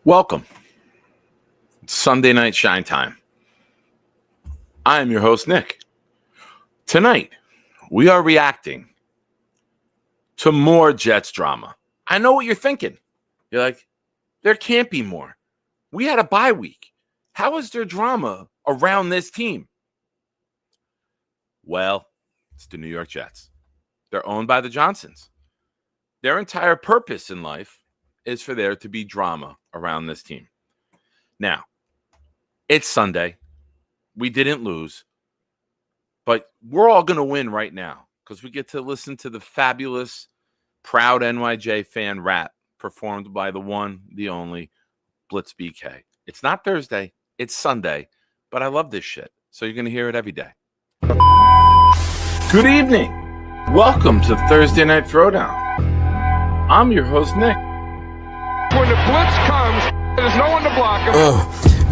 Welcome. It's Sunday Night Shine Time. I am your host, Nick. Tonight, we are reacting to more Jets drama. I know what you're thinking. You're like, there can't be more. We had a bye week. How is there drama around this team? Well, it's the New York Jets. They're owned by the Johnsons. Their entire purpose in life is for there to be drama around this team. Now, it's Sunday. We didn't lose. But we're all going to win right now because we get to listen to the fabulous, proud NYJ fan rap performed by the one, the only, Blitz BK. It's not Thursday. It's Sunday. But I love this shit. So you're going to hear it every day. Good evening. Welcome to Thursday Night Throwdown. I'm your host, Nick. When the blitz comes, there's no one to block him.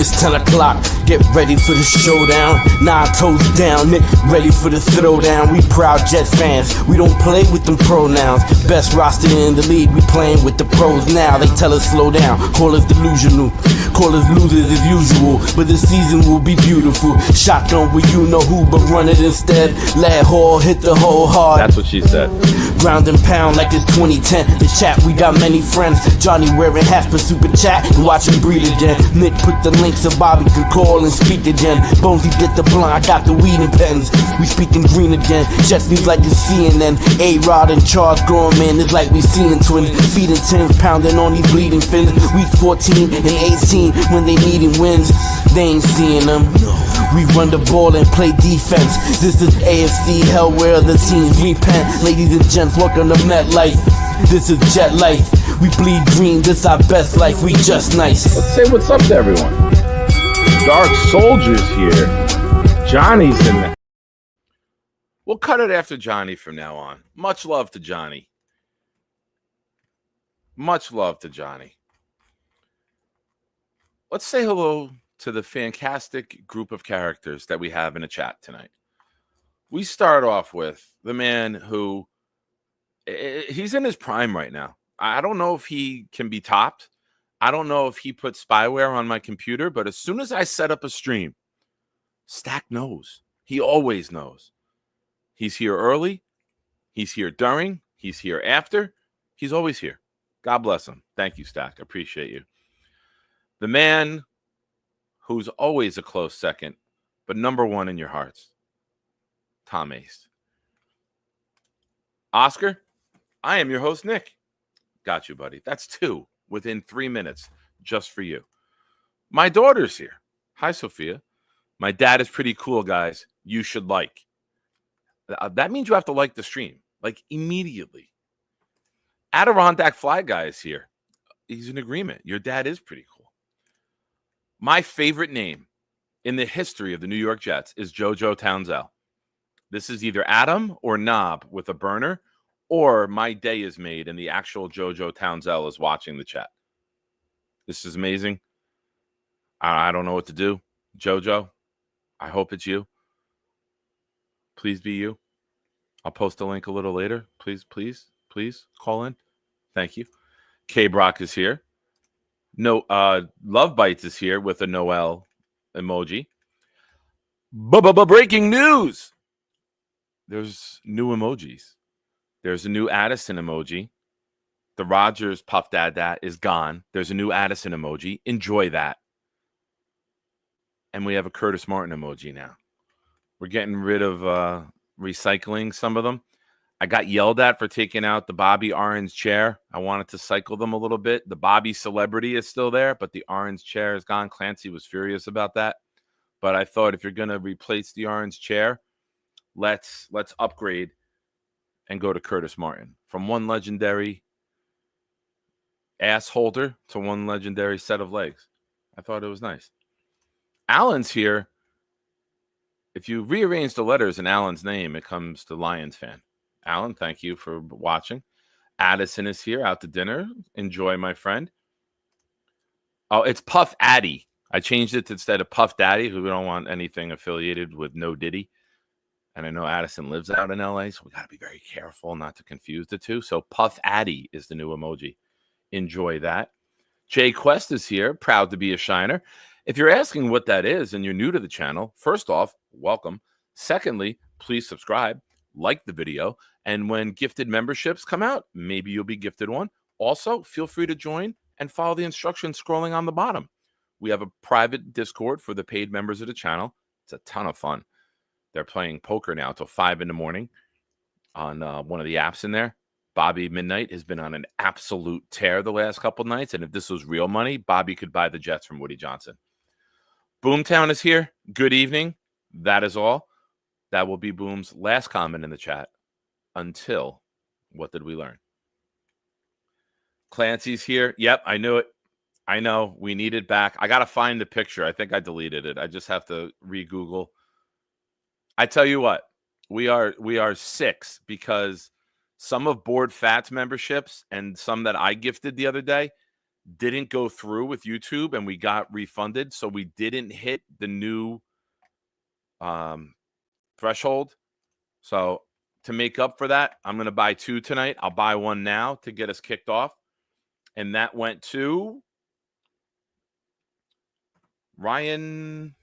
It's 10 o'clock, get ready for the showdown. 9 toes down, Nick, ready for the throwdown. We proud Jets fans, we don't play with them pronouns. Best roster in the league, we playing with the pros now. They tell us slow down, call us delusional, call us losers as usual. But this season will be beautiful. Shotgun with you know who, but run it instead. Lad Hall hit the hole hard. That's what she said. Ground and pound like it's 2010. The chat, we got many friends. Johnny wearing hats for super chat and watch him breathe again. Nick put the link so Bobby can call and speak again. Bonesy get the blunt, I got the weed and pens. We speaking green again. Jets news like it's CNN. A-Rod and Charles growing man, it's like we seeing twins. Feeding tins, pounding on these bleeding fins. Week 14 and 18 when they needing wins. They ain't seeing them. We run the ball and play defense. This is AFC hell where other teams repent. Ladies and gents, welcome to MetLife. This is Jet Life. We bleed green, this our best life. We just nice. Let's say what's up to everyone. Dark Soldier's here. Johnny's in there. We'll cut it after Johnny from now on. Much love to Johnny. Much love to Johnny. Let's say hello to the fantastic group of characters that we have in the chat tonight. We start off with the man who, he's in his prime right now. I don't know if he can be topped. I don't know if he put spyware on my computer, but as soon as I set up a stream, Stack knows. He always knows. He's here early. He's here during. He's here after. He's always here. God bless him. Thank you, Stack. Appreciate you. The man who's always a close second, but number one in your hearts, Tom Ace. Oscar, I am your host, Nick. Got you, buddy. That's 2 within 3 minutes just for you. My daughter's here. Hi, Sophia. My dad is pretty cool, guys. You should like. That means you have to like the stream, like immediately. Adirondack Flag Guy is here. He's in agreement. Your dad is pretty cool. My favorite name in the history of the New York Jets is JoJo Townsell. This is either Adam or Knob with a burner, or my day is made and the actual JoJo Townsell is watching the chat. This is amazing. I don't know what to do. JoJo, I hope it's you. Please be you. I'll post a link a little later. Please call in. Thank you. K Brock is here. No, Love Bites is here with a Noel emoji. Breaking news. There's new emojis. There's a new Addison emoji. The Rogers Puff Dad is gone. There's a new Addison emoji. Enjoy that. And we have a Curtis Martin emoji now. We're getting rid of recycling some of them. I got yelled at for taking out the Bobby Orange chair. I wanted to cycle them a little bit. The Bobby celebrity is still there, but the orange chair is gone. Clancy was furious about that. But I thought if you're going to replace the orange chair, let's upgrade and go to Curtis Martin. From one legendary ass holder to one legendary set of legs. I thought it was nice. Alan's here. If you rearrange the letters in Alan's name, it comes to Lions fan. Alan, thank you for watching. Addison is here, out to dinner. Enjoy, my friend. Oh, it's Puff Addy. I changed it to instead of Puff Daddy because we don't want anything affiliated with No Diddy. And I know Addison lives out in LA, so we got to be very careful not to confuse the two. So Puff Addy is the new emoji. Enjoy that. Jay Quest is here, proud to be a Shiner. If you're asking what that is and you're new to the channel, first off, welcome. Secondly, please subscribe, like the video, and when gifted memberships come out, maybe you'll be gifted one. Also, feel free to join and follow the instructions scrolling on the bottom. We have a private Discord for the paid members of the channel. It's a ton of fun. They're playing poker now till 5 in the morning on one of the apps in there. Bobby Midnight has been on an absolute tear the last couple nights, and if this was real money, Bobby could buy the Jets from Woody Johnson. Boomtown is here. Good evening. That is all. That will be Boom's last comment in the chat until what did we learn? Clancy's here. Yep, I knew it. I know. We need it back. I got to find the picture. I think I deleted it. I just have to re-Google. I tell you what, we are 6 because some of Board Fat's memberships and some that I gifted the other day didn't go through with YouTube and we got refunded. So we didn't hit the new threshold. So to make up for that, I'm going to buy 2 tonight. I'll buy 1 now to get us kicked off. And that went to Ryan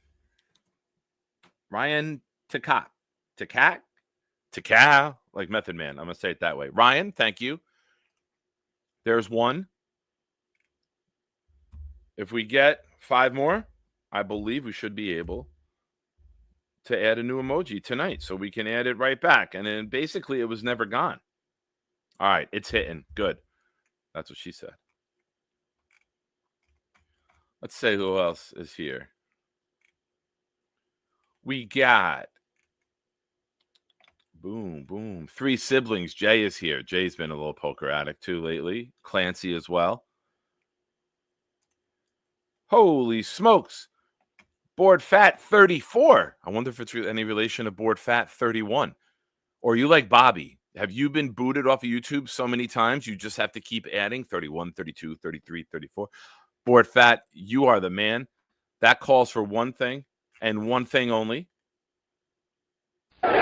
Takat, like Method Man. I'm going to say it that way. Ryan, thank you. There's 1. If we get 5 more, I believe we should be able to add a new emoji tonight so we can add it right back. And then basically it was never gone. All right, it's hitting. Good. That's what she said. Let's say who else is here. We got boom. 3 siblings. Jay is here. Jay's been a little poker addict too lately. Clancy as well. Holy smokes. Board Fat 34. I wonder if it's any relation to Board Fat 31. Or you like Bobby? Have you been booted off of YouTube so many times you just have to keep adding 31, 32, 33, 34? Board Fat, you are the man. That calls for one thing and one thing only. And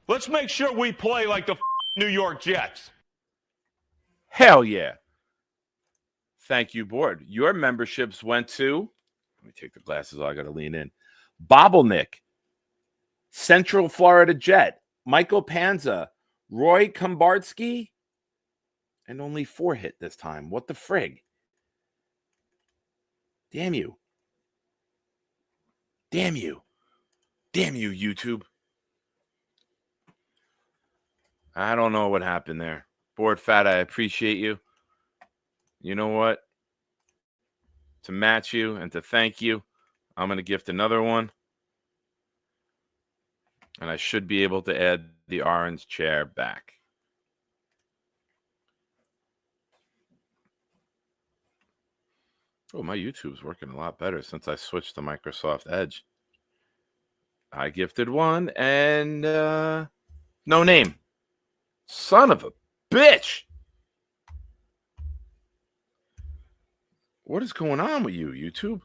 let's make sure we play like the New York Jets. Hell yeah. Thank you, board. Your memberships went to, let me take the glasses off. I got to lean in. Bobbleneck, Central Florida Jet, Michael Panza, Roy Kombardsky, and only 4 hit this time. What the frig? Damn you. Damn you. Damn you, YouTube. I don't know what happened there. Board Fat, I appreciate you. You know what? To match you and to thank you, I'm going to gift another one. And I should be able to add the orange chair back. Oh, my YouTube's working a lot better since I switched to Microsoft Edge. I gifted 1 and no name. Son of a bitch. What is going on with you, YouTube?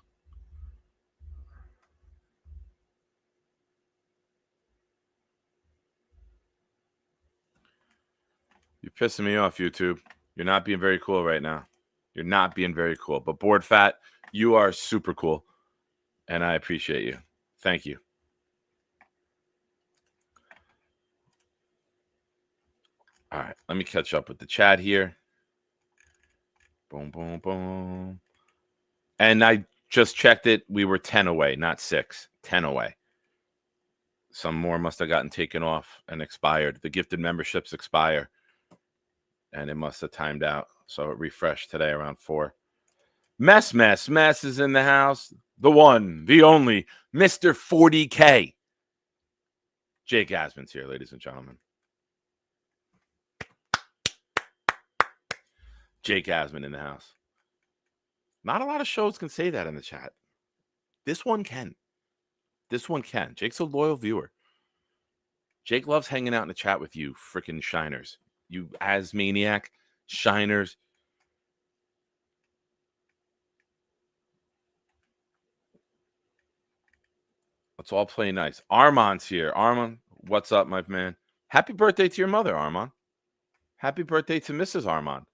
You're pissing me off, YouTube. You're not being very cool right now. You're not being very cool. But Board Fat, you are super cool. And I appreciate you. Thank you. All right, let me catch up with the chat here. Boom, boom, boom. And I just checked it. We were 10 away, not 6. 10 away. Some more must have gotten taken off and expired. The gifted memberships expire. And it must have timed out. So it refreshed today around 4. Mess is in the house. The one, the only, Mr. 40K. Jake Asman's here, ladies and gentlemen. Jake Asman in the house. Not a lot of shows can say that in the chat. This one can. This one can. Jake's a loyal viewer. Jake loves hanging out in the chat with you freaking shiners. You Asmaniac shiners. Let's all play nice. Armand's here. Armand, what's up, my man? Happy birthday to your mother, Armand. Happy birthday to Mrs. Armand.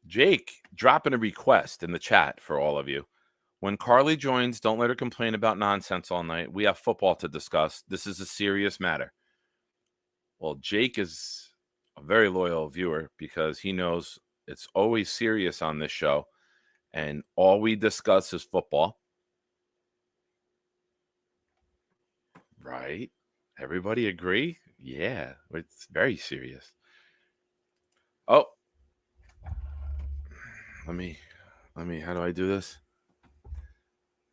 Jake dropping a request in the chat for all of you. When Carly joins, don't let her complain about nonsense all night. We have football to discuss. This is a serious matter. Well, Jake is a very loyal viewer because he knows it's always serious on this show, and all we discuss is football. Right? Everybody agree? Yeah, it's very serious. Oh, let me, how do I do this?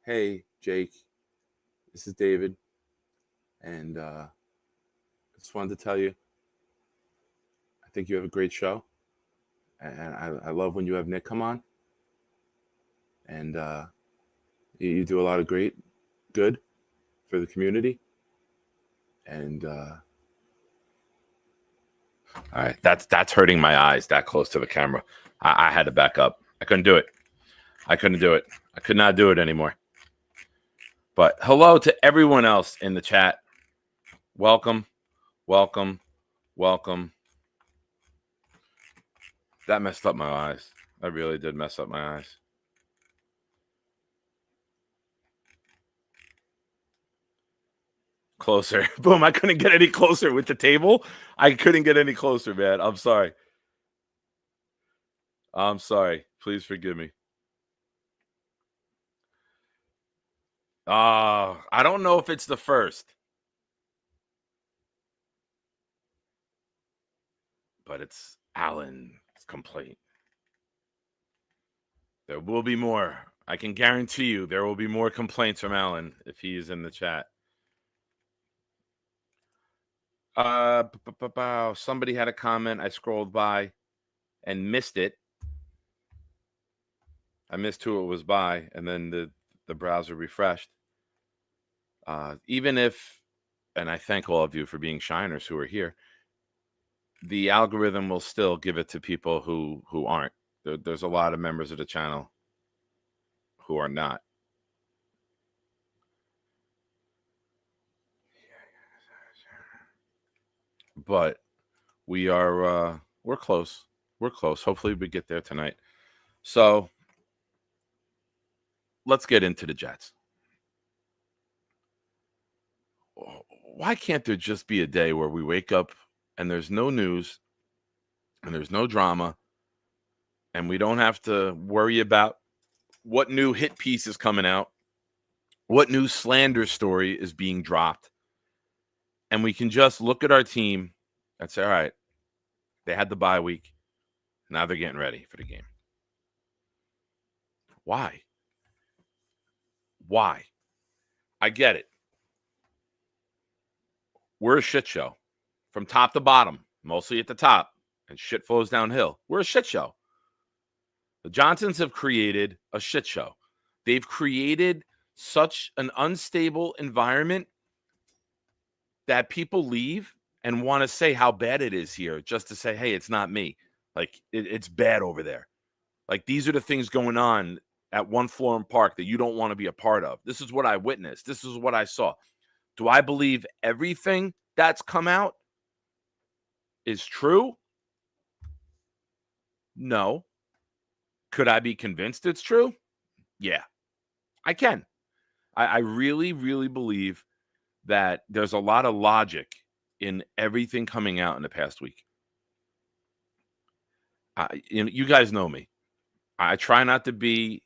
Hey, Jake, this is David, and I just wanted to tell you, I think you have a great show, and I love when you have Nick come on, and you do a lot of great good for the community, and all right, that's hurting my eyes that close to the camera. I had to back up. I couldn't do it. I could not do it anymore. But hello to everyone else in the chat. Welcome, welcome, welcome. That messed up my eyes. That really did mess up my eyes. Closer. Boom, I couldn't get any closer with the table. I couldn't get any closer, man. I'm sorry. I'm sorry. Please forgive me. I don't know if it's the first. But it's Alan's complaint. There will be more. I can guarantee you there will be more complaints from Alan if he is in the chat. Somebody had a comment. I scrolled by and missed it. I missed who it was by, and then the browser refreshed. Even if, and I thank all of you for being shiners who are here, the algorithm will still give it to people who aren't. There's a lot of members of the channel who are not. But we are we're close. We're close. Hopefully we get there tonight. So let's get into the Jets. Why can't there just be a day where we wake up and there's no news and there's no drama and we don't have to worry about what new hit piece is coming out, what new slander story is being dropped, and we can just look at our team and say, all right, they had the bye week. Now they're getting ready for the game. Why? Why? I get it. We're a shit show from top to bottom, mostly at the top, and shit flows downhill. We're a shit show. The Johnsons have created a shit show. They've created such an unstable environment that people leave and want to say how bad it is here just to say, hey, it's not me. Like, it's bad over there. Like, these are the things going on at One Florham Park that you don't want to be a part of. This is what I witnessed. This is what I saw. Do I believe everything that's come out is true? No. Could I be convinced it's true? Yeah, I can. I really, really believe that there's a lot of logic in everything coming out in the past week. You guys know me. I try not to be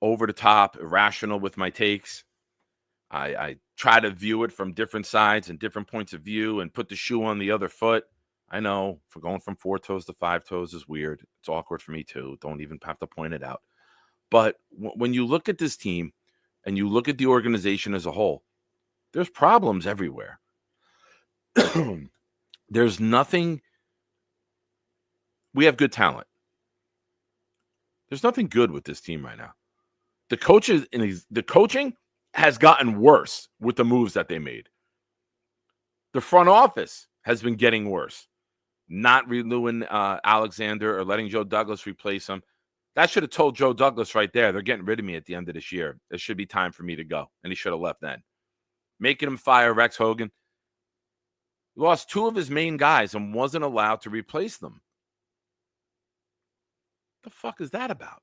over the top, irrational with my takes. I try to view it from different sides and different points of view and put the shoe on the other foot. I know for going from 4 toes to 5 toes is weird. It's awkward for me too. Don't even have to point it out. But when you look at this team and you look at the organization as a whole, there's problems everywhere. There's nothing. We have good talent. There's nothing good with this team right now. The coaching has gotten worse with the moves that they made. The front office has been getting worse. Not renewing Alexander or letting Joe Douglas replace him. That should have told Joe Douglas right there, they're getting rid of me at the end of this year. It should be time for me to go. And he should have left then. Making him fire Rex Hogan. He lost 2 of his main guys and wasn't allowed to replace them. What the fuck is that about?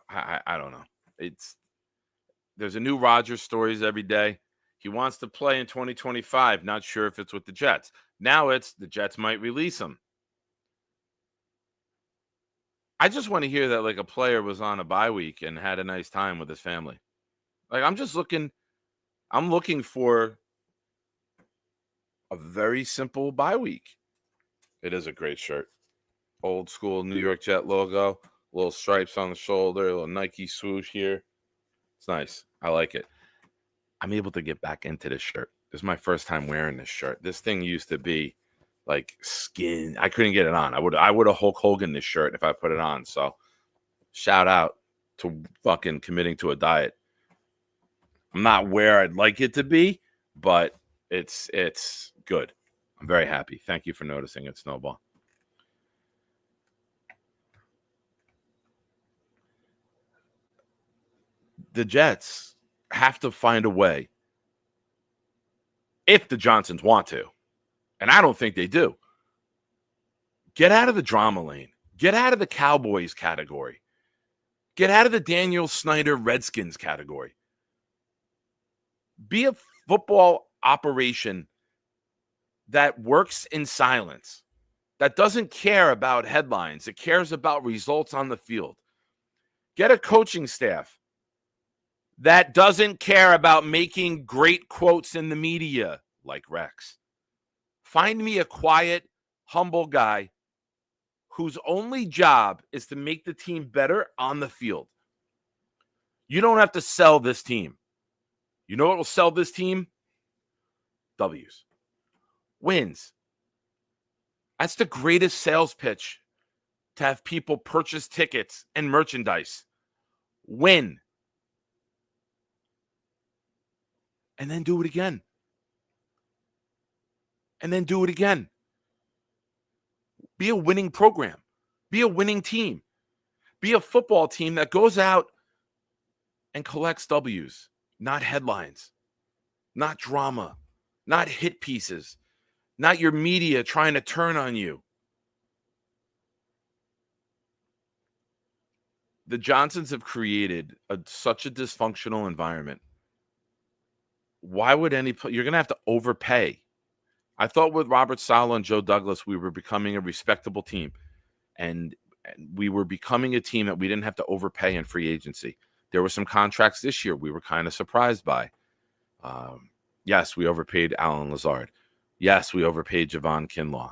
I don't know. There's a new Rodgers stories every day. He wants to play in 2025. Not sure if it's with the Jets. Now it's the Jets might release him. I just want to hear that like a player was on a bye week and had a nice time with his family. Like I'm looking for a very simple bye week. It is a great shirt. Old school New York Jet logo, little stripes on the shoulder, a little Nike swoosh here. It's nice. I like it. I'm able to get back into this shirt. This is my first time wearing this shirt. This thing used to be like skin. I couldn't get it on. I would have Hulk Hogan this shirt if I put it on. So shout out to fucking committing to a diet. I'm not where I'd like it to be, but it's good. I'm very happy. Thank you for noticing it, Snowball. The Jets have to find a way, if the Johnsons want to, and I don't think they do, get out of the drama lane. Get out of the Cowboys category. Get out of the Daniel Snyder Redskins category. Be a football operation that works in silence, that doesn't care about headlines. It cares about results on the field. Get a coaching staff that doesn't care about making great quotes in the media like Rex. Find me a quiet, humble guy whose only job is to make the team better on the field. You don't have to sell this team. You know what will sell this team? W's. Wins. That's the greatest sales pitch, to have people purchase tickets and merchandise. Win. And then do it again. And then do it again. Be a winning program. Be a winning team. Be a football team that goes out and collects W's, not headlines, not drama, not hit pieces, not your media trying to turn on you. The Johnsons have created such a dysfunctional environment. Why would you're going to have to overpay. I thought with Robert Saleh and Joe Douglas, we were becoming a respectable team. And we were becoming a team that we didn't have to overpay in free agency. There were some contracts this year we were kind of surprised by. Yes, we overpaid Alan Lazard. Yes, we overpaid Javon Kinlaw.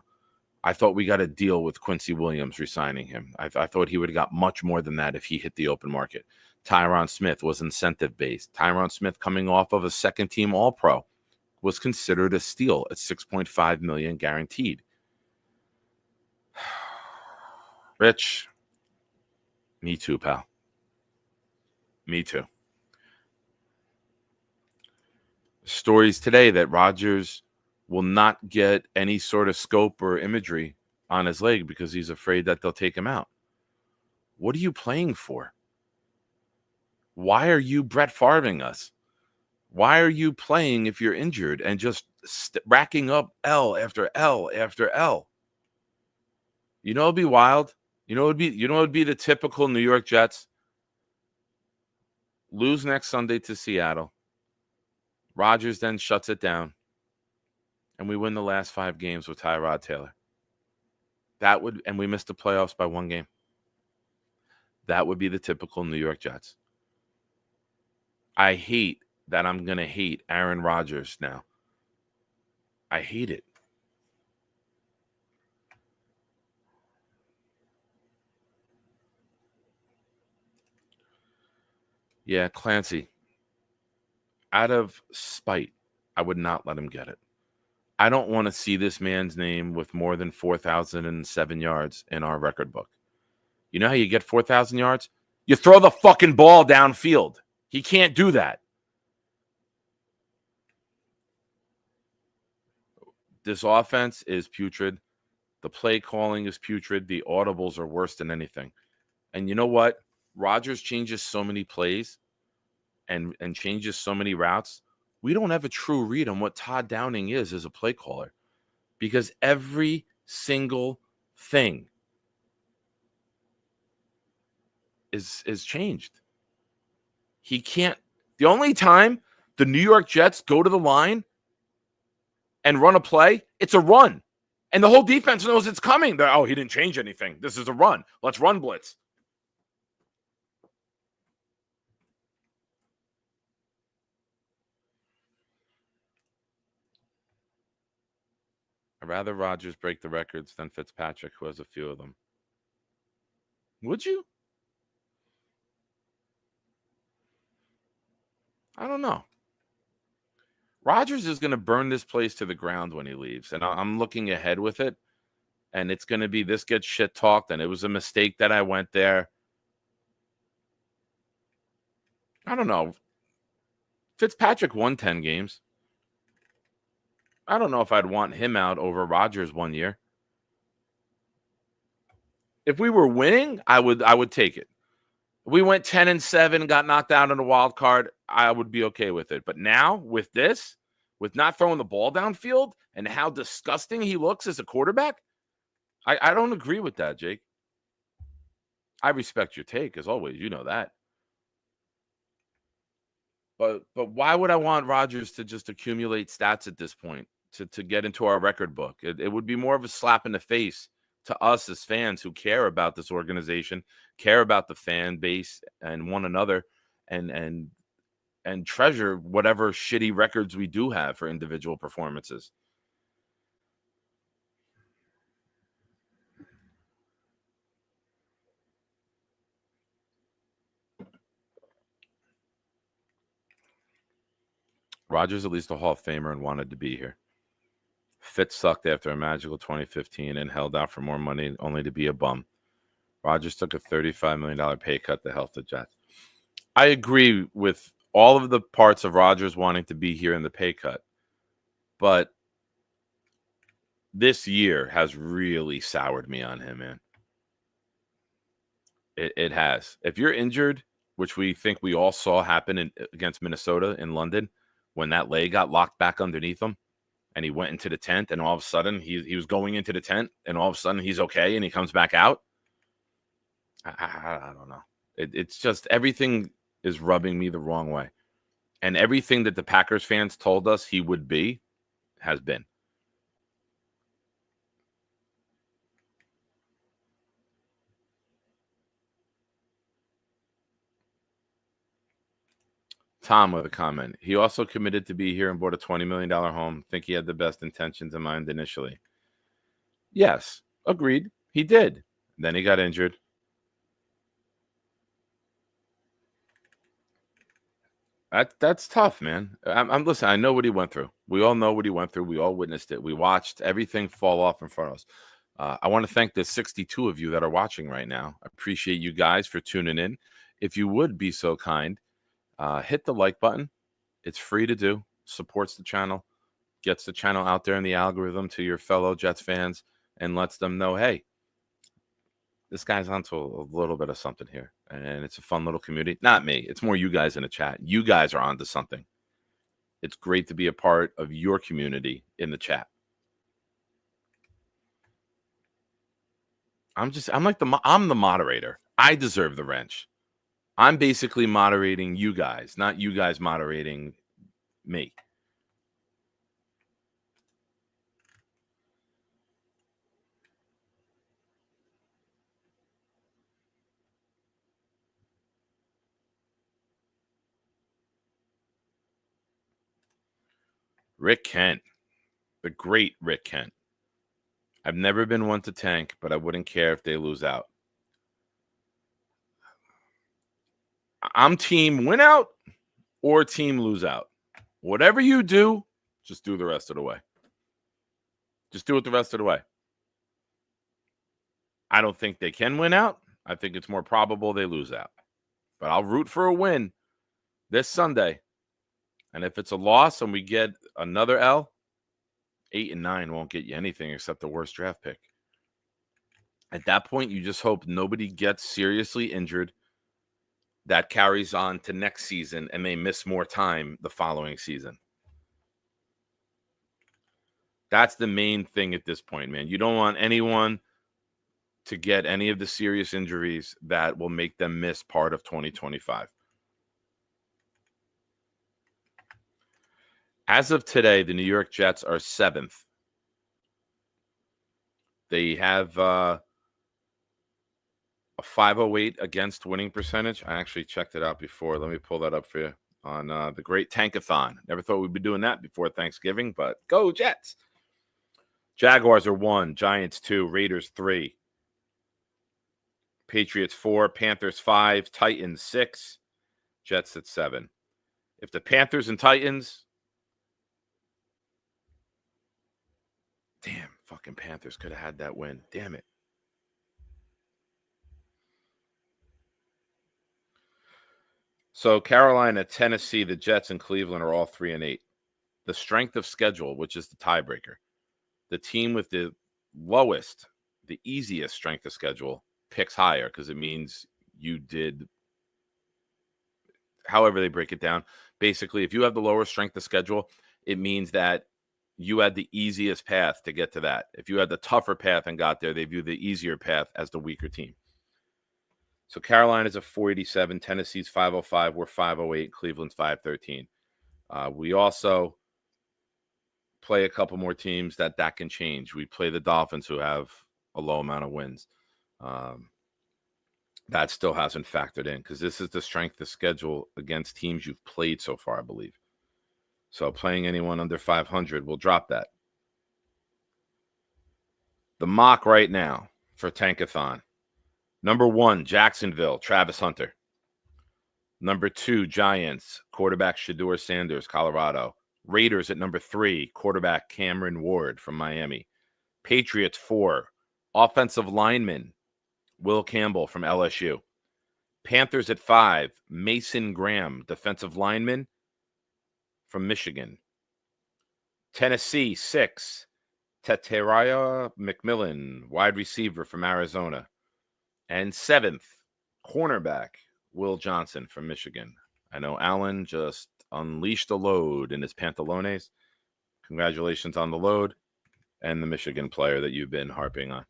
I thought we got a deal with Quincy Williams resigning him. I thought he would have got much more than that if he hit the open market. Tyron Smith was incentive-based. Tyron Smith, coming off of a second-team All-Pro, was considered a steal at $6.5 million guaranteed. Rich, me too, pal. Me too. Stories today that Rodgers will not get any sort of scope or imagery on his leg because he's afraid that they'll take him out. What are you playing for? Why are you Brett Favre-ing us? Why are you playing if you're injured and just racking up L after L after L? You know, it'd be wild. It'd be the typical New York Jets. Lose next Sunday to Seattle. Rodgers then shuts it down. And we win the last 5 games with Tyrod Taylor. And we missed the playoffs by 1 game. That would be the typical New York Jets. I hate that I'm going to hate Aaron Rodgers now. I hate it. Yeah, Clancy. Out of spite, I would not let him get it. I don't want to see this man's name with more than 4,007 yards in our record book. You know how you get 4,000 yards? You throw the fucking ball downfield. He can't do that. This offense is putrid. The play calling is putrid. The audibles are worse than anything. And you know what? Rodgers changes so many plays and changes so many routes. We don't have a true read on what Todd Downing is as a play caller because every single thing is changed. He can't. The only time the New York Jets go to the line and run a play, it's a run. And the whole defense knows it's coming. They're, he didn't change anything. This is a run. Let's run blitz. I'd rather Rodgers break the records than Fitzpatrick, who has a few of them. Would you? I don't know. Rodgers is going to burn this place to the ground when he leaves, and I'm looking ahead with it, and it's going to be this gets shit talked, and it was a mistake that I went there. I don't know. Fitzpatrick won 10 games. I don't know if I'd want him out over Rodgers 1 year. If we were winning, I would take it. If we went 10-7, got knocked out in a wild card, I would be okay with it. But now, with this, with not throwing the ball downfield and how disgusting he looks as a quarterback, I don't agree with that, Jake. I respect your take, as always. You know that. But why would I want Rodgers to just accumulate stats at this point to get into our record book? It would be more of a slap in the face to us as fans who care about this organization, care about the fan base and one another, and treasure whatever shitty records we do have for individual performances. Rodgers at least a Hall of Famer and wanted to be here. Fitz sucked after a magical 2015 and held out for more money only to be a bum. Rodgers took a $35 million pay cut to help the Jets. I agree with all of the parts of Rodgers wanting to be here in the pay cut, but this year has really soured me on him, man. It has. If you're injured, which we think we all saw happen against Minnesota in London, when that leg got locked back underneath him and he went into the tent and all of a sudden he was going into the tent and all of a sudden he's okay and he comes back out. I don't know. It's just everything is rubbing me the wrong way. And everything that the Packers fans told us he would be has been. Tom with a comment. He also committed to be here and bought a $20 million home. Think he had the best intentions in mind initially. Yes, agreed. He did. Then he got injured. That's tough, man. I'm listen. I know what he went through. We all know what he went through. We all witnessed it. We watched everything fall off in front of us. I want to thank the 62 of you that are watching right now. I appreciate you guys for tuning in. If you would be so kind, hit the like button. It's free to do. Supports the channel, gets the channel out there in the algorithm to your fellow Jets fans, and lets them know, hey, this guy's onto a little bit of something here. And it's a fun little community. Not me. It's more you guys in the chat. You guys are onto something. It's great to be a part of your community in the chat. I'm the moderator. I deserve the wrench. I'm basically moderating you guys, not you guys moderating me. Rick Kent, the great Rick Kent. I've never been one to tank, but I wouldn't care if they lose out. I'm team win out or team lose out. Whatever you do, just do the rest of the way. Just do it the rest of the way. I don't think they can win out. I think it's more probable they lose out. But I'll root for a win this Sunday. And if it's a loss and we get another L, 8 and 9 won't get you anything except the worst draft pick. At that point, you just hope nobody gets seriously injured that carries on to next season and they miss more time the following season. That's the main thing at this point, man. You don't want anyone to get any of the serious injuries that will make them miss part of 2025. As of today, the New York Jets are 7th. They have a 508 against winning percentage. I actually checked it out before. Let me pull that up for you on the great Tankathon. Never thought we'd be doing that before Thanksgiving, but go Jets. Jaguars are 1, Giants 2, Raiders 3, Patriots 4, Panthers 5, Titans 6, Jets at 7. If the Panthers and Titans, damn, fucking Panthers could have had that win. Damn it. So Carolina, Tennessee, the Jets, and Cleveland are all 3-8. The strength of schedule, which is the tiebreaker. The team with the lowest, the easiest strength of schedule picks higher because it means you did, however they break it down. Basically, if you have the lower strength of schedule, it means that you had the easiest path to get to that. If you had the tougher path and got there, they view the easier path as the weaker team. So Carolina's a 487, Tennessee's 505, we're 508, Cleveland's 513. We also play a couple more teams that can change. We play the Dolphins, who have a low amount of wins. That still hasn't factored in because this is the strength of schedule against teams you've played so far, I believe. So playing anyone under 500 will drop that. The mock right now for Tankathon. Number 1, Jacksonville, Travis Hunter. Number 2, Giants, quarterback Shedeur Sanders, Colorado. Raiders at number 3, quarterback Cameron Ward from Miami. Patriots 4, offensive lineman Will Campbell from LSU. Panthers at 5, Mason Graham, defensive lineman from Michigan. Tennessee 6, Teteriah McMillan, wide receiver from Arizona. And 7th, cornerback Will Johnson from Michigan. I know Allen just unleashed a load in his pantalones. Congratulations on the load and the Michigan player that you've been harping on.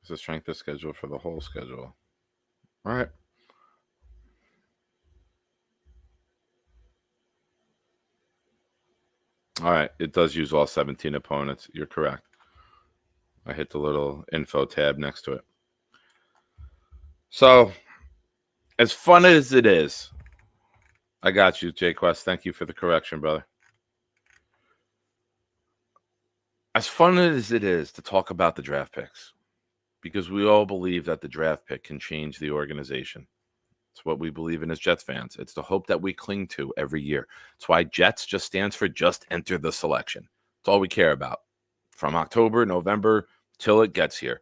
It's the strength of schedule for the whole schedule. All right. All right. It does use all 17 opponents. You're correct. I hit the little info tab next to it. So, as fun as it is, I got you, Jay Quest. Thank you for the correction, brother. As fun as it is to talk about the draft picks, because we all believe that the draft pick can change the organization. It's what we believe in as Jets fans. It's the hope that we cling to every year. It's why Jets just stands for just enter the selection. It's all we care about. From October, November, till it gets here.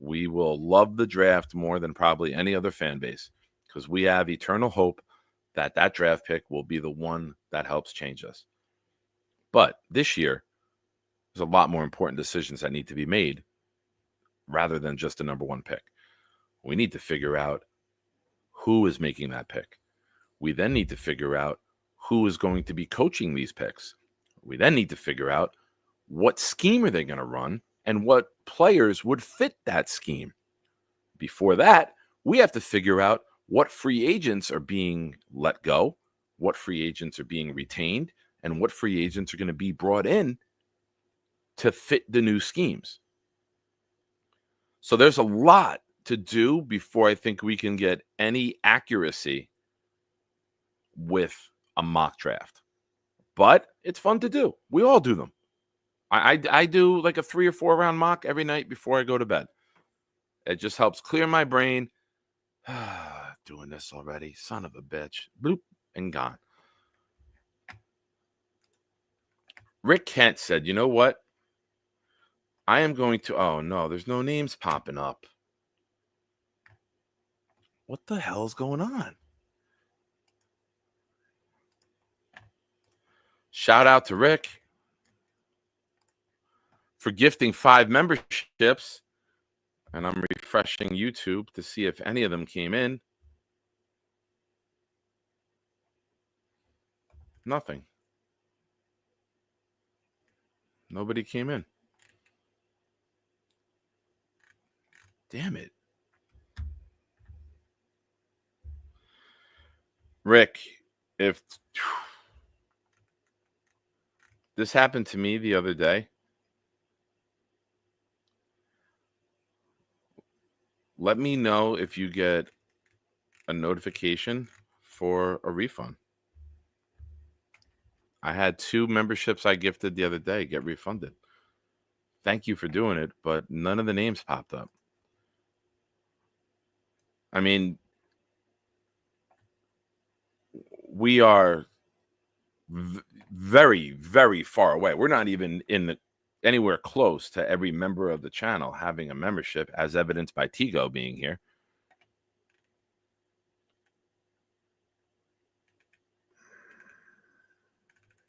We will love the draft more than probably any other fan base because we have eternal hope that that draft pick will be the one that helps change us. But this year, there's a lot more important decisions that need to be made rather than just a number 1 pick. We need to figure out who is making that pick. We then need to figure out who is going to be coaching these picks. We then need to figure out what scheme are they going to run and what players would fit that scheme. Before that, we have to figure out what free agents are being let go, what free agents are being retained, and what free agents are going to be brought in to fit the new schemes. So there's a lot to do before I think we can get any accuracy with a mock draft. But it's fun to do. We all do them. I do like a 3 or 4 round mock every night before I go to bed. It just helps clear my brain. Doing this already. Son of a bitch. Bloop, and gone. Rick Kent said, you know what? I am going to, oh no, there's no names popping up. What the hell is going on? Shout out to Rick for gifting 5 memberships. And I'm refreshing YouTube to see if any of them came in. Nothing. Nobody came in. Damn it. Rick, if this happened to me the other day, let me know if you get a notification for a refund. I had 2 memberships I gifted the other day get refunded. Thank you for doing it, but none of the names popped up. I mean, we are very, very far away. We're not even anywhere close to every member of the channel having a membership, as evidenced by Tigo being here.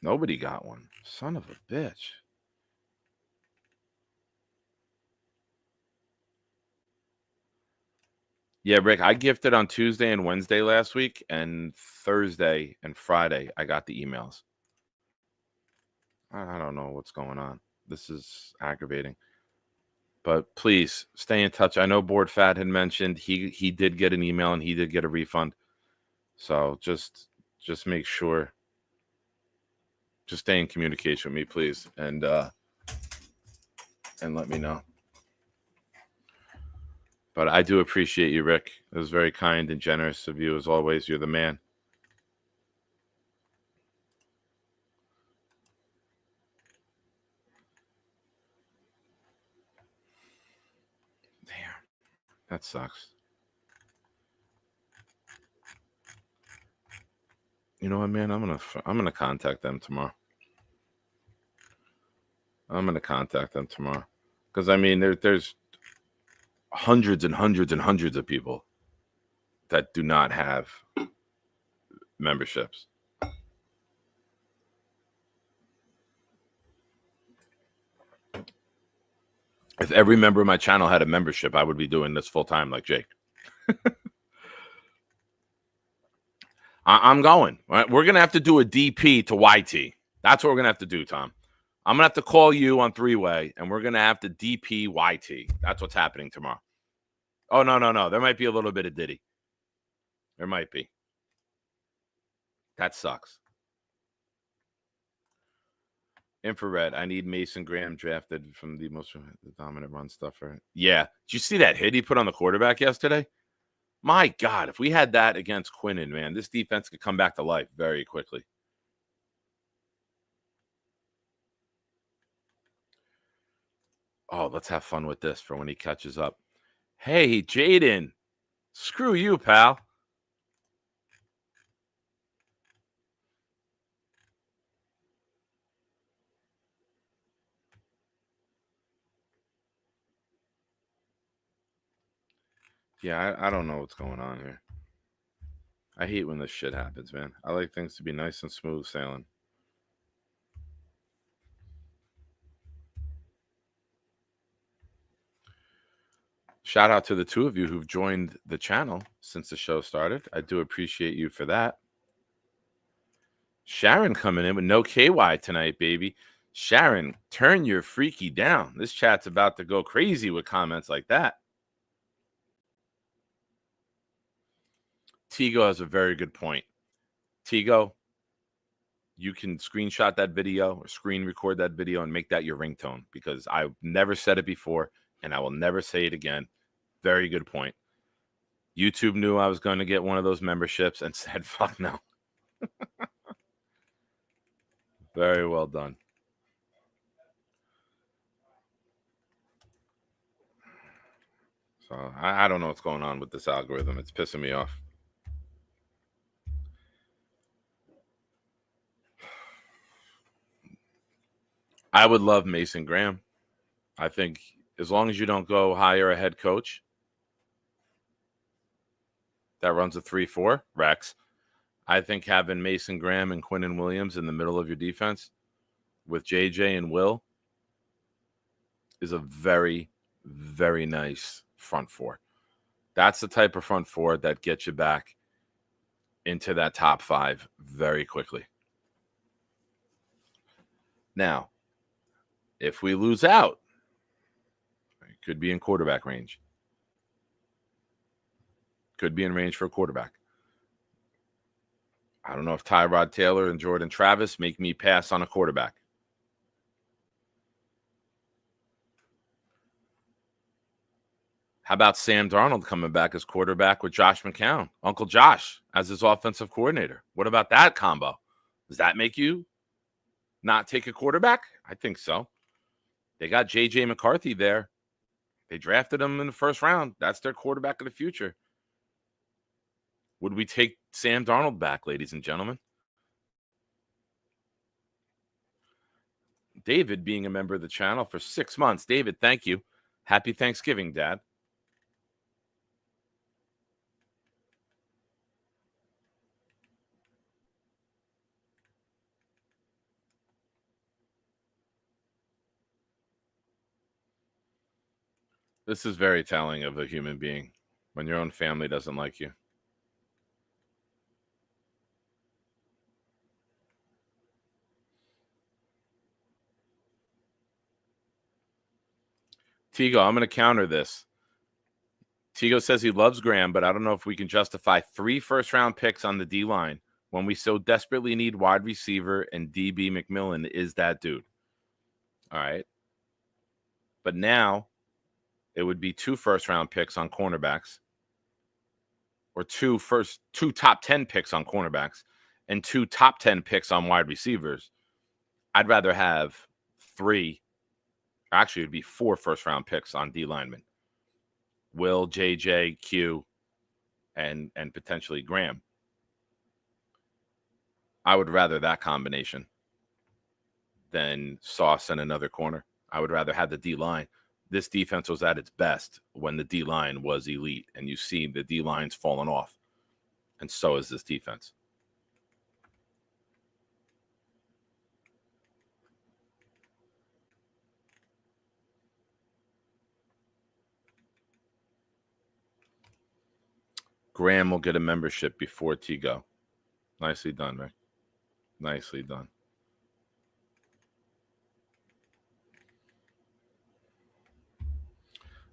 Nobody got one. Son of a bitch. Yeah, Rick, I gifted on Tuesday and Wednesday last week, and Thursday and Friday I got the emails. I don't know what's going on. This is aggravating. But please stay in touch. I know Board Fat had mentioned he did get an email and he did get a refund. So just make sure. Just stay in communication with me, please, and let me know. But I do appreciate you, Rick. It was very kind and generous of you, as always. You're the man. Damn, that sucks. You know what, man? I'm gonna contact them tomorrow. Because I mean, there's hundreds and hundreds and hundreds of people that do not have memberships. If every member of my channel had a membership, I would be doing this full time like Jake. I'm going. Right? We're going to have to do a DP to YT. That's what we're going to have to do, Tom. I'm going to have to call you on 3-way, and we're going to have to DP YT. That's what's happening tomorrow. Oh, no. There might be a little bit of Diddy. There might be. That sucks. Infrared. I need Mason Graham drafted from the most dominant run stuffer. Yeah. Did you see that hit he put on the quarterback yesterday? My God, if we had that against Quinnen, man, this defense could come back to life very quickly. Oh, let's have fun with this for when he catches up. Hey, Jaden. Screw you, pal. Yeah, I don't know what's going on here. I hate when this shit happens, man. I like things to be nice and smooth sailing. Shout out to the 2 of you who've joined the channel since the show started. I do appreciate you for that. Sharon coming in with no KY tonight, baby. Sharon, turn your freaky down. This chat's about to go crazy with comments like that. Tigo has a very good point. Tigo, you can screenshot that video or screen record that video and make that your ringtone, because I've never said it before and I will never say it again. Very good point. YouTube knew I was going to get one of those memberships and said, fuck no. Very well done. So I don't know what's going on with this algorithm. It's pissing me off. I would love Mason Graham. I think as long as you don't go hire a head coach, that runs a 3-4, Rex. I think having Mason Graham and Quinnen Williams in the middle of your defense with JJ and Will is a very, very nice front four. That's the type of front four that gets you back into that top 5 very quickly. Now, if we lose out, it could be in quarterback range. Could be in range for a quarterback. I don't know if Tyrod Taylor and Jordan Travis make me pass on a quarterback. How about Sam Darnold coming back as quarterback with Josh McCown, Uncle Josh, as his offensive coordinator? What about that combo? Does that make you not take a quarterback? I think so. They got J.J. McCarthy there. They drafted him in the first round. That's their quarterback of the future. Would we take Sam Darnold back, ladies and gentlemen? David being a member of the channel for 6 months. David, thank you. Happy Thanksgiving, Dad. This is very telling of a human being when your own family doesn't like you. Tigo, I'm going to counter this. Tigo says he loves Graham, but I don't know if we can justify 3 first-round picks on the D-line when we so desperately need wide receiver, and DB McMillan is that dude. All right. But now it would be 2 first-round picks on cornerbacks, or 2 top 10 picks on cornerbacks, and 2 top 10 picks on wide receivers. I'd rather have 3. Actually, it would be 4 first-round picks on D linemen. Will, JJ, Q, and potentially Graham. I would rather that combination than Sauce and another corner. I would rather have the D-line. This defense was at its best when the D-line was elite, and you see the D-line's fallen off, and so is this defense. Graham will get a membership before Tigo. Nicely done, Rick. Nicely done.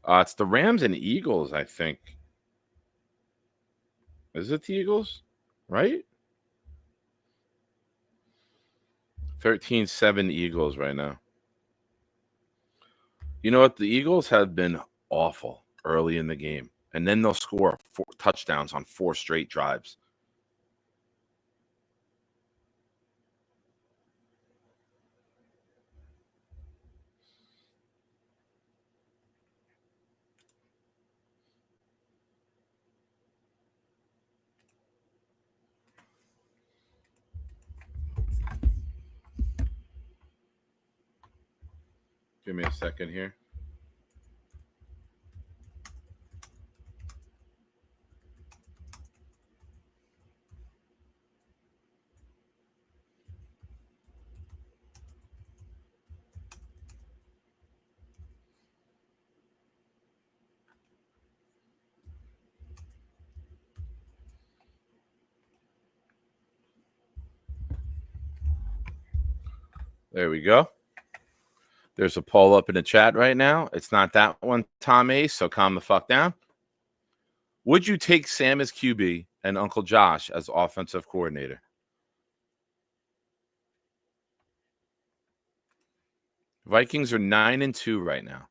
It's the Rams and Eagles, I think. Is it the Eagles? Right? 13-7 Eagles right now. You know what? The Eagles have been awful early in the game. And then they'll score 4 touchdowns on 4 straight drives. Give me a second here. There we go. There's a poll up in the chat right now. It's not that one, Tom Ace, so calm the fuck down. Would you take Sam as QB and Uncle Josh as offensive coordinator? Vikings are 9-2 right now.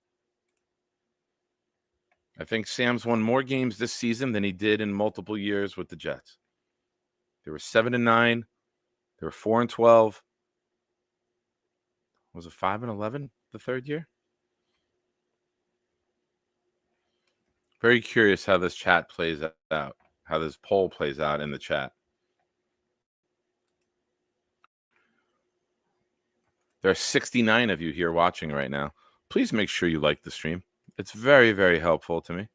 I think Sam's won more games this season than he did in multiple years with the Jets. They were 7-9. They were 4-12. Was it 5-11 the third year? Very curious how this chat plays out, how this poll plays out in the chat. There are 69 of you here watching right now. Please make sure you like the stream. It's very, very helpful to me.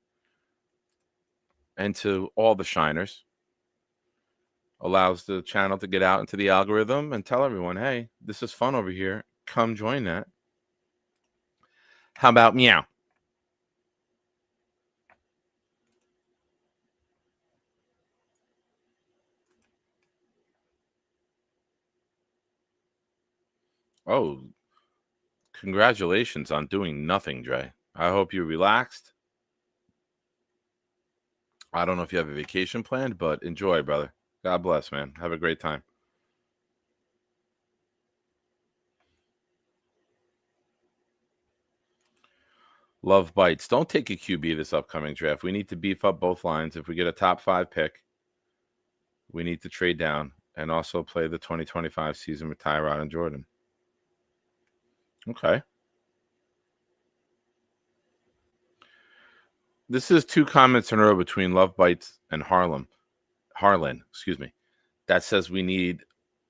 and to all the shiners. Allows the channel to get out into the algorithm and tell everyone, hey, this is fun over here. Come join that. How about meow? Oh, congratulations on doing nothing, Dre. I hope you relaxed. I don't know if you have a vacation planned, but enjoy, brother. God bless, man. Have a great time. Love bites. Don't take a QB this upcoming draft. We need to beef up both lines. If we get a top 5 pick, we need to trade down and also play the 2025 season with Tyrod and Jordan. Okay. This is 2 comments in a row between Love Bites and Harlan, excuse me. That says we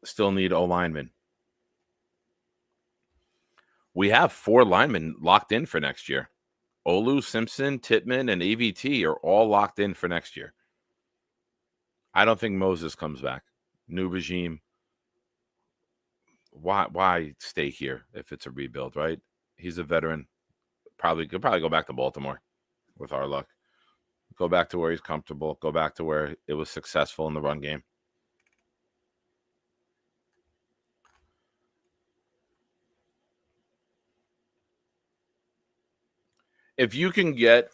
still need O linemen. We have 4 linemen locked in for next year. Olu, Simpson, Tittman, and AVT are all locked in for next year. I don't think Moses comes back. New regime. Why stay here if it's a rebuild, right? He's a veteran. Could probably go back to Baltimore with our luck. Go back to where he's comfortable. Go back to where it was successful in the run game. If you can get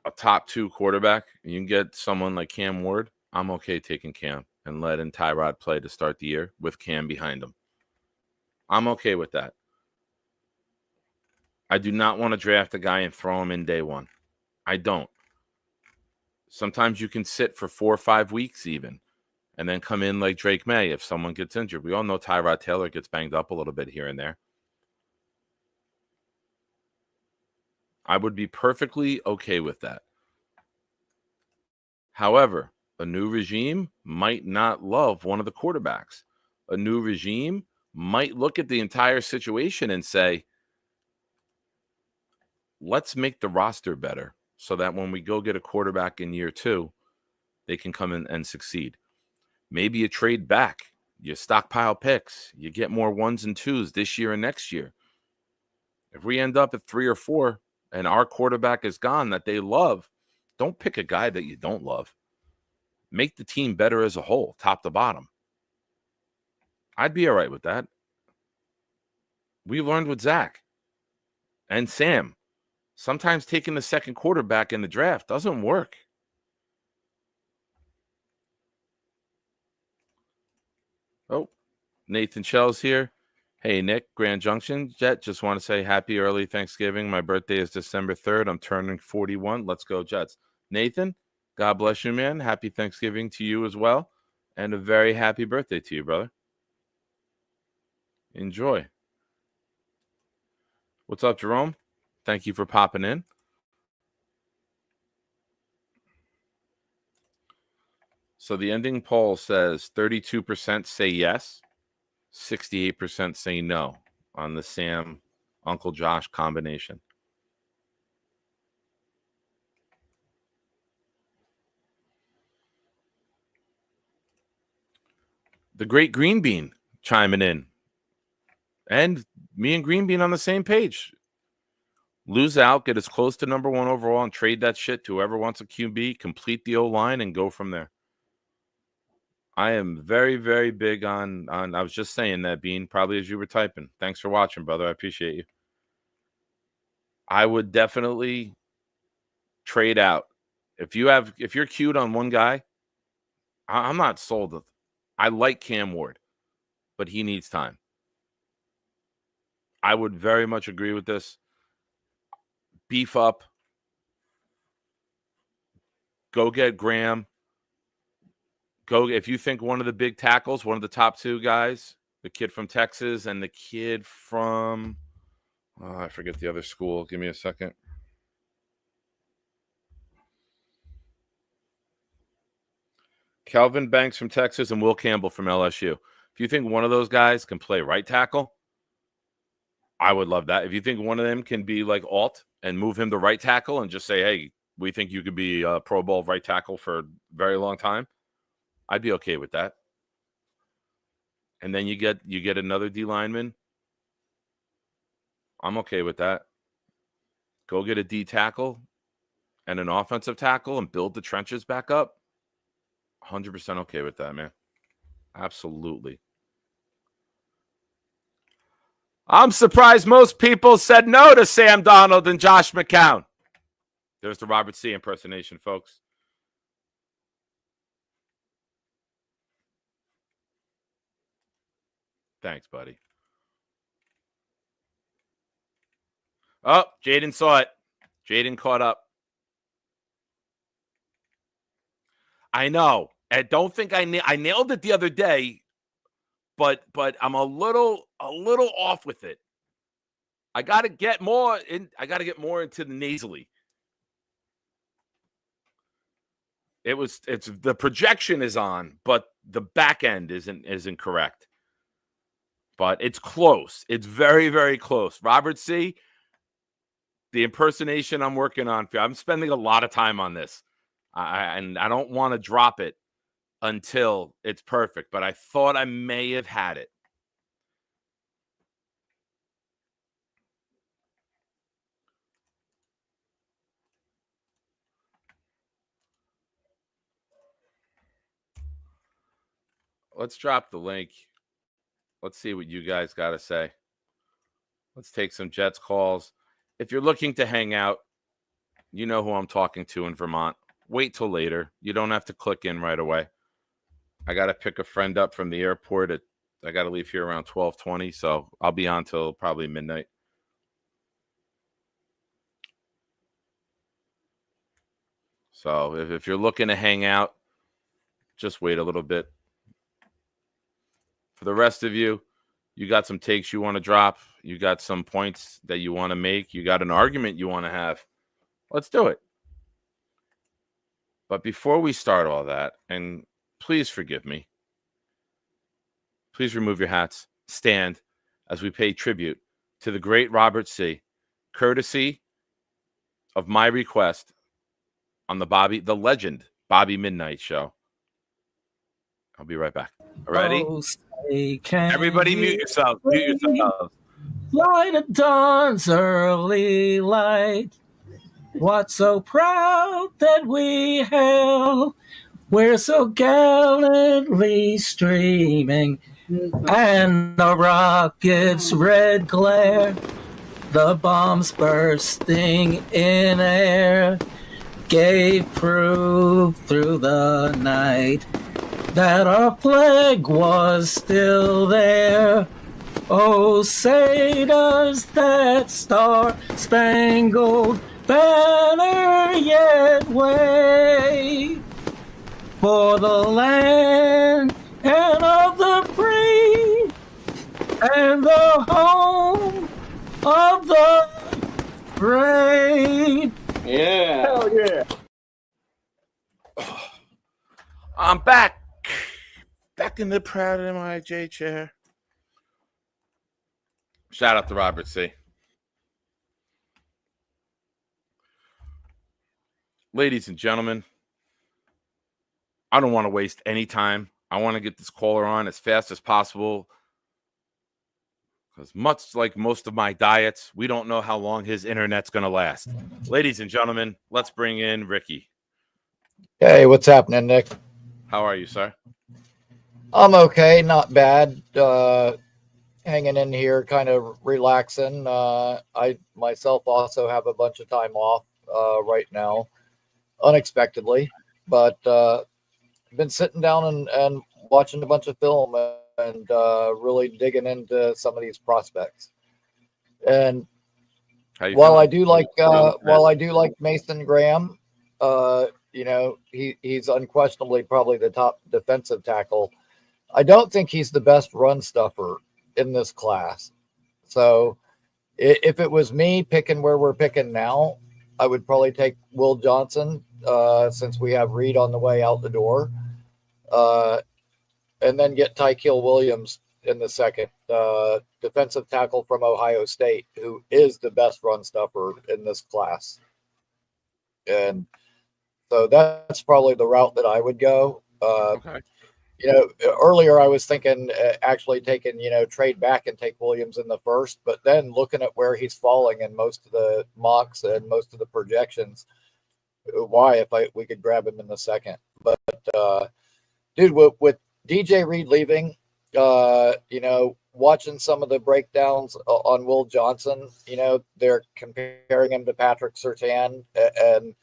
a top 2 quarterback and you can get someone like Cam Ward, I'm okay taking Cam and letting Tyrod play to start the year with Cam behind him. I'm okay with that. I do not want to draft a guy and throw him in day one. I don't. Sometimes you can sit for 4 or 5 weeks even and then come in like Drake May if someone gets injured. We all know Tyrod Taylor gets banged up a little bit here and there. I would be perfectly okay with that. However, a new regime might not love one of the quarterbacks. A new regime might look at the entire situation and say, let's make the roster better so that when we go get a quarterback in year 2, they can come in and succeed. Maybe you trade back, you stockpile picks, you get more 1s and 2s this year and next year. If we end up at 3 or 4 and our quarterback is gone that they love, don't pick a guy that you don't love. Make the team better as a whole, top to bottom. I'd be all right with that. We learned with Zach and Sam. Sometimes taking the second quarterback in the draft doesn't work. Oh, Nathan Shell's here. Hey, Nick, Grand Junction. Jet, just want to say happy early Thanksgiving. My birthday is December 3rd. I'm turning 41. Let's go, Jets. Nathan, God bless you, man. Happy Thanksgiving to you as well. And a very happy birthday to you, brother. Enjoy. What's up, Jerome? Thank you for popping in. So the ending poll says 32% say yes, 68% say no on the Sam Uncle Josh combination. The great Green Bean chiming in. And me and Green Bean on the same page. Lose out, get as close to number 1 overall, and trade that shit to whoever wants a QB, complete the O-line, and go from there. I am very, very big on I was just saying that, Bean, probably as you were typing. Thanks for watching, brother. I appreciate you. I would definitely trade out. If you're queued on one guy, I'm not sold. I like Cam Ward, but he needs time. I would very much agree with this. Beef up. Go get Graham. If you think one of the big tackles, one of the top 2 guys, the kid from Texas and the kid from, I forget the other school. Give me a second. Calvin Banks from Texas and Will Campbell from LSU. If you think one of those guys can play right tackle, I would love that. If you think one of them can be like Alt and move him to right tackle and just say, hey, we think you could be a Pro Bowl right tackle for a very long time, I'd be okay with that. And then you get another D lineman. I'm okay with that. Go get a D tackle and an offensive tackle and build the trenches back up. 100% okay with that, man. Absolutely. I'm surprised most people said no to Sam Darnold and Josh McCown. There's the Robert C. impersonation, folks. Thanks, buddy. Oh, Jaden saw it. Jaden caught up. I know. I don't think I nailed it the other day, but I'm a little off with it. I got to get more into the nasally. It's the projection is on, but the back end isn't correct. But it's close. It's very, very close. Robert C., the impersonation I'm working on for you. I'm spending a lot of time on this. And I don't want to drop it until it's perfect, but I thought I may have had it. Let's drop the link. Let's see what you guys got to say. Let's take some Jets calls. If you're looking to hang out, you know who I'm talking to in Vermont. Wait till later. You don't have to click in right away. I got to pick a friend up from the airport. I got to leave here around 12:20, so I'll be on till probably midnight. So if you're looking to hang out, just wait a little bit. For the rest of you, you got some takes you want to drop. You got some points that you want to make. You got an argument you want to have. Let's do it. But before we start all that, and please forgive me, please remove your hats, stand as we pay tribute to the great Robert C., courtesy of my request on the legend Bobby Midnight Show. I'll be right back. Ready? Oh, everybody mute yourself. Mute yourself. Light of dawn's early light. What's so proud that we hail? We're so gallantly streaming, and the rocket's red glare, the bombs bursting in air, gave proof through the night that our flag was still there. Oh, say does that star-spangled banner yet wave for the land and of the free and the home of the brave. Yeah. Hell yeah. I'm back in the proud MIJ chair. Shout out to Robert C. Ladies and gentlemen, I don't want to waste any time. I want to get this caller on as fast as possible because much like most of my diets, we don't know how long his internet's going to last. Ladies and gentlemen, let's bring in Ricky. Hey, what's happening, Nick? How are you, sir? I'm okay, not bad. Hanging in here, kind of relaxing. I myself also have a bunch of time off right now, unexpectedly, but I've been sitting down and watching a bunch of film and really digging into some of these prospects. And while I do like Mason Graham, you know, he's unquestionably probably the top defensive tackle. I don't think he's the best run stuffer in this class. So if it was me picking where we're picking now, I would probably take Will Johnson since we have Reed on the way out the door. And then get Tyquil Williams in the second, defensive tackle from Ohio State, who is the best run stuffer in this class. And so that's probably the route that I would go. Okay. Earlier I was thinking actually taking, trade back and take Williams in the first, but then looking at where he's falling in most of the mocks and most of the projections, why if we could grab him in the second. But dude, with DJ Reed leaving, watching some of the breakdowns on Will Johnson, they're comparing him to Patrick Surtain, and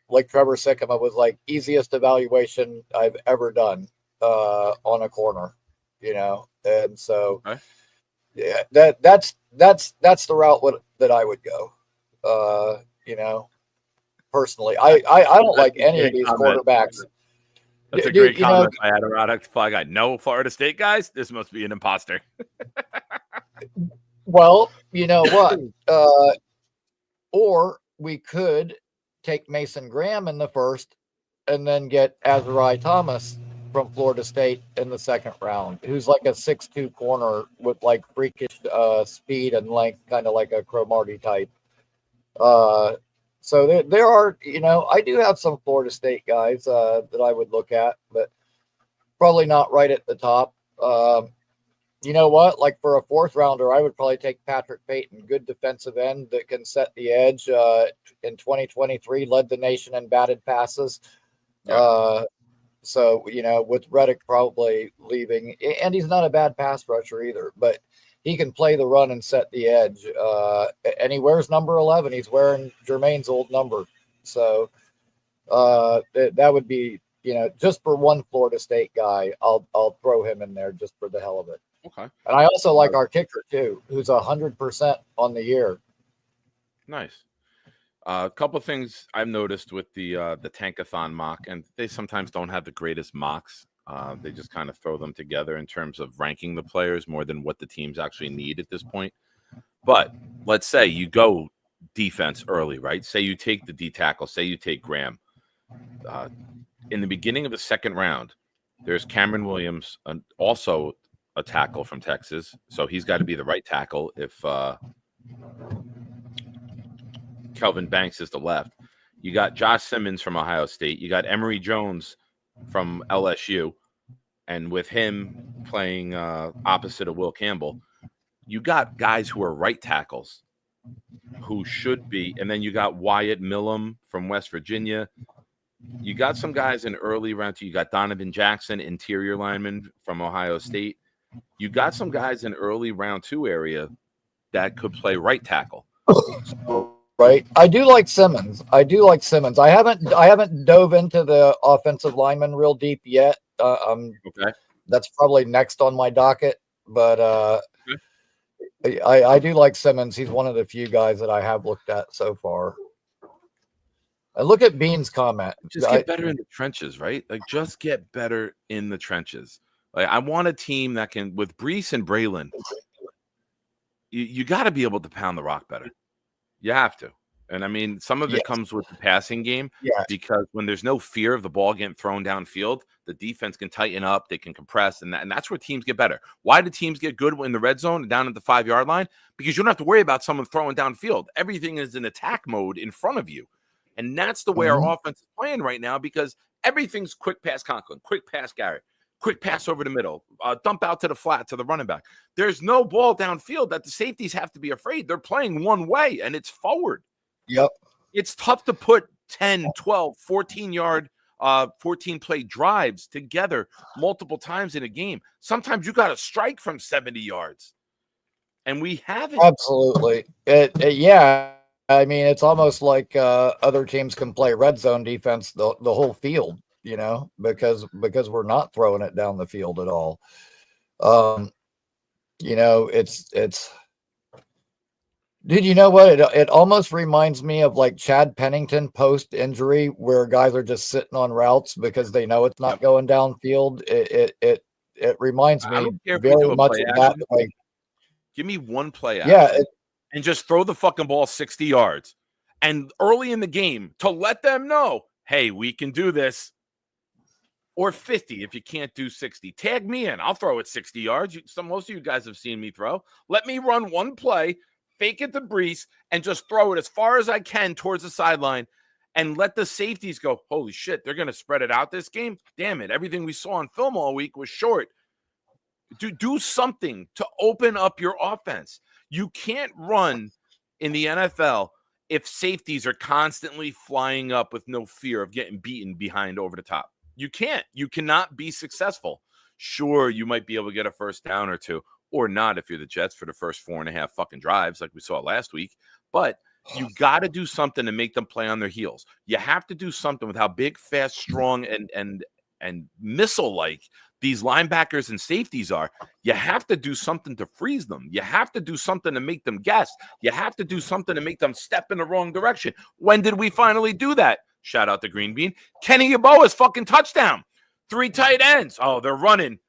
like Trevor Sikkema was like easiest evaluation I've ever done on a corner, and so Okay. yeah, that's the route that I would go. Personally, I don't like any of these quarterbacks. That's a great comment by Adirondack Fly Guy. No Florida State guys. This must be an imposter. Well, you know what? Or we could take Mason Graham in the first and then get Azariah Thomas from Florida State in the second round, who's like a 6'2" corner with like freakish speed and length, kind of like a Cromartie type. So there are, I do have some Florida State guys that I would look at, but probably not right at the top. You know what? Like for a fourth rounder, I would probably take Patrick Payton, good defensive end that can set the edge. In 2023, led the nation in batted passes. Yeah. So, with Reddick probably leaving, and he's not a bad pass rusher either, but he can play the run and set the edge. And he wears number 11. He's wearing Jermaine's old number. So that would be, just for one Florida State guy, I'll throw him in there just for the hell of it. Okay. And I also like our kicker too, who's 100% on the year. Nice. A couple of things I've noticed with the Tankathon mock, and they sometimes don't have the greatest mocks. They just kind of throw them together in terms of ranking the players more than what the teams actually need at this point. But let's say you go defense early, right? Say you take the D tackle, say you take Graham. In the beginning of the second round, there's Cameron Williams, also a tackle from Texas. So he's got to be the right tackle if Kelvin Banks is the left. You got Josh Simmons from Ohio State. You got Emory Jones from LSU, and with him playing opposite of Will Campbell, you got guys who are right tackles who should be, and then you got Wyatt Millum from West Virginia. You got some guys in early round two. You got Donovan Jackson, interior lineman from Ohio State. You got some guys in early round two area that could play right tackle. Right. I do like Simmons. I haven't dove into the offensive lineman real deep yet. Okay. That's probably next on my docket, but I do like Simmons. He's one of the few guys that I have looked at so far. I look at Bean's comment. Just get better in the trenches, right? Like, just get better in the trenches. Like, I want a team that can, with Brees and Braylon, you got to be able to pound the rock better. You have to. And I mean, some of it comes with the passing game, because when there's no fear of the ball getting thrown downfield, the defense can tighten up, they can compress, and that's where teams get better. Why do teams get good in the red zone and down at the 5-yard line? Because you don't have to worry about someone throwing downfield. Everything is in attack mode in front of you. And that's the way our offense is playing right now, because everything's quick pass Conklin, quick pass Garrett, quick pass over the middle, dump out to the flat to the running back. There's no ball downfield that the safeties have to be afraid. They're playing one way, and it's forward. Yep. It's tough to put 10, 12, 14-yard, 14-play drives together multiple times in a game. Sometimes you got to strike from 70 yards, and we haven't. Absolutely. Yeah. I mean, it's almost like other teams can play red zone defense the whole field, because we're not throwing it down the field at all. It's dude, you know what? It almost reminds me of like Chad Pennington post injury, where guys are just sitting on routes because they know it's not going downfield. It reminds me very much of that. Like, give me one play out. Yeah. And just throw the fucking ball 60 yards. And early in the game to let them know, hey, we can do this. Or 50 if you can't do 60. Tag me in. I'll throw it 60 yards. Most of you guys have seen me throw. Let me run one play, fake it to Brees, and just throw it as far as I can towards the sideline and let the safeties go, holy shit, they're going to spread it out this game? Damn it, everything we saw on film all week was short. Do something to open up your offense. You can't run in the NFL if safeties are constantly flying up with no fear of getting beaten behind over the top. You can't. You cannot be successful. Sure, you might be able to get a first down or two, or not if you're the Jets for the first 4.5 fucking drives like we saw last week. But you got to do something to make them play on their heels. You have to do something with how big, fast, strong, and missile-like these linebackers and safeties are. You have to do something to freeze them. You have to do something to make them guess. You have to do something to make them step in the wrong direction. When did we finally do that? Shout out to Green Bean. Kenny Yeboah's fucking touchdown. 3 tight ends. Oh, they're running.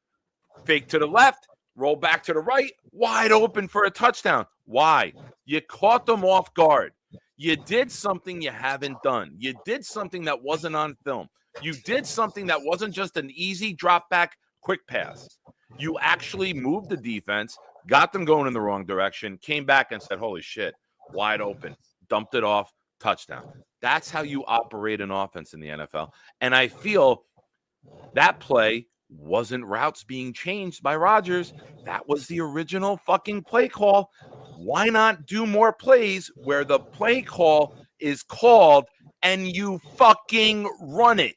Fake to the left. Roll back to the right. Wide open for a touchdown. Why? You caught them off guard. You did something you haven't done. You did something that wasn't on film. You did something that wasn't just an easy drop back, quick pass. You actually moved the defense, got them going in the wrong direction, came back and said, holy shit, wide open, dumped it off, touchdown. That's how you operate an offense in the NFL. And I feel that play wasn't routes being changed by Rodgers. That was the original fucking play call. Why not do more plays where the play call is called and you fucking run it?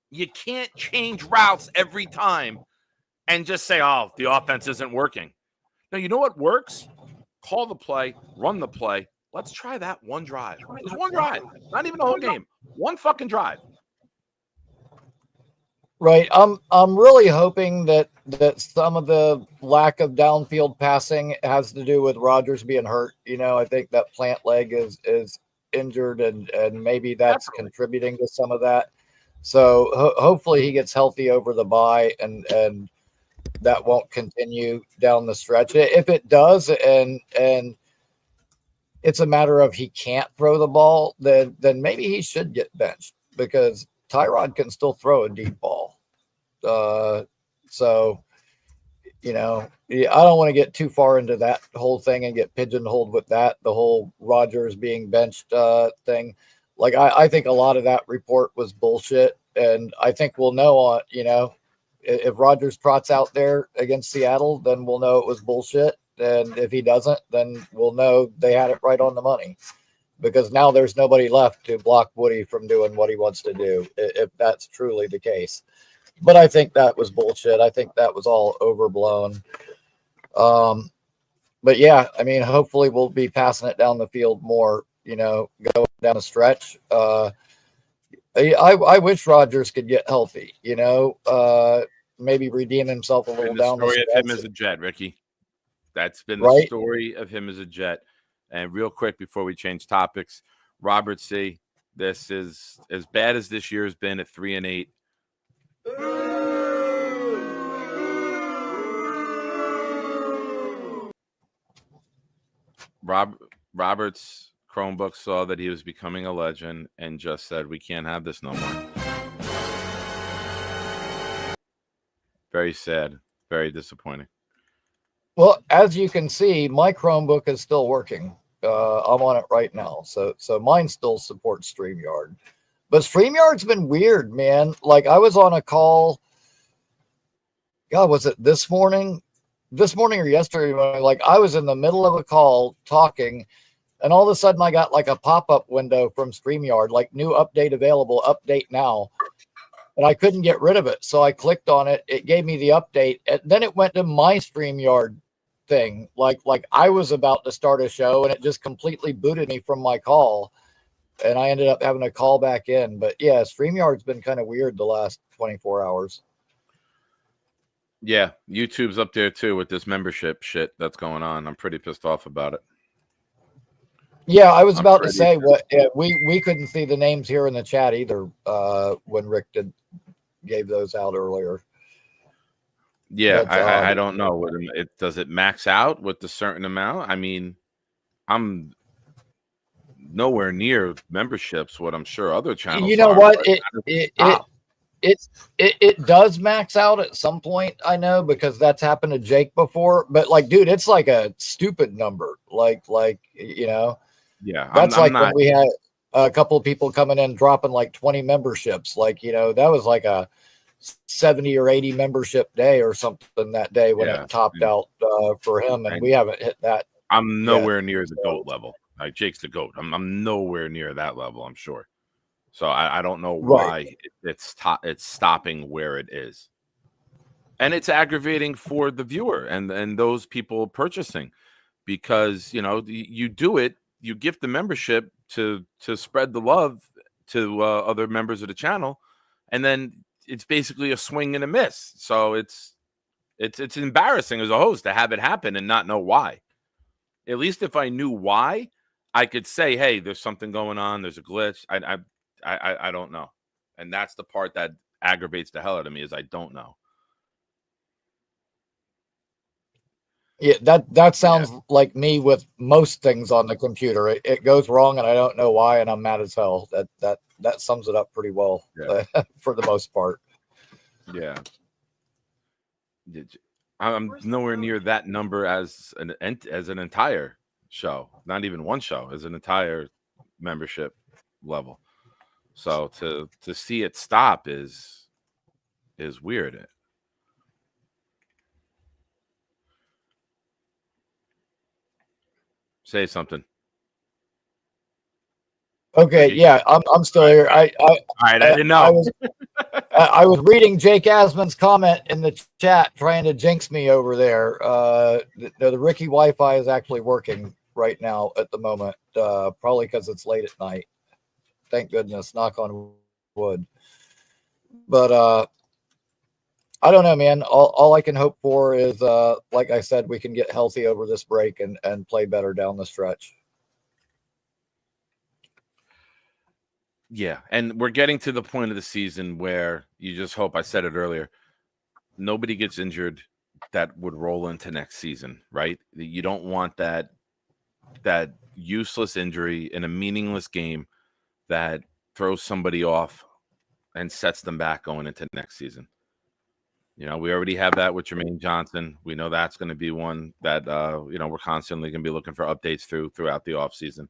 You can't change routes every time and just say, oh, the offense isn't working. Now, you know what works? Call the play, run the play. Let's try that one drive. Just one drive. Not even the whole game. One fucking drive. Right. I'm really hoping that some of the lack of downfield passing has to do with Rodgers being hurt. You know, I think that plant leg is injured and maybe that's contributing to some of that. So hopefully he gets healthy over the bye and that won't continue down the stretch. If it does and it's a matter of he can't throw the ball, then maybe he should get benched because Tyrod can still throw a deep ball. So, you know, I don't want to get too far into that whole thing and get pigeonholed with that, the whole Rodgers being benched thing. Like, I think a lot of that report was bullshit. And I think we'll know on, you know, if Rodgers trots out there against Seattle, then we'll know it was bullshit. And if he doesn't, then we'll know they had it right on the money. Because now there's nobody left to block Woody from doing what he wants to do, if that's truly the case. But I think that was bullshit. I think that was all overblown. But yeah, I mean, hopefully we'll be passing it down the field more, you know, going down the stretch. I wish Rodgers could get healthy, you know, maybe redeem himself a little down the stretch. The story of him as a Jet, Ricky. That's been the story of him as a Jet. And real quick before we change topics, Robert C., this is as bad as this year has been at 3-8. Robert's Chromebook saw that he was becoming a legend and just said, we can't have this no more. Very sad. Very disappointing. Well, as you can see, my Chromebook is still working. I'm on it right now. So mine still supports StreamYard. But StreamYard's been weird, man. Like, I was on a call. God, was it this morning? This morning or yesterday? Like, I was in the middle of a call talking, and all of a sudden I got like a pop-up window from StreamYard, like new update available, update now. And I couldn't get rid of it. So I clicked on it. It gave me the update. And then it went to my StreamYard thing. Like I was about to start a show and it just completely booted me from my call. And I ended up having to call back in. But yeah, StreamYard's been kind of weird the last 24 hours. Yeah, YouTube's up there too with this membership shit that's going on. I'm pretty pissed off about it. Yeah, I was about to say we couldn't see the names here in the chat either when Rick gave those out earlier. Yeah, I don't know. Does it max out with a certain amount? I mean, I'm nowhere near memberships. What I'm sure other channels. You know what? it does max out at some point. I know, because that's happened to Jake before. But like, dude, it's like a stupid number. Like Yeah, that's I'm like not. when we had a couple of people coming in dropping like 20 memberships. Like, that was like a 70 or 80 membership day or something that day when Yeah, it topped out for him, and we haven't hit that. I'm nowhere near the GOAT level. Like, Jake's the GOAT. I'm nowhere near that level, I'm sure. So I don't know why it's stopping where it is. And it's aggravating for the viewer and those people purchasing, because you do it, you gift the membership to spread the love to other members of the channel, and then it's basically a swing and a miss. So it's embarrassing as a host to have it happen and not know why. At least if I knew why, I could say, hey, there's something going on, there's a glitch. I don't know. And that's the part that aggravates the hell out of me, is I don't know. Yeah, that sounds like me with most things on the computer. It goes wrong and I don't know why, and I'm mad as hell. That sums it up pretty well for the most part. Yeah. I'm nowhere near that number as an entire show, not even one show, as an entire membership level. So to see it stop is weird. Say something. Okay, yeah, I'm still here. All right, I didn't know. I was reading Jake Asman's comment in the chat, trying to jinx me over there. The Ricky Wi-Fi is actually working right now at the moment, probably because it's late at night. Thank goodness, knock on wood. But I don't know, man. All I can hope for is, like I said, we can get healthy over this break and play better down the stretch. Yeah, and we're getting to the point of the season where you just hope, I said it earlier, nobody gets injured that would roll into next season, right? You don't want that useless injury in a meaningless game that throws somebody off and sets them back going into next season. We already have that with Jermaine Johnson. We know that's going to be one that we're constantly going to be looking for updates throughout the offseason.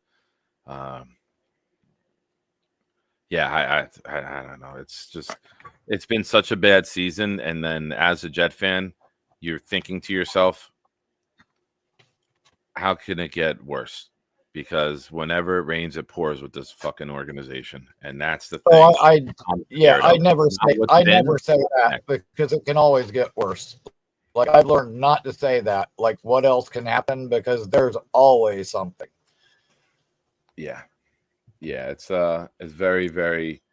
Yeah, I don't know. It's been such a bad season. And then as a Jet fan, you're thinking to yourself, how can it get worse? Because whenever it rains, it pours with this fucking organization. And that's the thing. Oh, I never say that, because it can always get worse. Like, I've learned not to say that. Like, what else can happen? Because there's always something. Yeah. Yeah, it's very, very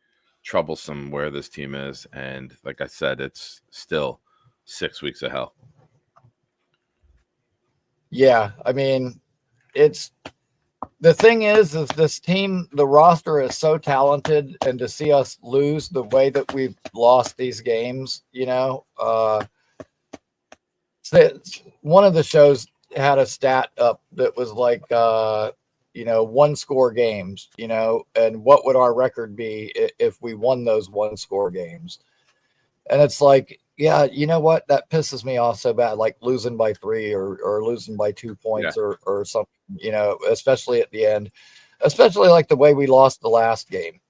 troublesome where this team is, and like I said, it's still 6 weeks of hell. Yeah, I mean, it's the thing is this team, the roster is so talented, and to see us lose the way that we've lost these games, one of the shows had a stat up that was like, one score games, and what would our record be if we won those one score games? And it's like, yeah, you know what? That pisses me off so bad, like losing by 3 or losing by 2 points or something, especially at the end, especially like the way we lost the last game,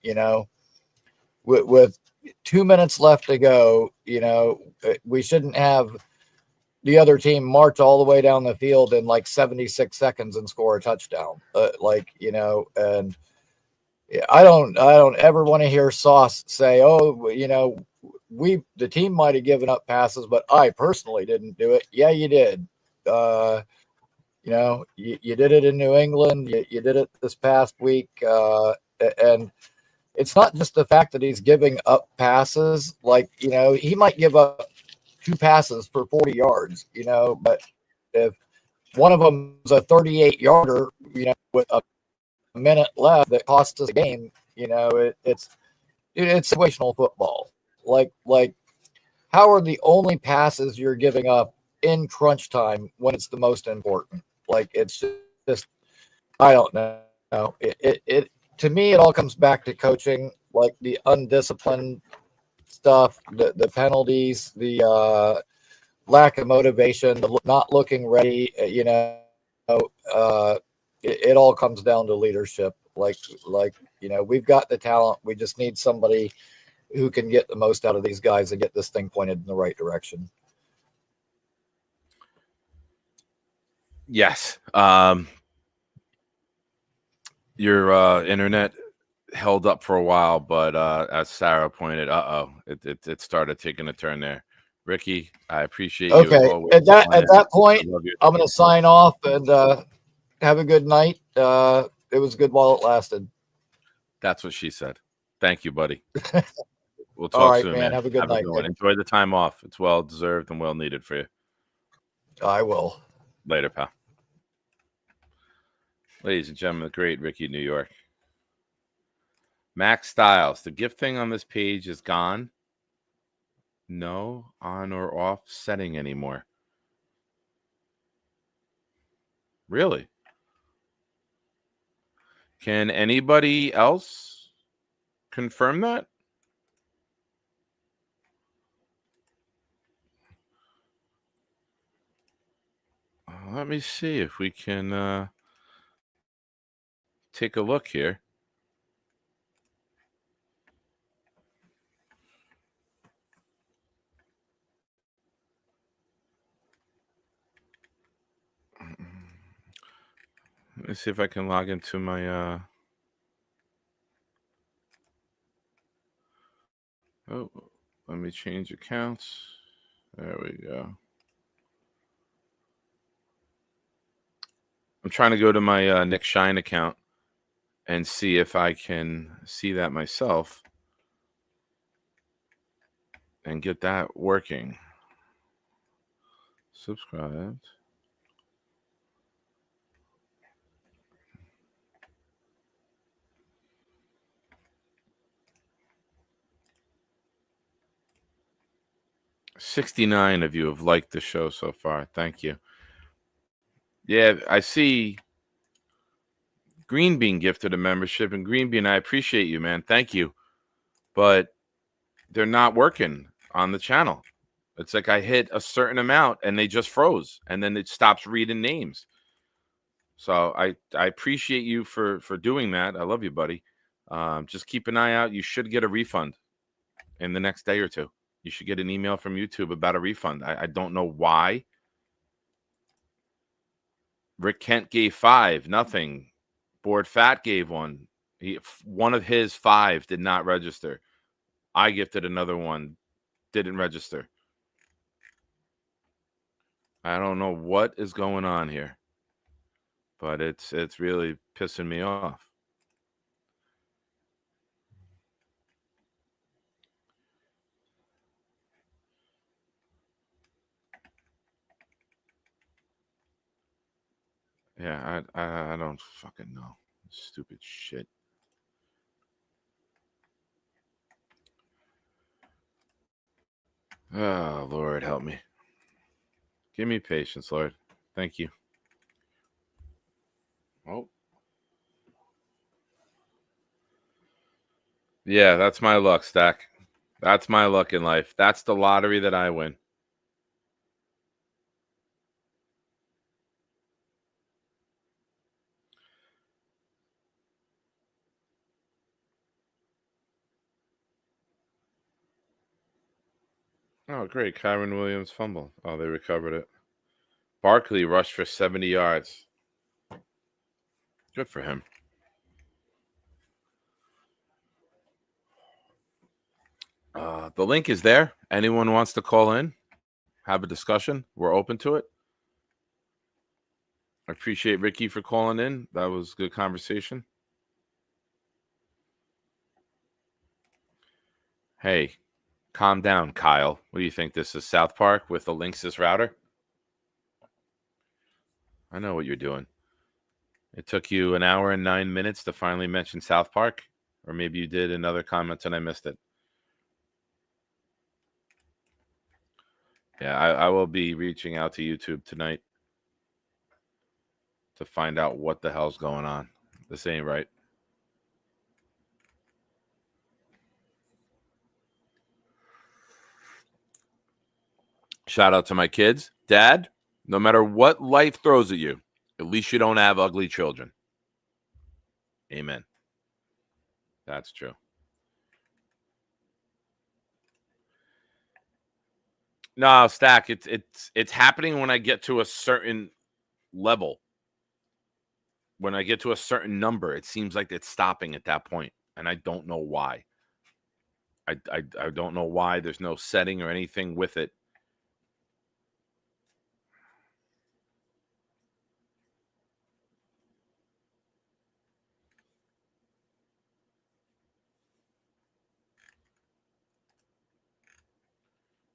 with 2 minutes left to go, we shouldn't have the other team march all the way down the field in like 76 seconds and score a touchdown. And I don't ever want to hear Sauce say, oh, the team might have given up passes, but I personally didn't do it. Yeah, you did. You did it in New England. You did it this past week. And it's not just the fact that he's giving up passes. Like, he might give up 2 passes for 40 yards, but if one of them is a 38-yarder, with a minute left that costs us a game, it's situational football. Like how are the only passes you're giving up in crunch time when it's the most important? Like, it's just I don't know. It to me, it all comes back to coaching, like the undisciplined stuff, the penalties, the lack of motivation, the not looking ready, it all comes down to leadership. Like we've got the talent. We just need somebody who can get the most out of these guys and get this thing pointed in the right direction. Yes. Your internet held up for a while, but as Sarah pointed, it started taking a turn there. Ricky, I appreciate you. Okay. As always. At that point, I love you. I'm going to sign off and have a good night. It was good while it lasted. That's what she said. Thank you, buddy. We'll talk All right, soon, man. man. Have a good night. One. Enjoy the time off. It's well deserved and well needed for you. I will. Later, pal. Ladies and gentlemen, the great Ricky New York. Max Styles. The gift thing on this page is gone. No on or off setting anymore. Really? Can anybody else confirm that? Let me see if we can take a look here. Let me see if I can log into my oh, let me change accounts. There we go. I'm trying to go to my Nick Shine account and see if I can see that myself and get that working. Subscribed. "69 of you have liked the show so far. Thank you." Yeah, I see Green Bean gifted a membership, and Green Bean, I appreciate you, man. Thank you. But they're not working on the channel. It's like I hit a certain amount and they just froze, and then it stops reading names. So I appreciate you for doing that. I love you, buddy. Just keep an eye out. You should get a refund in the next day or two. You should get an email from YouTube about a refund. I don't know why. Rick Kent gave 5, nothing. Board Fat gave 1. One of his 5 did not register. I gifted another one, didn't register. I don't know what is going on here, but it's really pissing me off. Yeah, I don't fucking know. Stupid shit. Oh, Lord, help me. Give me patience, Lord. Thank you. Oh. Yeah, that's my luck, Stack. That's my luck in life. That's the lottery that I win. Oh, great. Kyron Williams fumble. Oh, they recovered it. Barkley rushed for 70 yards. Good for him. The link is there. Anyone wants to call in, have a discussion, we're open to it. I appreciate Ricky for calling in. That was good conversation. Hey, calm down, Kyle. What do you think? This is South Park with the Linksys router? I know what you're doing. It took you an hour and 9 minutes to finally mention South Park, or maybe you did another comment and I missed it. Yeah, I will be reaching out to YouTube tonight to find out what the hell's going on. This ain't right. Shout out to my kids. Dad, no matter what life throws at you, at least you don't have ugly children. Amen. That's true. No, Stack, it's happening when I get to a certain level. When I get to a certain number, it seems like it's stopping at that point, and I don't know why. I don't know why. There's no setting or anything with it.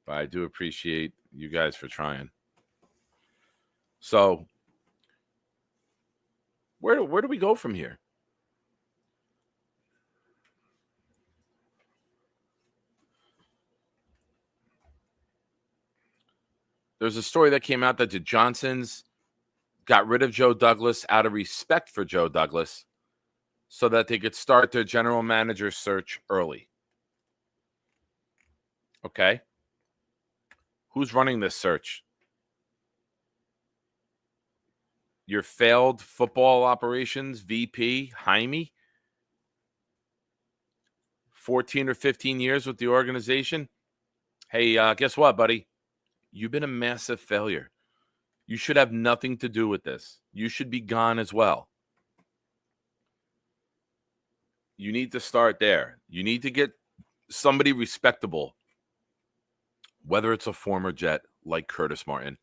But I do appreciate you guys for trying. So, where do we go from here? There's a story that came out that the Johnsons got rid of Joe Douglas out of respect for Joe Douglas so that they could start their general manager search early. Okay. Who's running this search? Your failed football operations VP, Jaime? 14 or 15 years with the organization? Hey, guess what, buddy? You've been a massive failure. You should have nothing to do with this. You should be gone as well. You need to start there. You need to get somebody respectable, whether it's a former Jet like Curtis Martin,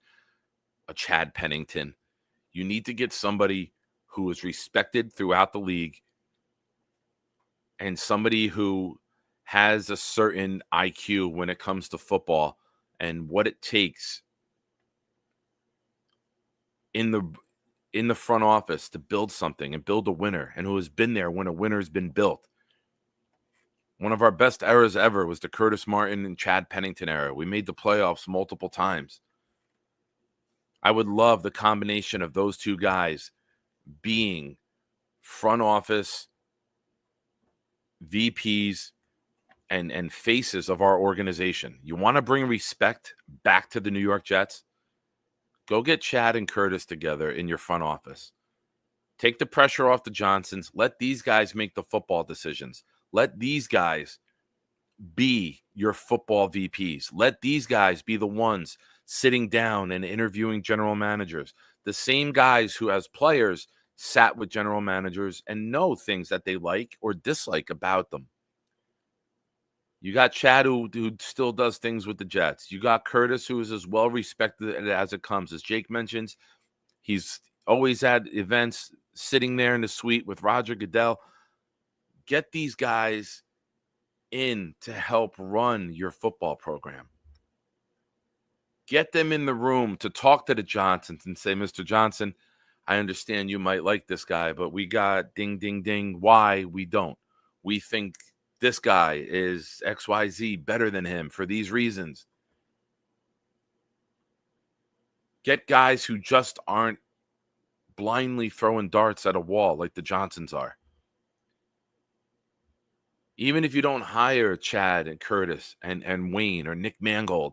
a Chad Pennington. You need to get somebody who is respected throughout the league and somebody who has a certain IQ when it comes to football and what it takes in the front office to build something and build a winner, and who has been there when a winner has been built. One of our best eras ever was the Curtis Martin and Chad Pennington era. We made the playoffs multiple times. I would love the combination of those two guys being front office VPs and faces of our organization. You want to bring respect back to the New York Jets? Go get Chad and Curtis together in your front office. Take the pressure off the Johnsons. Let these guys make the football decisions. Let these guys be your football VPs. Let these guys be the ones sitting down and interviewing general managers. The same guys who, as players, sat with general managers and know things that they like or dislike about them. You got Chad, who still does things with the Jets. You got Curtis, who is as well respected as it comes. As Jake mentions, he's always at events, sitting there in the suite with Roger Goodell. Get these guys in to help run your football program. Get them in the room to talk to the Johnsons and say, Mr. Johnson, I understand you might like this guy, but we got ding, ding, ding. Why we don't? We think this guy is XYZ better than him for these reasons. Get guys who just aren't blindly throwing darts at a wall like the Johnsons are. Even if you don't hire Chad and Curtis and Wayne or Nick Mangold,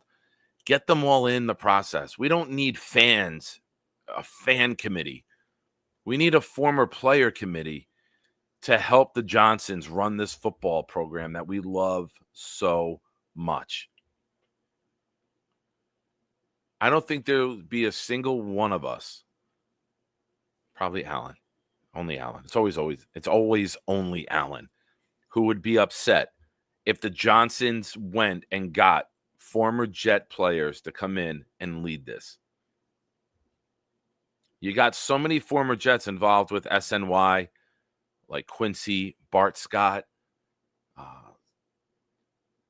get them all in the process. We don't need fans, a fan committee. We need a former player committee to help the Johnsons run this football program that we love so much. I don't think there'll be a single one of us, probably Alan, only Alan. It's always only Alan, who would be upset if the Johnsons went and got former Jet players to come in and lead this. You got so many former Jets involved with SNY, like Quincy, Bart Scott.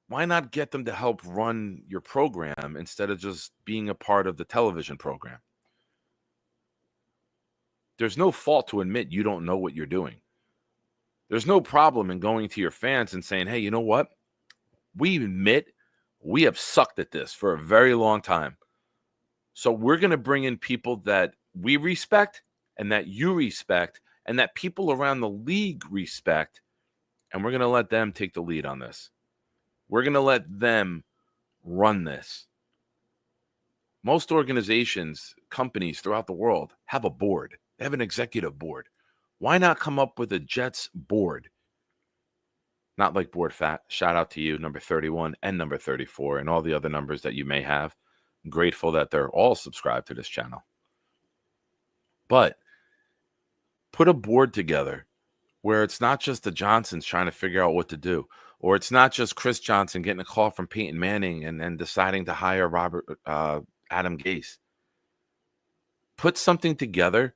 Why not get them to help run your program instead of just being a part of the television program? There's no fault to admit you don't know what you're doing. There's no problem in going to your fans and saying, hey, you know what? We admit we have sucked at this for a very long time. So we're going to bring in people that we respect and that you respect and that people around the league respect, and we're going to let them take the lead on this. We're going to let them run this. Most organizations, companies throughout the world have a board. They have an executive board. Why not come up with a Jets board? Not like board fat. Shout out to you, number 31 and number 34, and all the other numbers that you may have. I'm grateful that they're all subscribed to this channel. But put a board together where it's not just the Johnsons trying to figure out what to do, or it's not just Chris Johnson getting a call from Peyton Manning and then deciding to hire Adam Gase. Put something together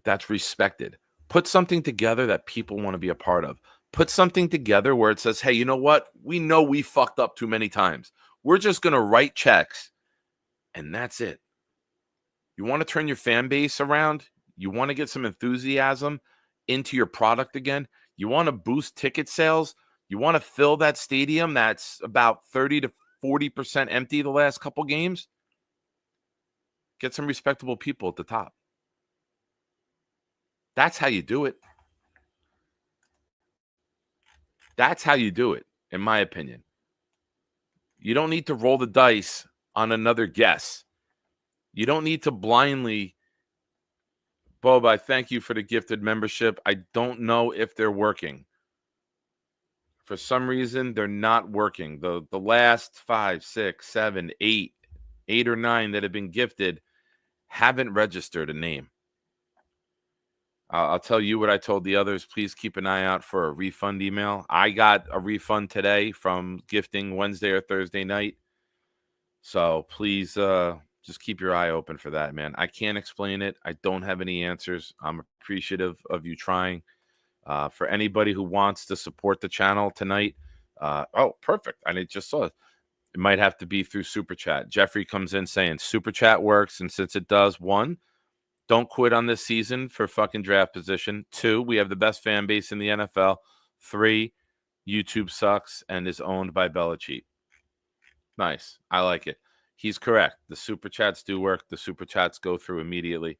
that's respected. Put something together that people want to be a part of. Put something together where it says, hey, you know what? We know we fucked up too many times. We're just going to write checks, and that's it. You want to turn your fan base around? You want to get some enthusiasm into your product again? You want to boost ticket sales? You want to fill that stadium that's about 30 to 40% empty the last couple games? Get some respectable people at the top. That's how you do it. That's how you do it, in my opinion. You don't need to roll the dice on another guess. You don't need to blindly, Bob, I thank you for the gifted membership. I don't know if they're working. For some reason, they're not working. The last 5, 6, 7, 8 or 9 that have been gifted haven't registered a name. I'll tell you what I told the others. Please keep an eye out for a refund email. I got a refund today from gifting Wednesday or Thursday night. So please just keep your eye open for that, man. I can't explain it. I don't have any answers. I'm appreciative of you trying. For anybody who wants to support the channel tonight, oh, perfect. I just saw it. It might have to be through Super Chat. Jeffrey comes in saying Super Chat works, and since it does, 1, don't quit on this season for fucking draft position. 2, we have the best fan base in the NFL. 3, YouTube sucks and is owned by Belichick. Nice. I like it. He's correct. The Super Chats do work. The Super Chats go through immediately.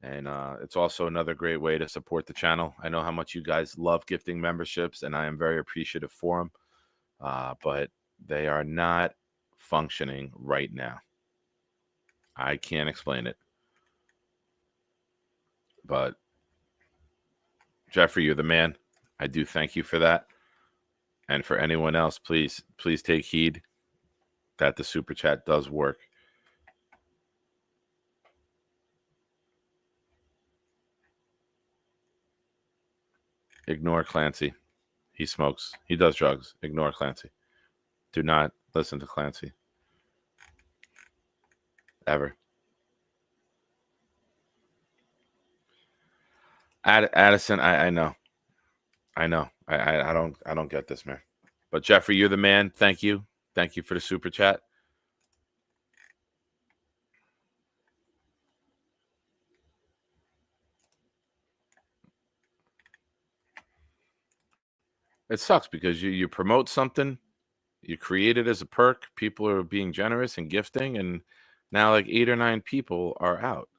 And it's also another great way to support the channel. I know how much you guys love gifting memberships, and I am very appreciative for them. But they are not functioning right now. I can't explain it. But Jeffrey, you're the man. I do thank you for that. And for anyone else, please take heed that the Super Chat does work. Ignore Clancy. He smokes. He does drugs. Ignore Clancy. Do not listen to Clancy. Ever. Addison, I know. I don't get this, man. But Jeffrey, you're the man. Thank you. Thank you for the Super Chat. It sucks because you promote something, you create it as a perk, people are being generous and gifting, and now like 8 or 9 people are out.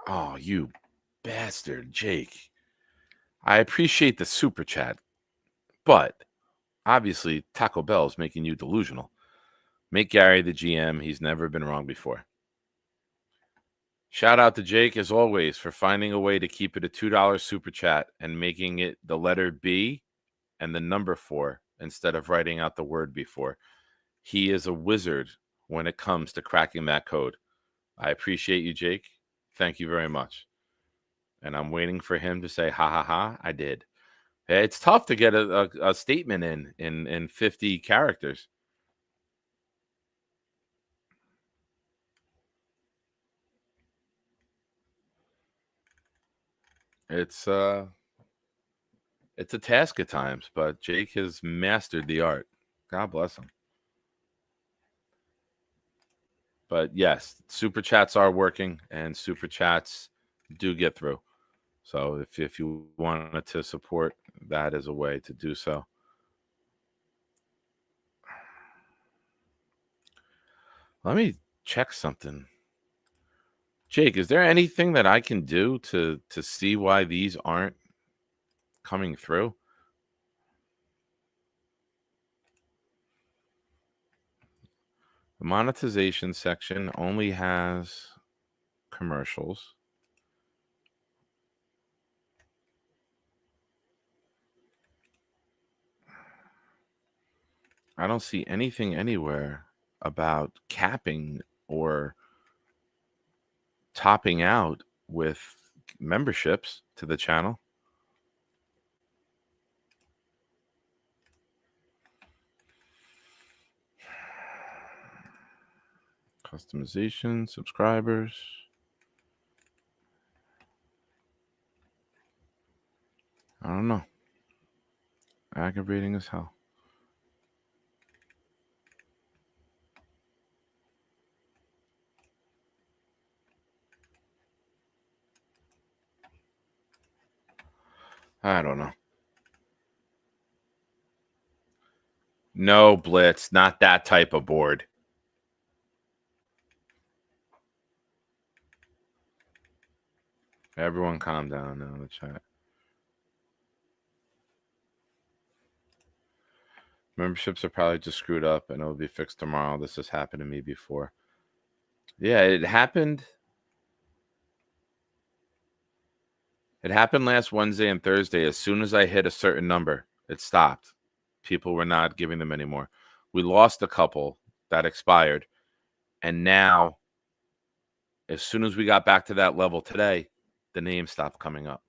Oh, you bastard, Jake. I appreciate the Super Chat, but obviously Taco Bell is making you delusional. Make Gary the GM. He's never been wrong before. Shout out to Jake, as always, for finding a way to keep it a $2 Super Chat and making it the letter B and the number 4 instead of writing out the word before. He is a wizard when it comes to cracking that code. I appreciate you, Jake. Thank you very much. And I'm waiting for him to say, ha, ha, ha, I did. It's tough to get a statement in 50 characters. It's a task at times, but Jake has mastered the art. God bless him. But yes, Super Chats are working, and Super Chats do get through. So if you wanted to support, that is a way to do so. Let me check something. Jake, is there anything that I can do to see why these aren't coming through? The monetization section only has commercials. I don't see anything anywhere about capping or topping out with memberships to the channel. Customization, subscribers. I don't know. Aggravating as hell. I don't know. No, Blitz, not that type of board. Everyone calm down now in the chat. Memberships are probably just screwed up and it'll be fixed tomorrow. This has happened to me before. Yeah, it happened. It happened last Wednesday and Thursday. As soon as I hit a certain number, it stopped. People were not giving them anymore. We lost a couple that expired. And now, as soon as we got back to that level today, the name stopped coming up.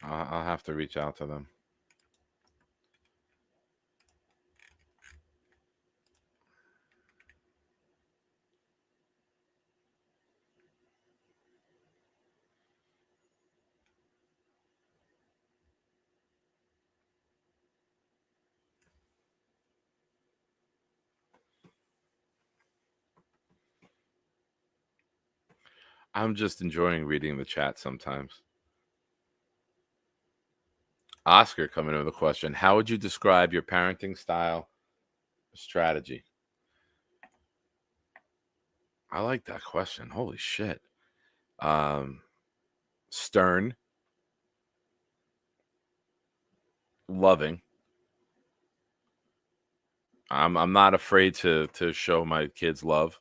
I'll have to reach out to them. I'm just enjoying reading the chat sometimes. Oscar coming in with a question. How would you describe your parenting style strategy? I like that question. Holy shit. Stern. Loving. I'm not afraid to show my kids love.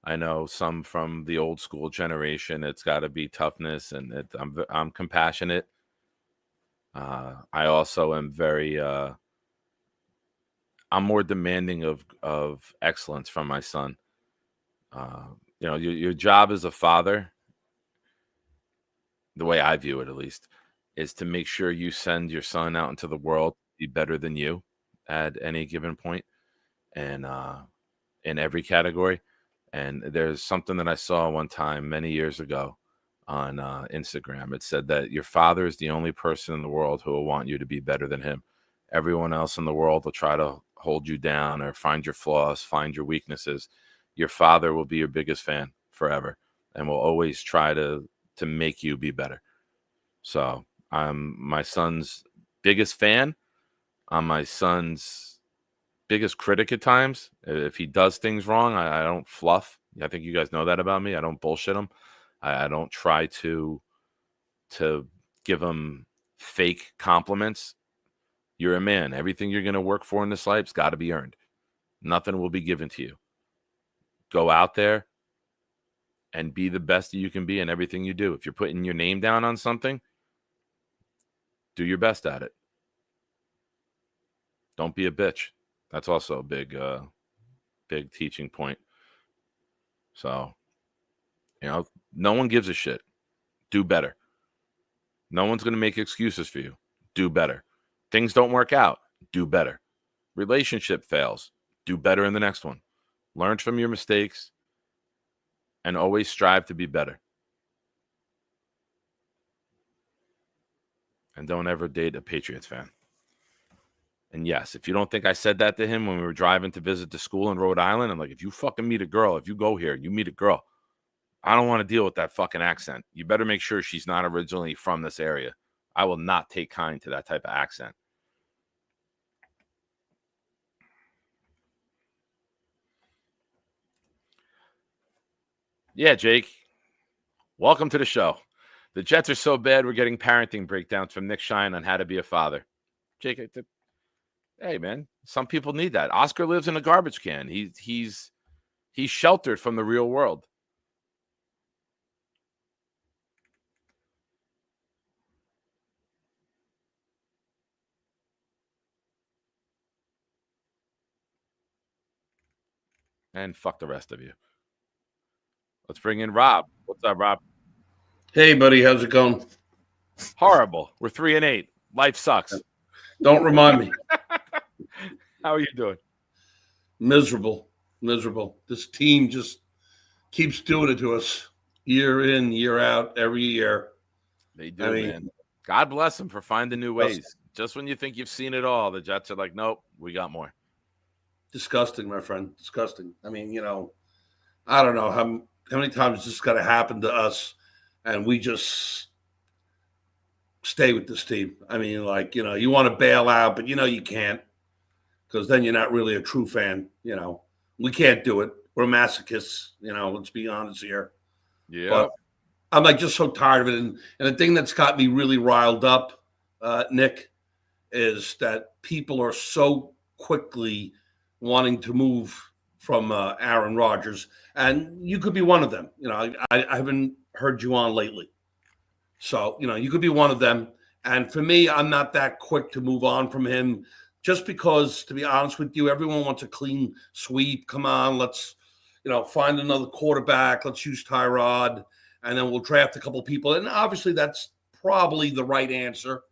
I know some from the old school generation, it's got to be toughness, and I'm compassionate. I also am very I'm more demanding of excellence from my son. Your job as a father, the way I view it at least, is to make sure you send your son out into the world to be better than you at any given point, and in every category. And there's something that I saw one time many years ago on Instagram. It said that your father is the only person in the world who will want you to be better than him. Everyone else in the world will try to hold you down or find your flaws, find your weaknesses. Your father will be your biggest fan forever and will always try to make you be better. So I'm my son's biggest fan. I'm my son's biggest critic at times. If he does things wrong, I don't fluff. I think you guys know that about me. I don't bullshit him. I don't try to give him fake compliments. You're a man. Everything you're going to work for in this life's got to be earned. Nothing will be given to you. Go out there and be the best that you can be in everything you do. If you're putting your name down on something, do your best at it. Don't be a bitch. That's also a big teaching point. So, no one gives a shit. Do better. No one's going to make excuses for you. Do better. Things don't work out. Do better. Relationship fails. Do better in the next one. Learn from your mistakes and always strive to be better. And don't ever date a Patriots fan. And yes, if you don't think I said that to him when we were driving to visit the school in Rhode Island, I'm like, if you fucking meet a girl, if you go here, you meet a girl, I don't want to deal with that fucking accent. You better make sure she's not originally from this area. I will not take kind to that type of accent. Yeah, Jake. Welcome to the show. The Jets are so bad, we're getting parenting breakdowns from Nick Shine on how to be a father. Jake, hey, man, some people need that. Oscar lives in a garbage can. He's sheltered from the real world. And fuck the rest of you. Let's bring in Rob. What's up, Rob? Hey, buddy, how's it going? Horrible. We're 3-8. Life sucks. Don't remind me. How are you doing? Miserable. This team just keeps doing it to us year in, year out, every year. They do, man. God bless them for finding new ways. Just when you think you've seen it all, the Jets are like, nope, we got more. Disgusting, my friend. Disgusting. I mean, I don't know how many times this got to happen to us, and we just stay with this team. I mean, like, you want to bail out, but you can't, because then you're not really a true fan. We can't do it. We're masochists. Let's be honest here. Yeah. But I'm like just so tired of it. And the thing that's got me really riled up, Nick, is that people are so quickly wanting to move from Aaron Rodgers, and you could be one of them. I haven't heard you on lately, so you could be one of them. And for me, I'm not that quick to move on from him, just because, to be honest with you, everyone wants a clean sweep. Come on, let's find another quarterback. Let's use Tyrod, and then we'll draft a couple people. And obviously, that's probably the right answer.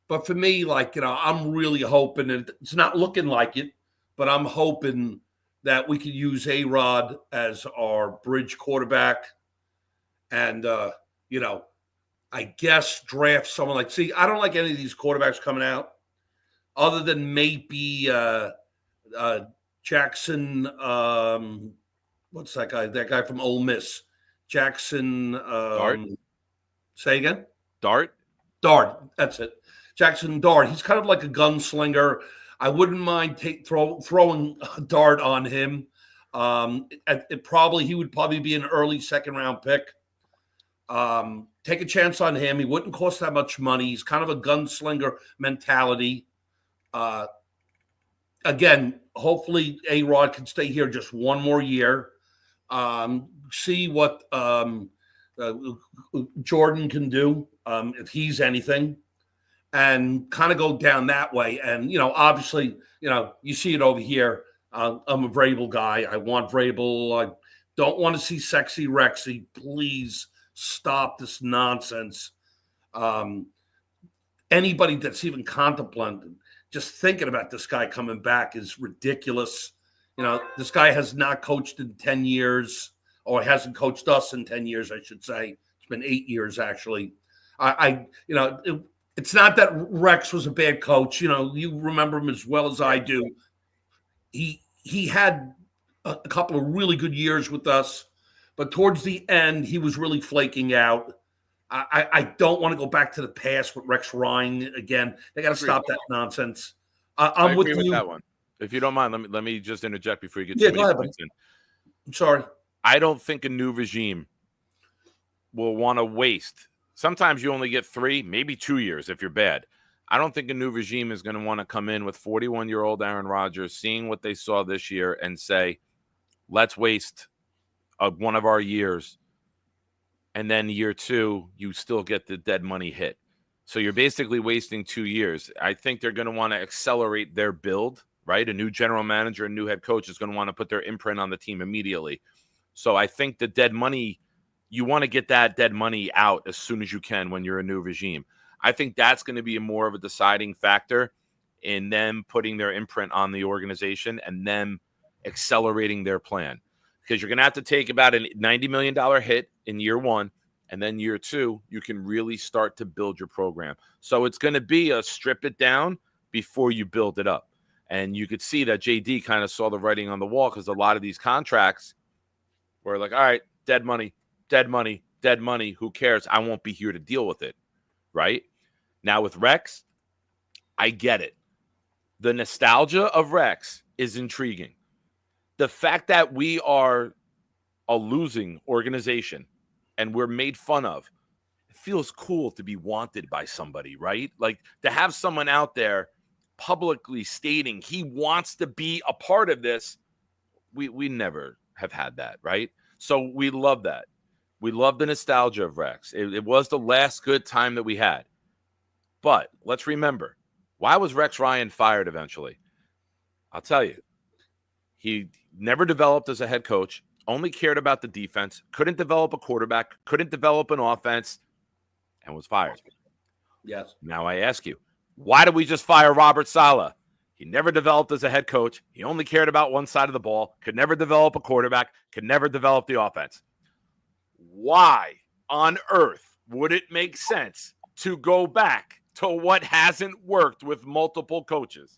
But for me, I'm really hoping, and it's not looking like it, but I'm hoping that we could use A-Rod as our bridge quarterback. And, I guess draft someone like, I don't like any of these quarterbacks coming out other than maybe Jackson. What's that guy? That guy from Ole Miss. Jackson. Dart? Say again? Dart? That's it. Jackson Dart. He's kind of like a gunslinger. I wouldn't mind throwing a dart on him. He would probably be an early second-round pick. Take a chance on him. He wouldn't cost that much money. He's kind of a gunslinger mentality. Again, hopefully A-Rod can stay here just one more year. See what Jordan can do, if he's anything. And kind of go down that way. And, obviously, you see it over here. I'm a Vrabel guy. I want Vrabel. I don't want to see sexy Rexy. Please stop this nonsense. Anybody that's even contemplating, just thinking about this guy coming back is ridiculous. This guy has not coached in 10 years, or hasn't coached us in 10 years, I should say. It's been 8 years, actually. It's not that Rex was a bad coach. You remember him as well as I do. He had a couple of really good years with us, but towards the end, he was really flaking out. I don't want to go back to the past with Rex Ryan again. They got to stop that nonsense. I agree with that one. If you don't mind, let me just interject before you get too many points in. I'm sorry. I don't think a new regime will want to waste. Sometimes you only get 3, maybe 2 years if you're bad. I don't think a new regime is going to want to come in with 41-year-old Aaron Rodgers, seeing what they saw this year, and say, let's waste one of our years. And then year 2, you still get the dead money hit. So you're basically wasting 2 years. I think they're going to want to accelerate their build, right? A new general manager, a new head coach is going to want to put their imprint on the team immediately. So I think the dead money, you want to get that dead money out as soon as you can when you're a new regime. I think that's going to be more of a deciding factor in them putting their imprint on the organization and them accelerating their plan. Because you're going to have to take about a $90 million hit in year 1, and then year 2, you can really start to build your program. So it's going to be a strip it down before you build it up. And you could see that JD kind of saw the writing on the wall, because a lot of these contracts were like, all right, dead money. Who cares? I won't be here to deal with it. Right? Now with Rex, I get it. The nostalgia of Rex is intriguing. The fact that we are a losing organization and we're made fun of, it feels cool to be wanted by somebody, right? Like to have someone out there publicly stating he wants to be a part of this. We never have had that, right? So we love that. We love the nostalgia of Rex. It was the last good time that we had. But let's remember, why was Rex Ryan fired eventually? I'll tell you. He never developed as a head coach, only cared about the defense, couldn't develop a quarterback, couldn't develop an offense, and was fired. Yes. Now I ask you, why did we just fire Robert Saleh? He never developed as a head coach. He only cared about one side of the ball, could never develop a quarterback, could never develop the offense. Why on earth would it make sense to go back to what hasn't worked with multiple coaches?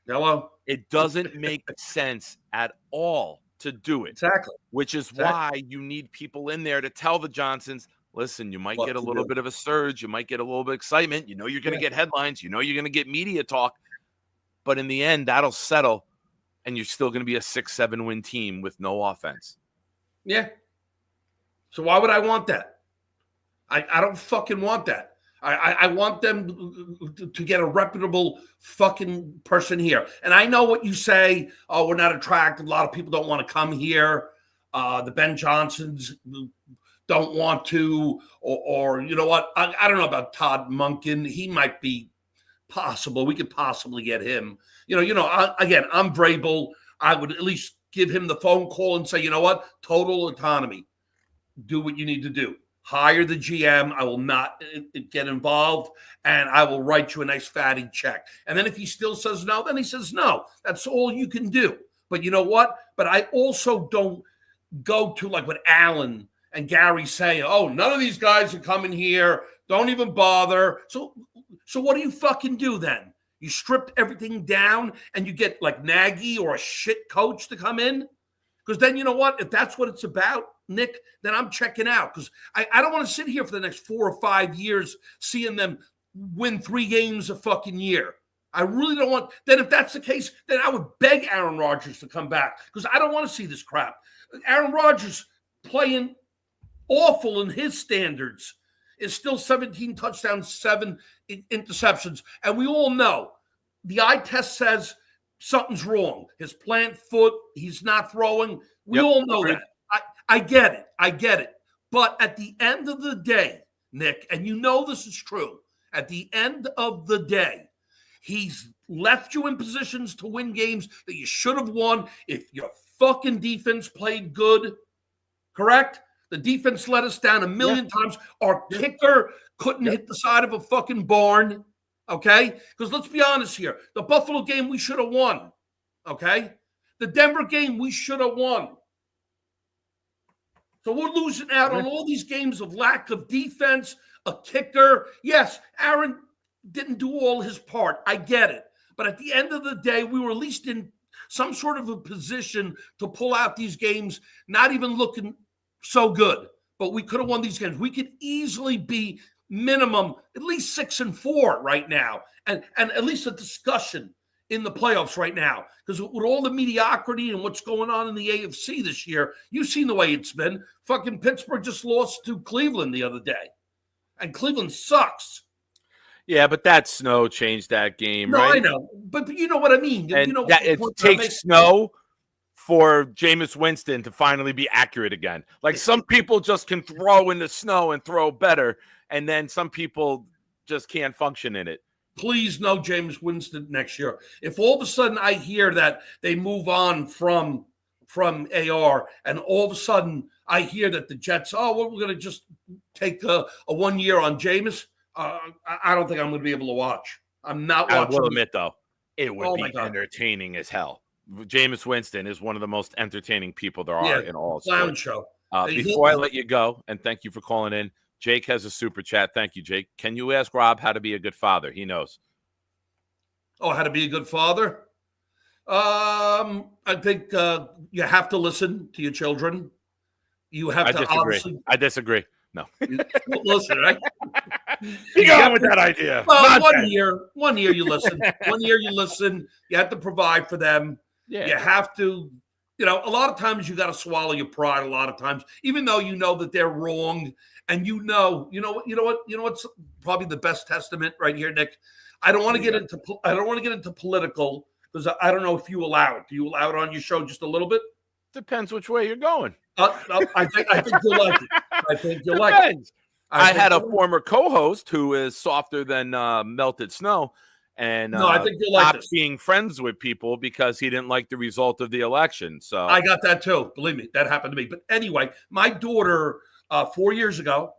Hello. It doesn't make sense at all to do it. Exactly. Which is why you need people in there to tell the Johnsons, listen, you might get a little bit of a surge. You might get a little bit of excitement. You know you're going to get headlines. You know you're going to get media talk. But in the end, that'll settle, and you're still going to be a 6-7 win team with no offense. Yeah. So why would I want that? I don't fucking want that. I want them to get a reputable fucking person here. And I know what you say. Oh, we're not attractive. A lot of people don't want to come here. The Ben Johnsons don't want to. Or you know what? I don't know about Todd Monken. He might be possible. We could possibly get him. Again, I'm Vrabel. I would at least give him the phone call and say, you know what? Total autonomy. Do what you need to do. Hire the GM. I will not get involved, and I will write you a nice fatty check. And then if he still says no, then he says no. That's all you can do. But you know what? But I also don't go to like what Allen and Gary say, oh, none of these guys are coming here. Don't even bother. So what do you fucking do then? You stripped everything down and you get like Nagy or a shit coach to come in? Because then you know what? If that's what it's about, Nick, then I'm checking out. Because I don't want to sit here for the next 4 or 5 years seeing them win 3 games a fucking year. I really don't want. Then if that's the case, then I would beg Aaron Rodgers to come back. Because I don't want to see this crap. Aaron Rodgers playing awful in his standards is still 17 touchdowns, 7 interceptions. And we all know the eye test says something's wrong. His plant foot, he's not throwing. We all know that. I get it. But at the end of the day, Nick, and you know this is true, at the end of the day, he's left you in positions to win games that you should have won if your fucking defense played good, correct? The defense let us down a million times. Our kicker couldn't hit the side of a fucking barn, okay? Because let's be honest here. The Buffalo game, we should have won, okay? The Denver game, we should have won. So we're losing out on all these games of lack of defense, a kicker. Yes, Aaron didn't do all his part. I get it. But at the end of the day, we were at least in some sort of a position to pull out these games, not even looking so good. But we could have won these games. We could easily be minimum at least 6-4 right now. And at least a discussion in the playoffs right now. Because with all the mediocrity and what's going on in the AFC this year, you've seen the way it's been. Fucking Pittsburgh just lost to Cleveland the other day. And Cleveland sucks. Yeah, but that snow changed that game, no, right? I know. But you know what I mean. And you know it takes snow for Jameis Winston to finally be accurate again. Like some people just can throw in the snow and throw better, and then some people just can't function in it. Please no Jameis Winston next year. If all of a sudden I hear that they move on from AR, and all of a sudden I hear that the Jets, we're going to just take a 1 year on Jameis, I don't think I'm going to be able to watch. I'm not watching. I will admit, though, it would be entertaining as hell. Jameis Winston is one of the most entertaining people there are in all clown sports. Show. Before I let you go, and thank you for calling in, Jake has a super chat. Thank you, Jake. Can you ask Rob how to be a good father? He knows. Oh, how to be a good father? I think you have to listen to your children. You have I disagree. No. Listen, right? You go with that idea. Well, 1 year you listen. 1 year you listen. You have to provide for them. Yeah. You have to you know, a lot of times you got to swallow your pride. A lot of times, even though you know that they're wrong, and you know what's probably the best testament right here, Nick. I don't want to get into political because I don't know if you allow it. Do you allow it on your show just a little bit? Depends which way you're going. I think you'll like it. I think you'll like it. I had a former co-host who is softer than melted snow, and I think you'll like stopped this. being friends with people because he didn't like the result of the election. So I got that too. Believe me, that happened to me. But anyway, my daughter 4 years ago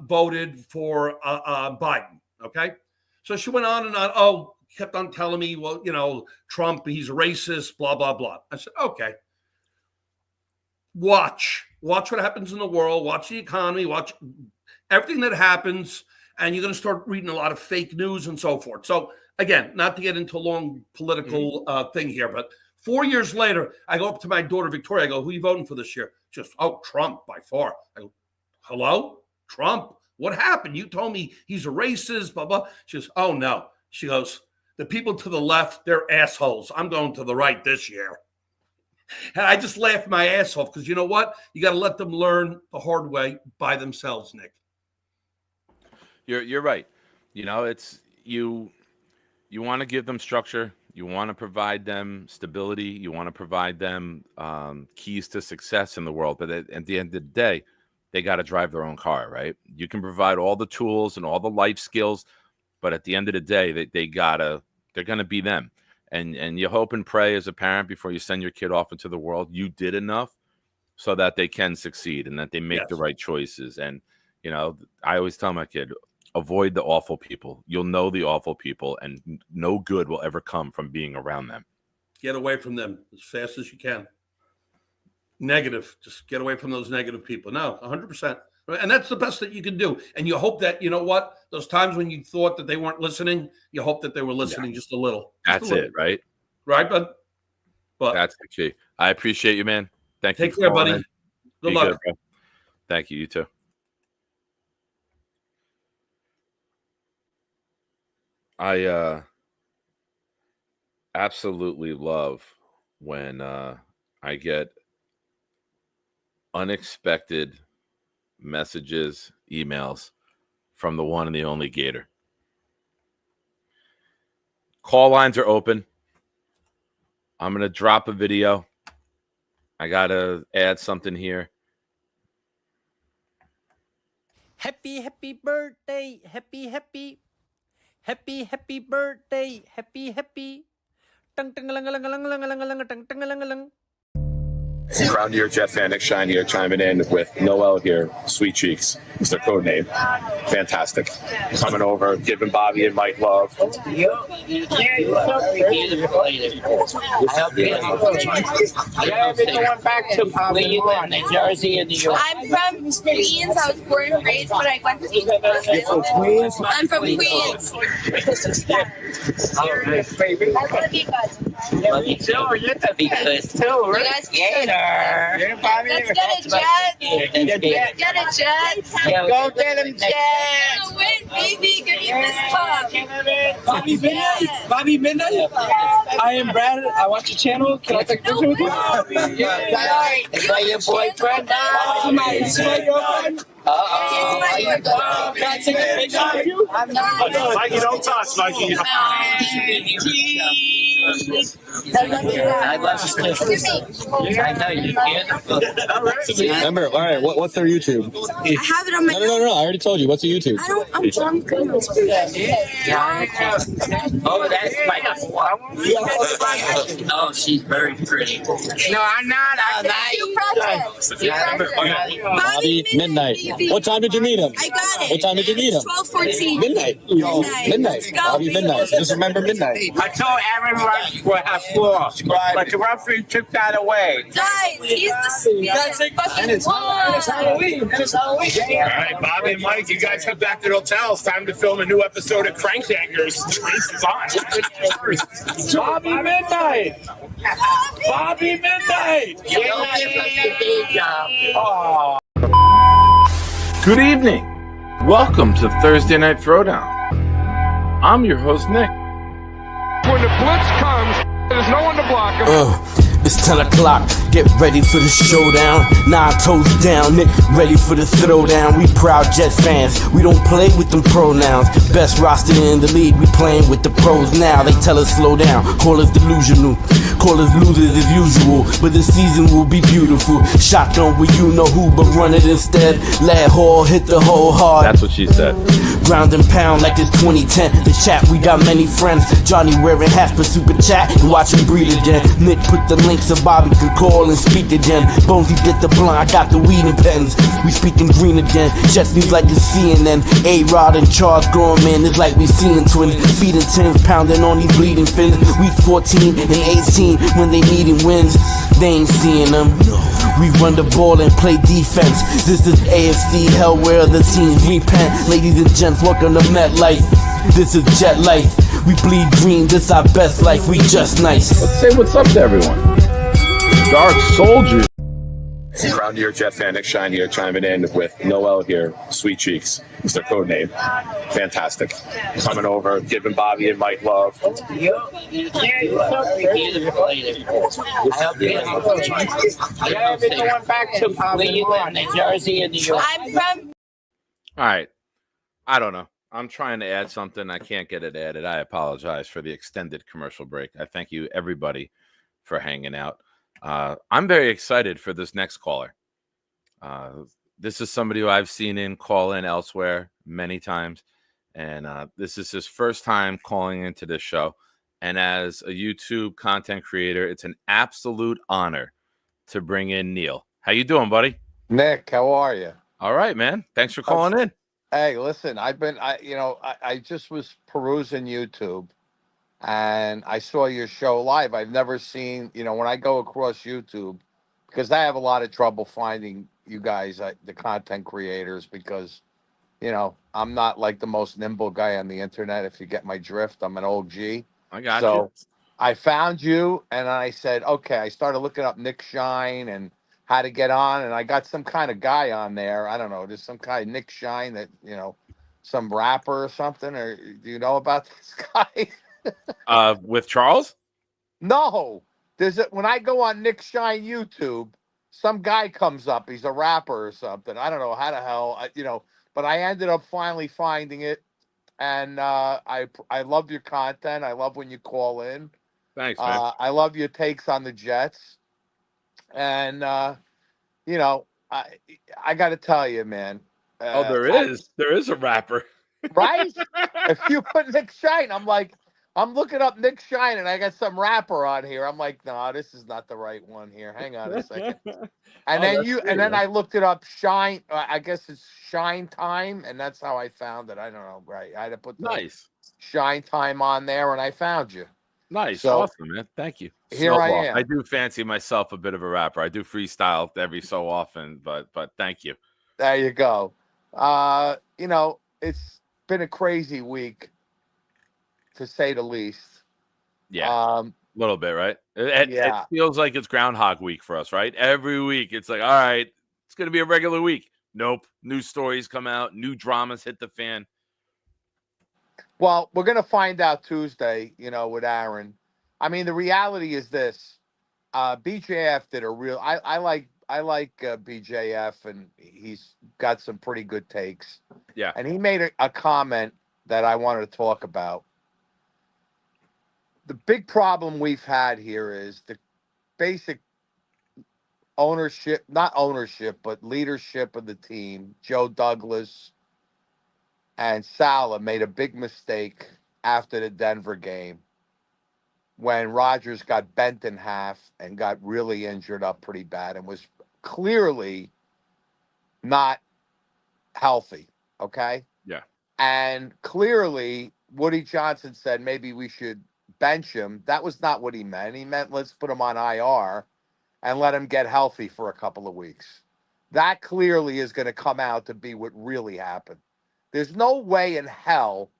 voted for Biden. Okay, so she went on and on. Oh, kept on telling me, well, you know, Trump, he's a racist, blah blah blah. I said, okay. Watch what happens in the world. Watch the economy. Watch everything that happens, and you're going to start reading a lot of fake news and so forth. So again, not to get into a long political thing here, but 4 years later, I go up to my daughter Victoria. I go, "Who are you voting for this year?" She goes, "Oh, Trump by far." I go, "Hello, Trump? What happened? You told me he's a racist." Blah blah. She goes, "Oh no." She goes, "The people to the left, they're assholes. I'm going to the right this year." And I just laughed my ass off because you know what? You got to let them learn the hard way by themselves, Nick. You're right. You know, it's you want to give them structure. You want to provide them stability. You want to provide them keys to success in the world. But at the end of the day, they got to drive their own car, right? You can provide all the tools and all the life skills, but at the end of the day, they're going to be them. And you hope and pray as a parent before you send your kid off into the world, you did enough so that they can succeed and that they make the right choices. And, you know, I always tell my kid, avoid the awful people. You'll know the awful people, and no good will ever come from being around them. Get away from them as fast as you can. Negative. Just get away from those negative people. No, 100%. And that's the best that you can do. And you hope that, you know what, those times when you thought that they weren't listening, you hope that they were listening just a little. That's it, right? Right, but that's the key. I appreciate you, man. Thank you. Take care, buddy. Good luck. Good, bro. Thank you. You too. I absolutely love when I get unexpected messages, emails from the one and the only Gator. Call lines are open. I'm going to drop a video. I got to add something here. Happy birthday. Happy birthday. Happy. Tung tung lang lang lang lang lang lang tung tung lang lang. Proud New York Jet fan Nick Shine here, chiming in with Noel here. Sweet Cheeks is their code name. Fantastic. Coming over, giving Bobby and Mike love. I hope you I've been going back to where you live, New Jersey and New York. I'm from Queens. I was born and raised, but I went to school. You're from Queens? I'm from Queens. Your favorite? I love you guys. Love you too. You're the biggest too, You right? guys Gator. Let's get a jet. Let's get a jet. Go get him, Jet. I'm gonna win, baby. Give me this cup. Bobby Midnight. Bobby Midnight. I am Brad. I watch your channel. Can I take a picture with you? Yeah. Is that your boyfriend? Is that your girlfriend? Can I take a picture with you? Mikey, don't touch, Mikey. I love you. I know you're beautiful. Remember, all right, what's their YouTube? I have it on my. No, I already told you. What's your YouTube? I'm drunk. Oh, that's my. Oh, she's very pretty. No, I'm not. You project. Bobby Midnight. What time did you meet him? I got it. What time did you meet him? 12:14. Midnight. Midnight. Bobby Midnight. Just remember midnight. I told everyone we'll have four, but the referee took that away. Guys, he's the fucking one. All right, Bobby and Mike, you guys head back to the hotel. It's time to film a new episode of Crank Hangers. Trace is on. Bobby Midnight. Bobby Midnight. Oh. Good evening. Welcome to Thursday Night Throwdown. I'm your host, Nick. When the blitz comes, there's no one to block him. It's 10 o'clock, get ready for the showdown. 9 toes down, Nick, ready for the throwdown. We proud Jets fans, we don't play with them pronouns. Best roster in the league, we playing with the pros now. They tell us slow down, call us delusional, call us losers as usual. But this season will be beautiful. Shotgun with you know who, but run it instead. Lad Hall hit the hole hard. That's what she said. Ground and pound like it's 2010. The chat, we got many friends. Johnny wearing hats for super chat and watch him breathe again. Nick put the link so Bobby could call and speak again. Bonesy get the blunt, I got the weed and pens. We speaking green again. Jets news like it's CNN. A-Rod and Charles Gorman, it's like we seeing twins. Feeding tins, pounding on these bleeding fins. Week 14 and 18 when they needing wins. They ain't seeing them. We run the ball and play defense. This is AFC hell where the teams repent. Ladies and gents, welcome to MetLife. This is Jet Life. We bleed green, this our best life. We just nice. Let's say what's up to everyone. Dark Soldiers. Around your Jet fan, Nick Shine here, chiming in with Noel here, Sweet Cheeks is their code name. Fantastic. Coming over, giving Bobby and Mike love. I'm from. All right. I don't know. I'm trying to add something. I can't get it added. I apologize for the extended commercial break. I thank you, everybody, for hanging out. I'm very excited for this next caller. This is somebody who I've seen call in elsewhere many times. And this is his first time calling into this show. And as a YouTube content creator, it's an absolute honor to bring in Neil. How you doing, buddy? Nick, how are you? All right, man. Thanks for calling in. Hey, listen, I just was perusing YouTube and I saw your show live. I've never seen, when I go across YouTube, because I have a lot of trouble finding you guys, the content creators, because, I'm not like the most nimble guy on the internet. If you get my drift, I'm an old G. I got so you. I found you and I said, okay, I started looking up Nick Shine and how to get on, and I got some kind of guy on there. I don't know. There's some kind of Nick Shine that, some rapper or something. Or do you know about this guy? With Charles? No. When I go on Nick Shine YouTube, some guy comes up. He's a rapper or something. I don't know how the hell, but I ended up finally finding it. And I love your content. I love when you call in. Thanks, man. I love your takes on the Jets. And, I got to tell you, man. There is a rapper. Right? If you put Nick Shine, I'm looking up Nick Shine and I got some rapper on here. I'm like, no, this is not the right one here. Hang on a second. And then I looked it up. Shine. I guess it's Shine Time. And that's how I found it. I don't know. Right. I had to put the Shine Time on there and I found you. Nice. So, awesome, man. Thank you. Here I am. I do fancy myself a bit of a rapper. I do freestyle every so often, but thank you. There you go. It's been a crazy week, to say the least. Yeah. A little bit, right? It feels like it's Groundhog Week for us, right? Every week it's like, all right, it's going to be a regular week. Nope. New stories come out. New dramas hit the fan. Well, we're going to find out Tuesday, with Aaron. I mean, the reality is this. BJF did a real... I like BJF, and he's got some pretty good takes. Yeah. And he made a comment that I wanted to talk about. The big problem we've had here is the basic but leadership of the team. Joe Douglas and Saleh made a big mistake after the Denver game when Rodgers got bent in half and got really injured up pretty bad and was clearly not healthy, okay? Yeah. And clearly Woody Johnson said maybe we should bench him. That was not what he meant. He meant let's put him on IR and let him get healthy for a couple of weeks. That clearly is going to come out to be what really happened. There's no way in hell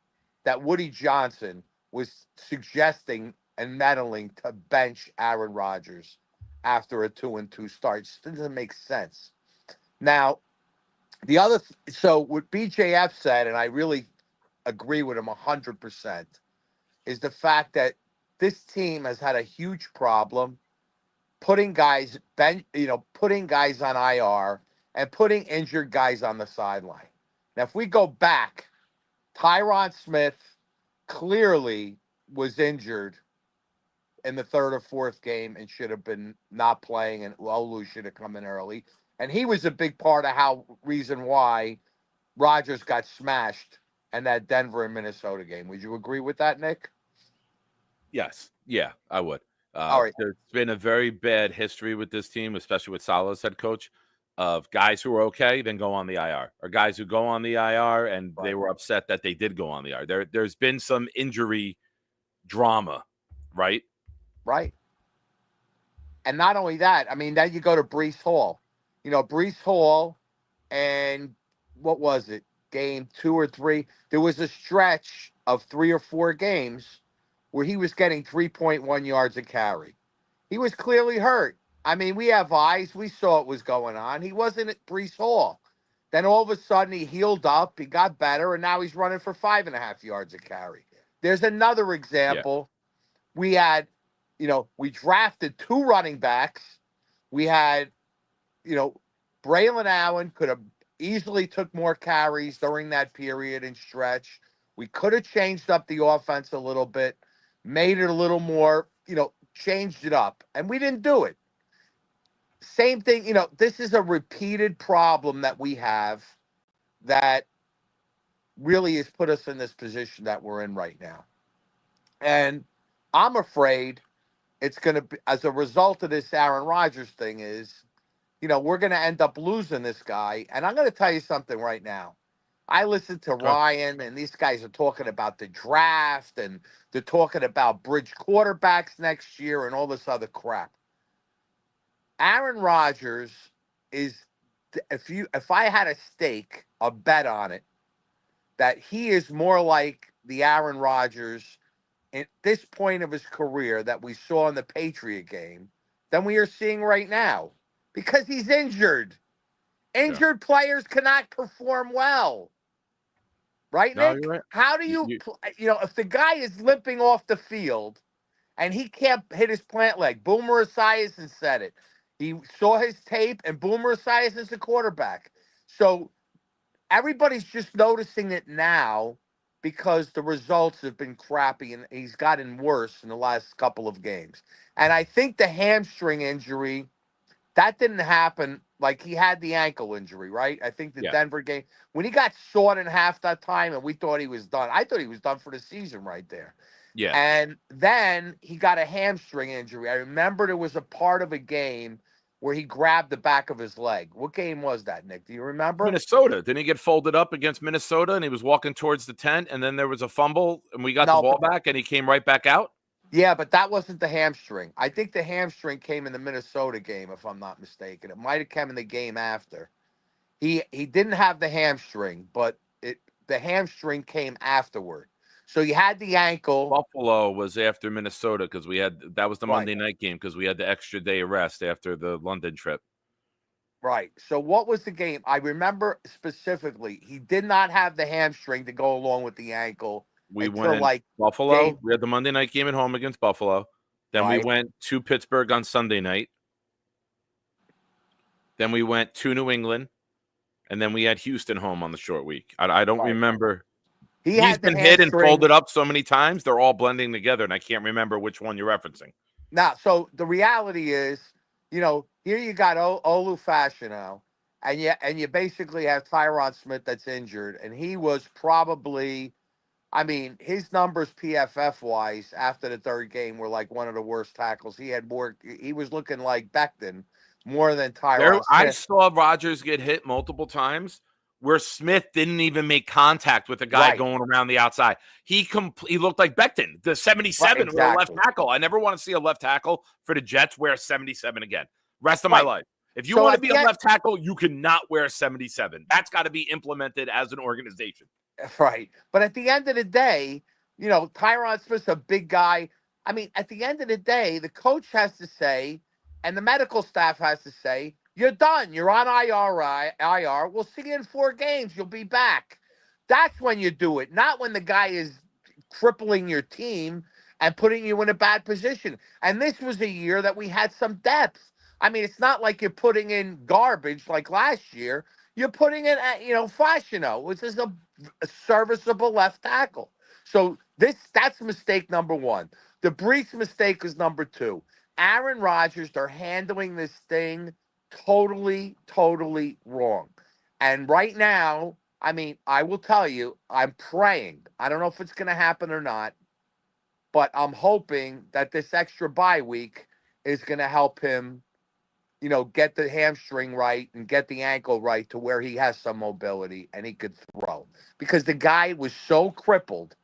that Woody Johnson was suggesting and meddling to bench Aaron Rodgers after a 2-2 start. It doesn't make sense. Now, so what BJF said, and I really agree with him 100%, is the fact that this team has had a huge problem putting guys putting guys on IR and putting injured guys on the sideline. Now, if we go back, Tyron Smith clearly was injured in the third or fourth game and should have been not playing, and Olu should have come in early. And he was a big part of reason why Rodgers got smashed in that Denver and Minnesota game. Would you agree with that, Nick? Yes. Yeah, I would. All right. There's been a very bad history with this team, especially with Saleh as head coach, of guys who are okay, then go on the IR, or guys who go on the IR and they were upset that they did go on the IR. There's been some injury drama, right? Right. And not only that, I mean, then you go to Breece Hall. Breece Hall, and what was it? Game 2 or 3. There was a stretch of 3 or 4 games where he was getting 3.1 yards a carry. He was clearly hurt. I mean, we have eyes. We saw what was going on. He wasn't at Breece Hall. Then all of a sudden he healed up. He got better, and now he's running for 5.5 yards a carry. There's another example. Yeah. We had, we drafted 2 running backs. We had, Braylon Allen could have easily took more carries during that period and stretch. We could have changed up the offense a little bit, made it a little more, changed it up, and we didn't do it. Same thing, this is a repeated problem that we have that really has put us in this position that we're in right now. And I'm afraid it's going to be, as a result of this Aaron Rodgers thing, is, we're going to end up losing this guy. And I'm going to tell you something right now. I listened to Ryan, and these guys are talking about the draft, and they're talking about bridge quarterbacks next year and all this other crap. Aaron Rodgers is, if I had a stake, a bet on it, that he is more like the Aaron Rodgers at this point of his career that we saw in the Patriot game than we are seeing right now, because he's injured. Injured players cannot perform well. Right, No, Nick? you're right. How do you, if the guy is limping off the field and he can't hit his plant leg, Boomer Esiason said it. He saw his tape, and Boomer Esiason is the quarterback. So everybody's just noticing it now because the results have been crappy, and he's gotten worse in the last couple of games. And I think the hamstring injury, that didn't happen. Like, he had the ankle injury, right? I think the Denver game, when he got sawed in half that time and we thought he was done, I thought he was done for the season right there. Yeah. And then he got a hamstring injury. I remember there was a part of a game where he grabbed the back of his leg. What game was that, Nick? Do you remember? Minnesota. Didn't he get folded up against Minnesota, and he was walking towards the tent, and then there was a fumble, and we got the ball back, and he came right back out? Yeah, but that wasn't the hamstring. I think the hamstring came in the Minnesota game, if I'm not mistaken. It might have come in the game after. He didn't have the hamstring, but the hamstring came afterward. So you had the ankle. Buffalo was after Minnesota because that was the Monday night game because we had the extra day of rest after the London trip. Right. So what was the game? I remember specifically, he did not have the hamstring to go along with the ankle. We went Buffalo. We had the Monday night game at home against Buffalo. Then we went to Pittsburgh on Sunday night. Then we went to New England. And then we had Houston home on the short week. I don't remember. He's been hit and folded up so many times. They're all blending together, and I can't remember which one you're referencing. Now, so the reality is, here you got Olu Fashanu, and you basically have Tyron Smith that's injured, and he was probably, his numbers PFF-wise after the third game were like one of the worst tackles. He was looking like Becton more than Tyron Smith. I saw Rodgers get hit multiple times where Smith didn't even make contact with the guy going around the outside. He looked like Becton, the 77 with a left tackle. I never want to see a left tackle for the Jets wear 77 again. Rest of my life. If you want to be a left tackle, you cannot wear 77. That's got to be implemented as an organization. Right. But at the end of the day, Tyron Smith's a big guy. At the end of the day, the coach has to say, and the medical staff has to say, you're done. You're on IR. We'll see you in 4 games. You'll be back. That's when you do it, not when the guy is crippling your team. and putting you in a bad position. And this was a year that we had some depth. I mean, it's not like you're putting in garbage like last year. You're putting in, Fashino, which is a serviceable left tackle. So that's mistake number one. The Brees mistake is number two. Aaron Rodgers, they're handling this thing totally, totally wrong. And right now, I mean, I will tell you, I'm praying. I don't know if it's going to happen or not, but I'm hoping that this extra bye week is going to help him, get the hamstring right and get the ankle right to where he has some mobility and he could throw. Because the guy was so crippled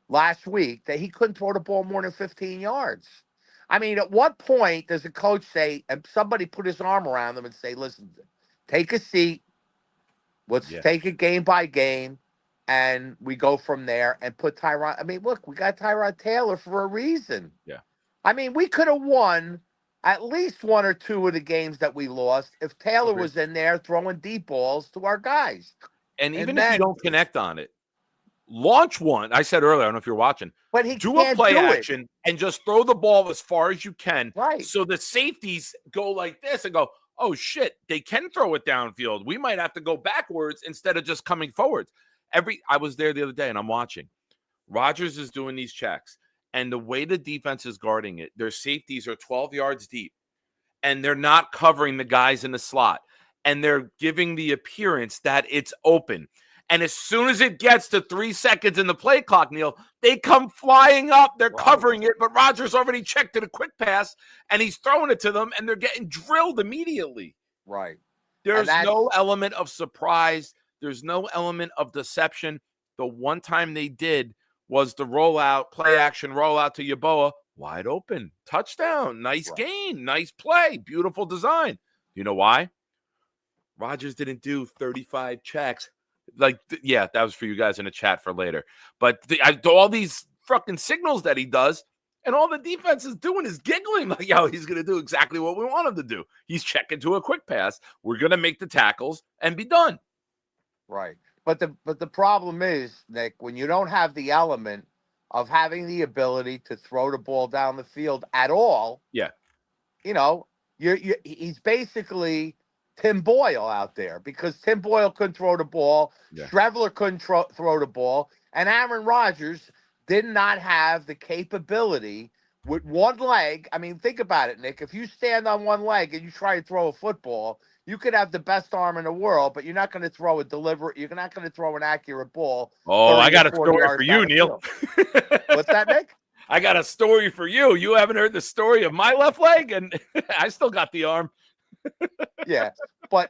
last week that he couldn't throw the ball more than 15 yards. I mean, at what point does a coach say, and somebody put his arm around them and say, listen, take a seat. Let's take it game by game, and we go from there and put Tyrod. I mean, look, we got Tyrod Taylor for a reason. Yeah. I mean, we could have won at least one or two of the games that we lost if Taylor was in there throwing deep balls to our guys. And even if you don't connect on it, launch one. I said earlier, I don't know if you're watching, but he do a can't play do action and just throw the ball as far as you can. Right. So the safeties go like this and go, oh shit, they can throw it downfield. We might have to go backwards instead of just coming forwards. I was there the other day and I'm watching. Rodgers is doing these checks, and the way the defense is guarding it, their safeties are 12 yards deep, and they're not covering the guys in the slot, and they're giving the appearance that it's open. And as soon as it gets to 3 seconds in the play clock, Neil, they come flying up. They're covering it, but Rodgers already checked it a quick pass, and he's throwing it to them, and they're getting drilled immediately. Right. There's no element of surprise. There's no element of deception. The one time they did was the rollout, play action rollout to Yeboah, wide open, touchdown, nice gain, nice play, beautiful design. You know why? Rodgers didn't do 35 checks. That was for you guys in the chat for later. But all these fucking signals that he does, and all the defense is doing is giggling like, yo, he's going to do exactly what we want him to do. He's checking to a quick pass. We're going to make the tackles and be done. Right. But the problem is, Nick, when you don't have the element of having the ability to throw the ball down the field at all, he's basically Tim Boyle out there, because Tim Boyle couldn't throw the ball, Streveler couldn't throw the ball, and Aaron Rodgers did not have the capability with one leg. I mean, think about it, Nick. If you stand on one leg and you try to throw a football, you could have the best arm in the world, but you're not going to throw you're not going to throw an accurate ball. Oh, I got a story for you, Neil. What's that, Nick? I got a story for you. You haven't heard the story of my left leg, and I still got the arm. Yeah, but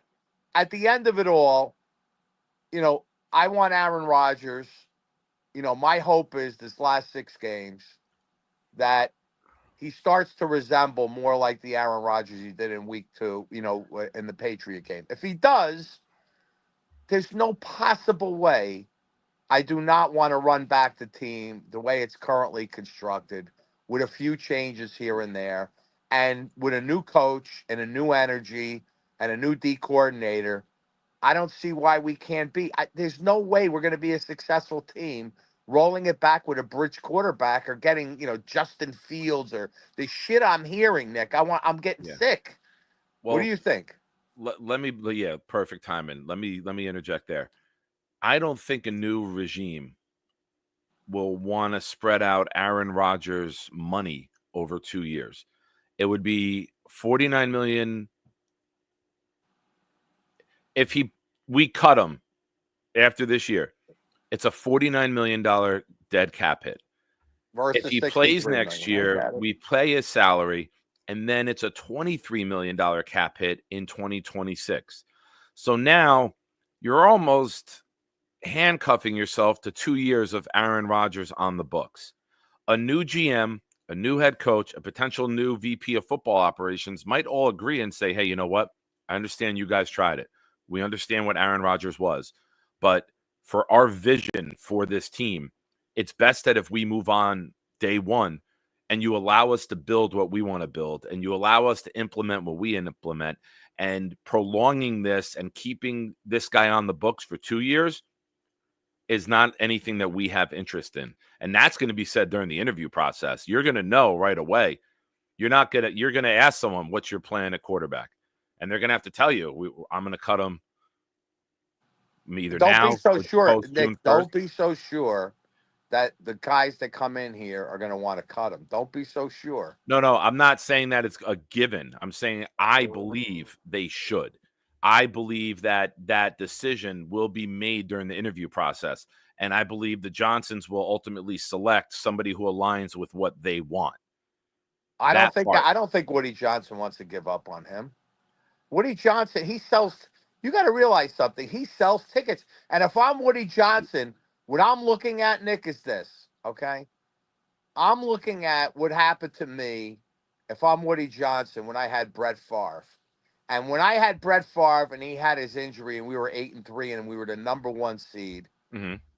at the end of it all, I want Aaron Rodgers. My hope is this last 6 games that he starts to resemble more like the Aaron Rodgers he did in week 2, in the Patriot game. If he does, there's no possible way I do not want to run back the team the way it's currently constructed, with a few changes here and there, and with a new coach and a new energy and a new D coordinator. I don't see why we can't be. There's no way we're going to be a successful team rolling it back with a bridge quarterback or getting, Justin Fields or the shit I'm hearing, Nick. I'm getting sick. Well, what do you think? Let me, perfect timing. Let me interject there. I don't think a new regime will want to spread out Aaron Rodgers' money over 2 years. It would be $49 million. If we cut him after this year, it's a $49 million dead cap hit. If he plays next year, we pay his salary, and then it's a $23 million cap hit in 2026. So now you're almost handcuffing yourself to 2 years of Aaron Rodgers on the books. A new GM, a new head coach, a potential new VP of football operations might all agree and say, hey, you know what? I understand you guys tried it. We understand what Aaron Rodgers was. But for our vision for this team, it's best that if we move on day one and you allow us to build what we want to build and you allow us to implement what we implement, and prolonging this and keeping this guy on the books for 2 years is not anything that we have interest in. And that's going to be said during the interview process. You're going to know right away. You're going to ask someone, what's your plan at quarterback? And they're going to have to tell you, I'm going to cut him either Don't now be so or sure, post Nick. June 1st. Don't be so sure that the guys that come in here are going to want to cut him. Don't be so sure. No, I'm not saying that it's a given. I'm saying I believe they should. I believe that decision will be made during the interview process. And I believe the Johnsons will ultimately select somebody who aligns with what they want. I don't think Woody Johnson wants to give up on him. Woody Johnson, he sells. You got to realize something. He sells tickets. And if I'm Woody Johnson, what I'm looking at, Nick, is this. Okay, I'm looking at what happened to me if I'm Woody Johnson when I had Brett Favre. And when I had Brett Favre and he had his injury and we were 8-3 and we were the number 1 seed,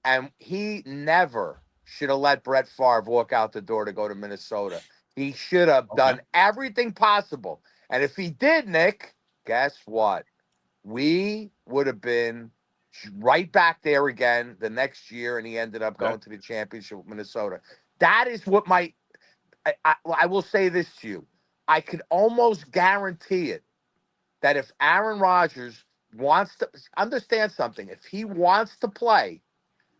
and he never should have let Brett Favre walk out the door to go to Minnesota. He should have done everything possible. And if he did, Nick, guess what? We would have been right back there again the next year, and he ended up going to the championship with Minnesota. That is what I will say this to you. I could almost guarantee it that if Aaron Rodgers wants to understand something, if he wants to play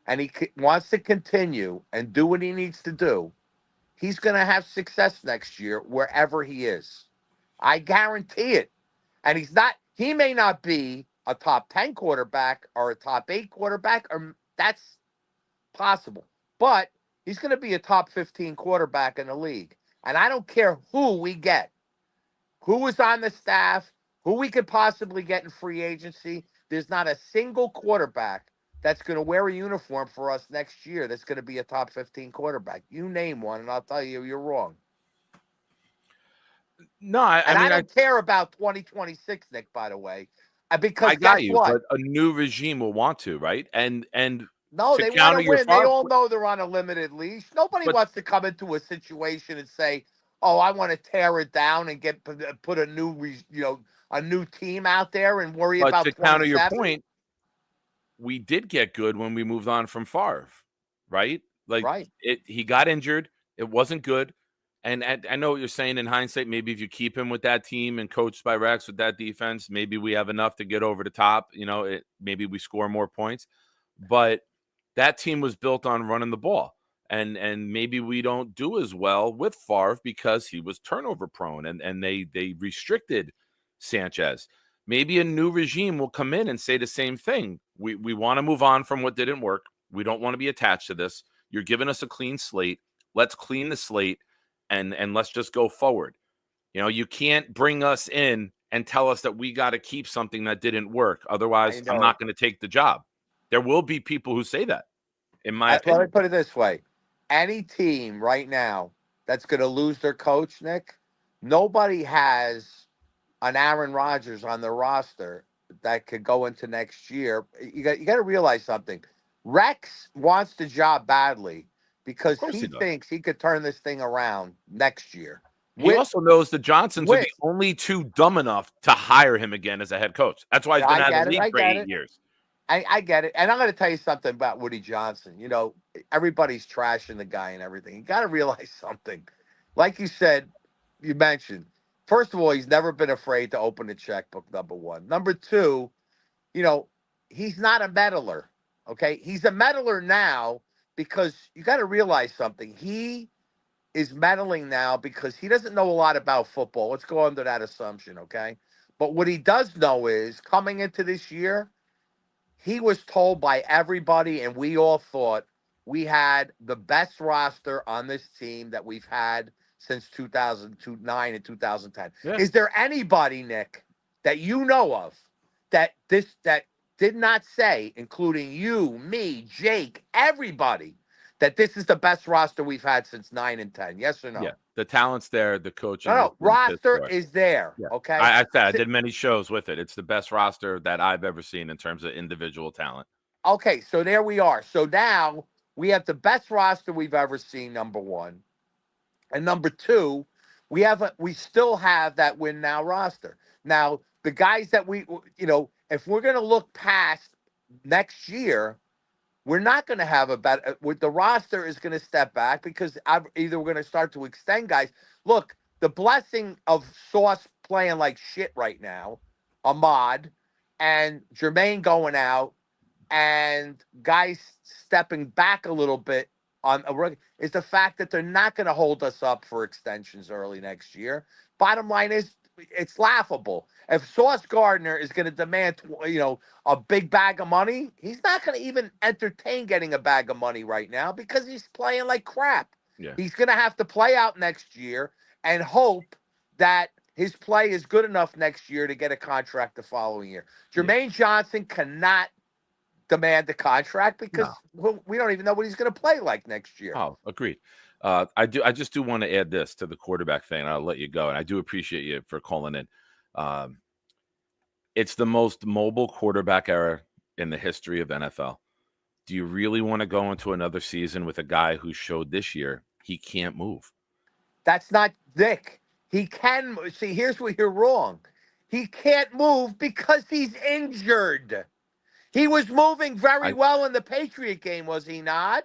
and he wants to continue and do what he needs to do, he's going to have success next year wherever he is. I guarantee it. And he may not be a top 10 quarterback or a top 8 quarterback, or that's possible. But he's going to be a top 15 quarterback in the league. And I don't care who we get, who is on the staff, who we could possibly get in free agency. There's not a single quarterback that's going to wear a uniform for us next year that's going to be a top 15 quarterback. You name one, and I'll tell you you're wrong. No, I don't care about 2026, Nick, by the way, because I got you, what? but a new regime will want to, right? And no, to they counter want to your win. They all know they're on a limited leash. Nobody wants to come into a situation and say, "Oh, I want to tear it down and put a new team out there and worry about." To counter your point, we did get good when we moved on from Favre, right? He got injured. It wasn't good. And I know what you're saying in hindsight. Maybe if you keep him with that team and coached by Rex with that defense, maybe we have enough to get over the top. Maybe we score more points. But that team was built on running the ball. And maybe we don't do as well with Favre because he was turnover prone and they restricted Sanchez. Maybe a new regime will come in and say the same thing. We want to move on from what didn't work. We don't want to be attached to this. You're giving us a clean slate. Let's clean the slate and let's just go forward. You can't bring us in and tell us that we got to keep something that didn't work. Otherwise, I'm not going to take the job. There will be people who say that, in my opinion. Let me put it this way. Any team right now that's going to lose their coach, Nick, nobody has an Aaron Rodgers on their roster that could go into next year. You got to realize something. Rex wants the job badly because he thinks he could turn this thing around next year. He also knows the Johnsons are the only two dumb enough to hire him again as a head coach. That's why he's been out of the league for 8 years. I get it. And I'm going to tell you something about Woody Johnson. Everybody's trashing the guy and everything. You got to realize something. Like you said, you mentioned, first of all, he's never been afraid to open a checkbook, number one. Number two, he's not a meddler, okay? He's a meddler now because you got to realize something. He is meddling now because he doesn't know a lot about football. Let's go under that assumption, okay? But what he does know is coming into this year, he was told by everybody, and we all thought we had the best roster on this team that we've had since 2009 and 2010. Yeah. Is there anybody, Nick, that you know of that did not say, including you, me, Jake, everybody, that this is the best roster we've had since 9 and 10? Yes or no? Yeah, the talent's there, the coaching. No, roster is there. Yeah. Okay. I said I did many shows with it. It's the best roster that I've ever seen in terms of individual talent. Okay, so there we are. So now we have the best roster we've ever seen, number one. And number two, we still have that win now roster. Now, the guys that if we're going to look past next year, we're not going to have a better. With the roster is going to step back because either we're going to start to extend guys. Look, the blessing of Sauce playing like shit right now, Ahmad, and Jermaine going out, and guys stepping back a little bit on a rookie is the fact that they're not going to hold us up for extensions early next year. Bottom line is, it's laughable. If Sauce Gardner is going to demand, a big bag of money, he's not going to even entertain getting a bag of money right now because he's playing like crap. Yeah. He's going to have to play out next year and hope that his play is good enough next year to get a contract the following year. Jermaine Johnson cannot demand a contract because we don't even know what he's going to play like next year. Oh, agreed. I just do want to add this to the quarterback thing. I'll let you go, and I do appreciate you for calling in. It's the most mobile quarterback era in the history of NFL. Do you really want to go into another season with a guy who showed this year he can't move? That's not Nick. He can see. Here's where you're wrong. He can't move because he's injured. He was moving very well in the Patriot game, was he not?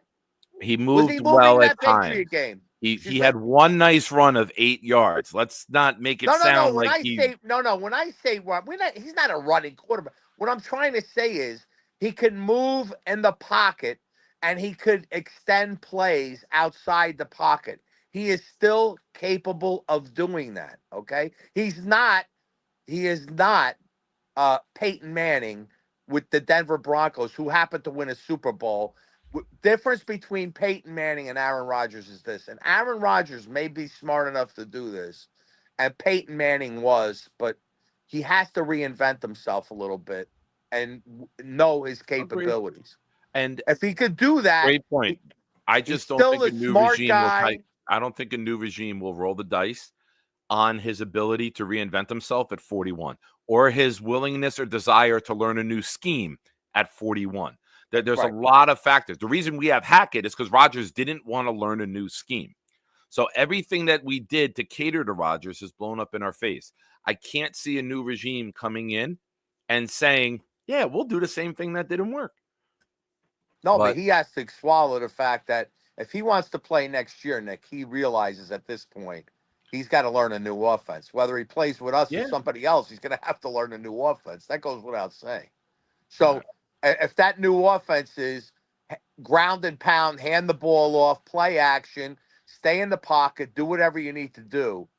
He moved well at times. Game? He had one nice run of 8 yards. Let's not make it sound like he's not a running quarterback. What I'm trying to say is he could move in the pocket and he could extend plays outside the pocket. He is still capable of doing that. Okay, he is not Peyton Manning with the Denver Broncos, who happened to win a Super Bowl. Difference between Peyton Manning and Aaron Rodgers is this, and Aaron Rodgers may be smart enough to do this, and Peyton Manning was, but he has to reinvent himself a little bit and know his capabilities. And if he could do that, great point. I just don't think a new regime I don't think a new regime will roll the dice on his ability to reinvent himself at 41 or his willingness or desire to learn a new scheme at 41. There's a lot of factors. The reason we have Hackett is because Rodgers didn't want to learn a new scheme. So everything that we did to cater to Rodgers is blown up in our face. I can't see a new regime coming in and saying, yeah, we'll do the same thing that didn't work. No, but he has to swallow the fact that if he wants to play next year, Nick, he realizes at this point he's got to learn a new offense. Whether he plays with us or somebody else, he's going to have to learn a new offense. That goes without saying. So if that new offense is ground and pound, hand the ball off, play action, stay in the pocket, do whatever you need to do.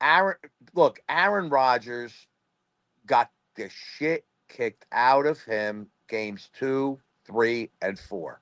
Aaron Rodgers got the shit kicked out of him games 2, 3, and 4.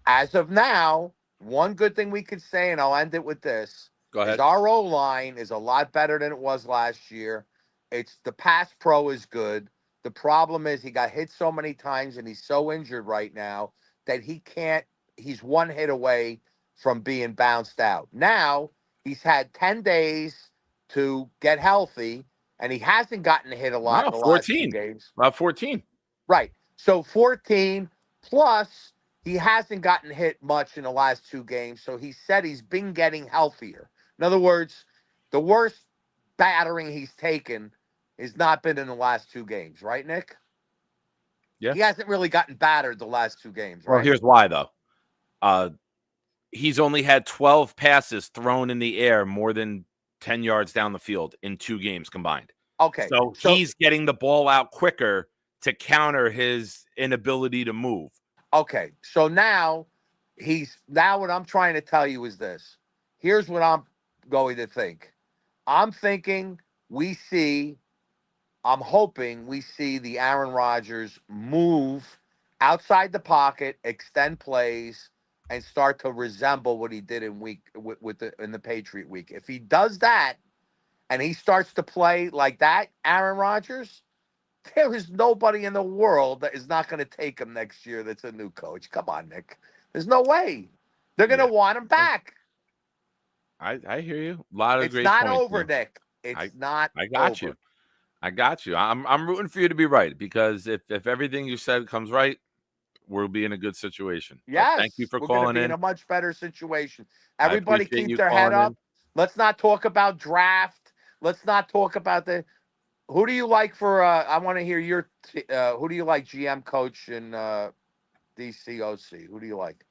As of now, one good thing we could say, and I'll end it with this, is our O-line is a lot better than it was last year. The pass pro is good. The problem is he got hit so many times and he's so injured right now that he's one hit away from being bounced out. Now, he's had 10 days to get healthy, and he hasn't gotten hit a lot in the last 2 games. About 14. Right. So 14 plus he hasn't gotten hit much in the last 2 games. So he said he's been getting healthier. In other words, the worst battering he's taken has not been in the last 2 games. Right, Nick? Yeah. He hasn't really gotten battered the last 2 games. Right? Well, here's why, though. He's only had 12 passes thrown in the air more than 10 yards down the field in 2 games combined. Okay. So he's getting the ball out quicker to counter his inability to move. Okay. So now what I'm trying to tell you is this. Here's what I'm going to think. I'm thinking I'm hoping we see the Aaron Rodgers move outside the pocket, extend plays, and start to resemble what he did in the Patriot week. If he does that and he starts to play like that, Aaron Rodgers, there is nobody in the world that is not going to take him next year that's a new coach. Come on, Nick. There's no way. They're going to want him back. I hear you. A lot of great points. It's not not over, Nick. It's not I got over. you. I got you. I'm rooting for you to be right, because if everything you said comes right, we'll be in a good situation. Yes. Thank you for We're calling in in a much better situation. Everybody keep their head calling up. in. Let's not talk about draft. Let's not talk about who do you like for I want to hear your who do you like GM coach and DC OC? Who do you like?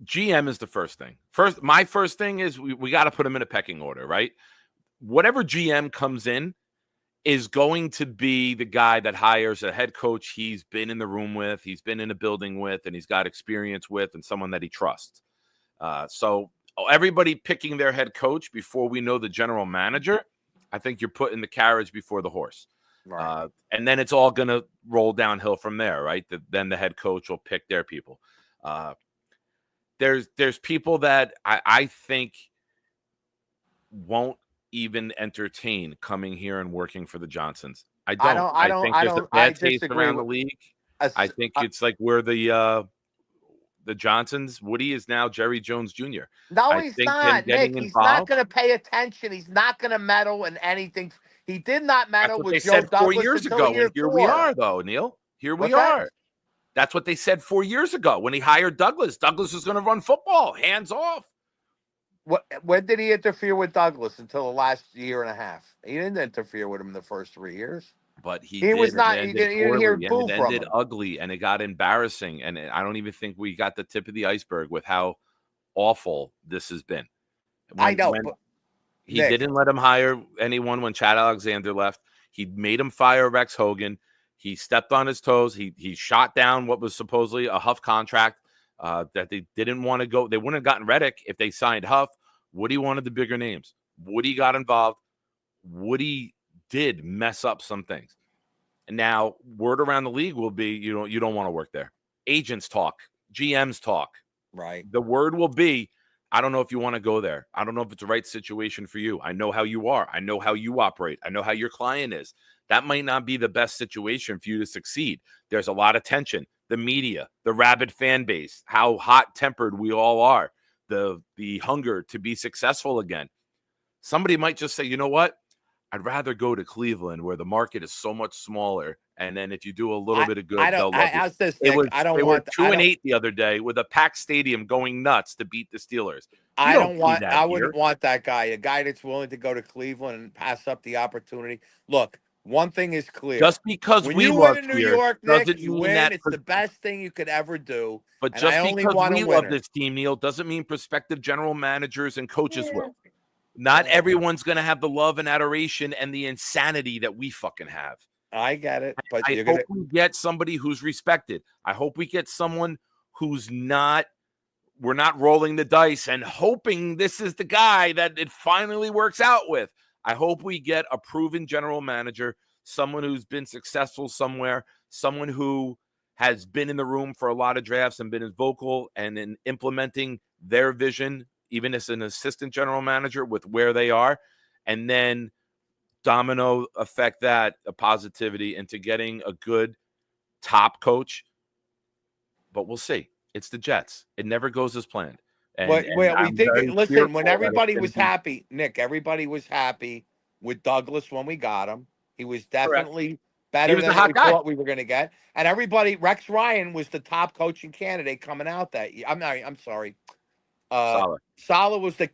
GM is the first thing. My first thing is we got to put him in a pecking order, right? Whatever GM comes in is going to be the guy that hires a head coach he's been in the room with, he's been in a building with, and he's got experience with, and someone that he trusts. So everybody picking their head coach before we know the general manager, I think you're putting the carriage before the horse. Right. And then it's all going to roll downhill from there, right? Then the head coach will pick their people. There's people that I think won't even entertain coming here and working for the Johnsons. I think there's a bad taste around the league. I think it's like we're the Johnsons. Woody is now Jerry Jones Jr. No, he's not, Nick. He's not going to pay attention. He's not going to meddle in anything. He did not meddle with Joe Douglas 4 years ago. And here we are, though, Neil. Here we are. That's what they said 4 years ago when he hired Douglas. Douglas is going to run football, hands off. When did he interfere with Douglas? Until the last year and a half. He didn't interfere with him in the first 3 years. But he was not. He didn't hear boo from him. It ended ugly, and it got embarrassing. And I don't even think we got the tip of the iceberg with how awful this has been. I know. He didn't let him hire anyone when Chad Alexander left. He made him fire Rex Hogan. He stepped on his toes. He shot down what was supposedly a Huff contract that they didn't want to go. They wouldn't have gotten Reddick if they signed Huff. Woody wanted the bigger names. Woody got involved. Woody did mess up some things. And now word around the league will be, you don't want to work there. Agents talk. GMs talk. Right. The word will be, I don't know if you want to go there. I don't know if it's the right situation for you. I know how you are. I know how you operate. I know how your client is. That might not be the best situation for you to succeed. There's a lot of tension. The media, the rabid fan base, how hot-tempered we all are, the hunger to be successful again. Somebody might just say, you know what? I'd rather go to Cleveland where the market is so much smaller. And then if you do a little bit of good, they'll love you. They were 2-8 the other day with a packed stadium going nuts to beat the Steelers. I wouldn't want that guy, a guy that's willing to go to Cleveland and pass up the opportunity. Look, one thing is clear. Just because when we you love win in New York, Nick, you win. that it's the best thing you could ever do. But just because we love this team, Neil, doesn't mean prospective general managers and coaches will. Not everyone's going to have the love and adoration and the insanity that we fucking have. I get it. But I hope we get somebody who's respected. I hope we get someone who's not, we're not rolling the dice and hoping this is the guy that it finally works out with. I hope we get a proven general manager, someone who's been successful somewhere, someone who has been in the room for a lot of drafts and been as vocal and in implementing their vision, even as an assistant general manager with where they are, and then domino effect that a positivity into getting a good top coach. But we'll see. It's the Jets. It never goes as planned. Listen, when everybody was happy, Nick, everybody was happy with Douglas when we got him. He was definitely better than we thought we were going to get. And everybody, Rex Ryan was the top coaching candidate coming out that year. I'm sorry. Saleh was the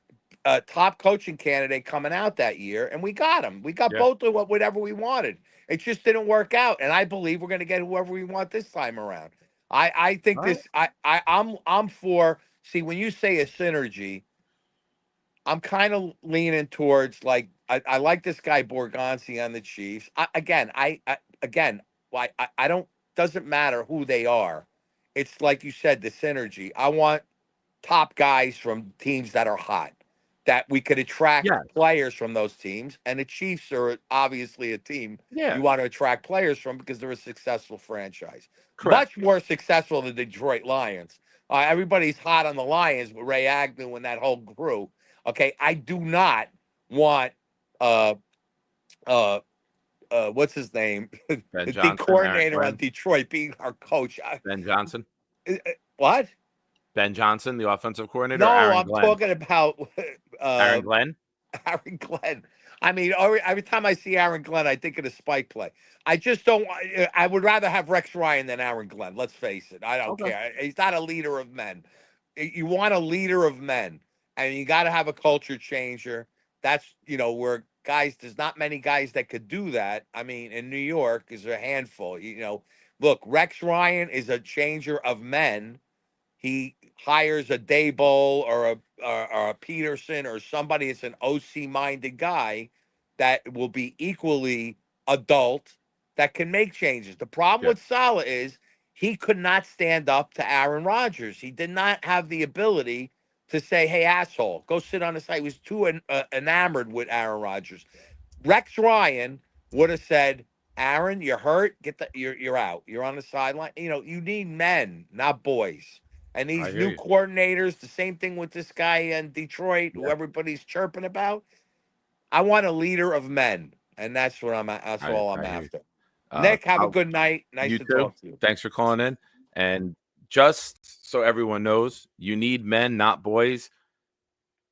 top coaching candidate coming out that year, and we got him. We got both of whatever we wanted. It just didn't work out, and I believe we're going to get whoever we want this time around. I think I'm for. See, when you say a synergy, I'm kind of leaning towards like I like this guy Borgonzi on the Chiefs. I don't. Doesn't matter who they are. It's like you said, the synergy. I want top guys from teams that are hot, that we could attract players from those teams. And the Chiefs are obviously a team you want to attract players from because they're a successful franchise. Correct. Much more successful than the Detroit Lions. Everybody's hot on the Lions with Ray Agnew and that whole crew. Okay, I do not want what's his name? The coordinator on Detroit being our coach. Ben Johnson. What? Ben Johnson, the offensive coordinator? No, Aaron I'm Glenn? talking about Aaron Glenn? Aaron Glenn. I mean, every time I see Aaron Glenn, I think of the spike play. I just don't – I would rather have Rex Ryan than Aaron Glenn. Let's face it. I don't care. He's not a leader of men. You want a leader of men, and you got to have a culture changer. That's, where guys – there's not many guys that could do that. I mean, in New York, there's a handful, Look, Rex Ryan is a changer of men. He hires a Dayball or a Peterson or somebody that's an OC-minded guy that will be equally adult that can make changes. The problem with Saleh is he could not stand up to Aaron Rodgers. He did not have the ability to say, hey, asshole, go sit on the side. He was too enamored with Aaron Rodgers. Rex Ryan would have said, Aaron, you're hurt. You're out. You're on the sideline. You need men, not boys. And these new coordinators, the same thing with this guy in Detroit, who everybody's chirping about. I want a leader of men, and that's what That's all I'm after. Nick, have a good night. Nice to talk to you. Thanks for calling in. And just so everyone knows, you need men, not boys.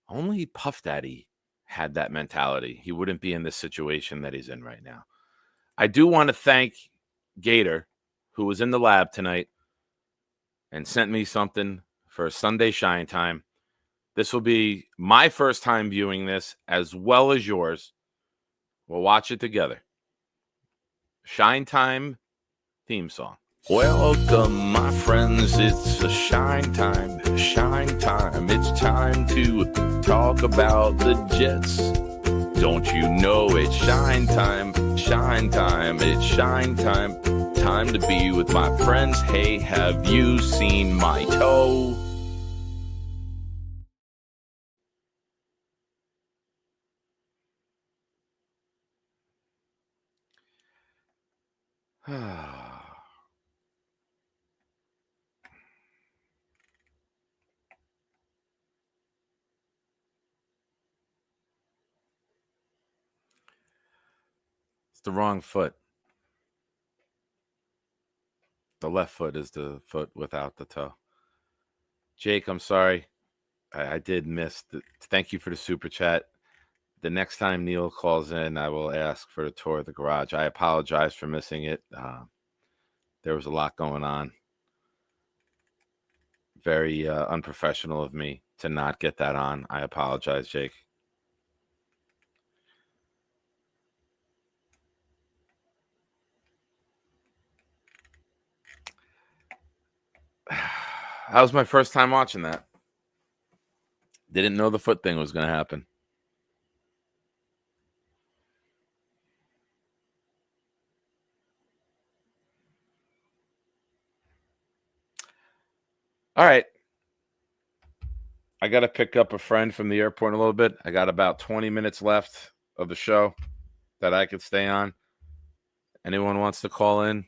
Only Puff Daddy had that mentality. He wouldn't be in this situation that he's in right now. I do want to thank Gator, who was in the lab tonight and sent me something for Sunday Shine Time. This will be my first time viewing this as well as yours. We'll watch it together. Shine Time theme song. Welcome, my friends. It's a Shine Time. Shine Time. It's time to talk about the Jets. Don't you know it's Shine Time? Shine Time. It's Shine Time. Time to be with my friends. Hey, have you seen my toe? It's the wrong foot. The left foot is the foot without the toe. Jake, I'm sorry. I did miss. Thank you for the super chat. The next time Neil calls in, I will ask for a tour of the garage. I apologize for missing it. There was a lot going on. Very unprofessional of me to not get that on. I apologize, Jake. That was my first time watching that. Didn't know the foot thing was going to happen. All right. I got to pick up a friend from the airport in a little bit. I got about 20 minutes left of the show that I could stay on. Anyone wants to call in?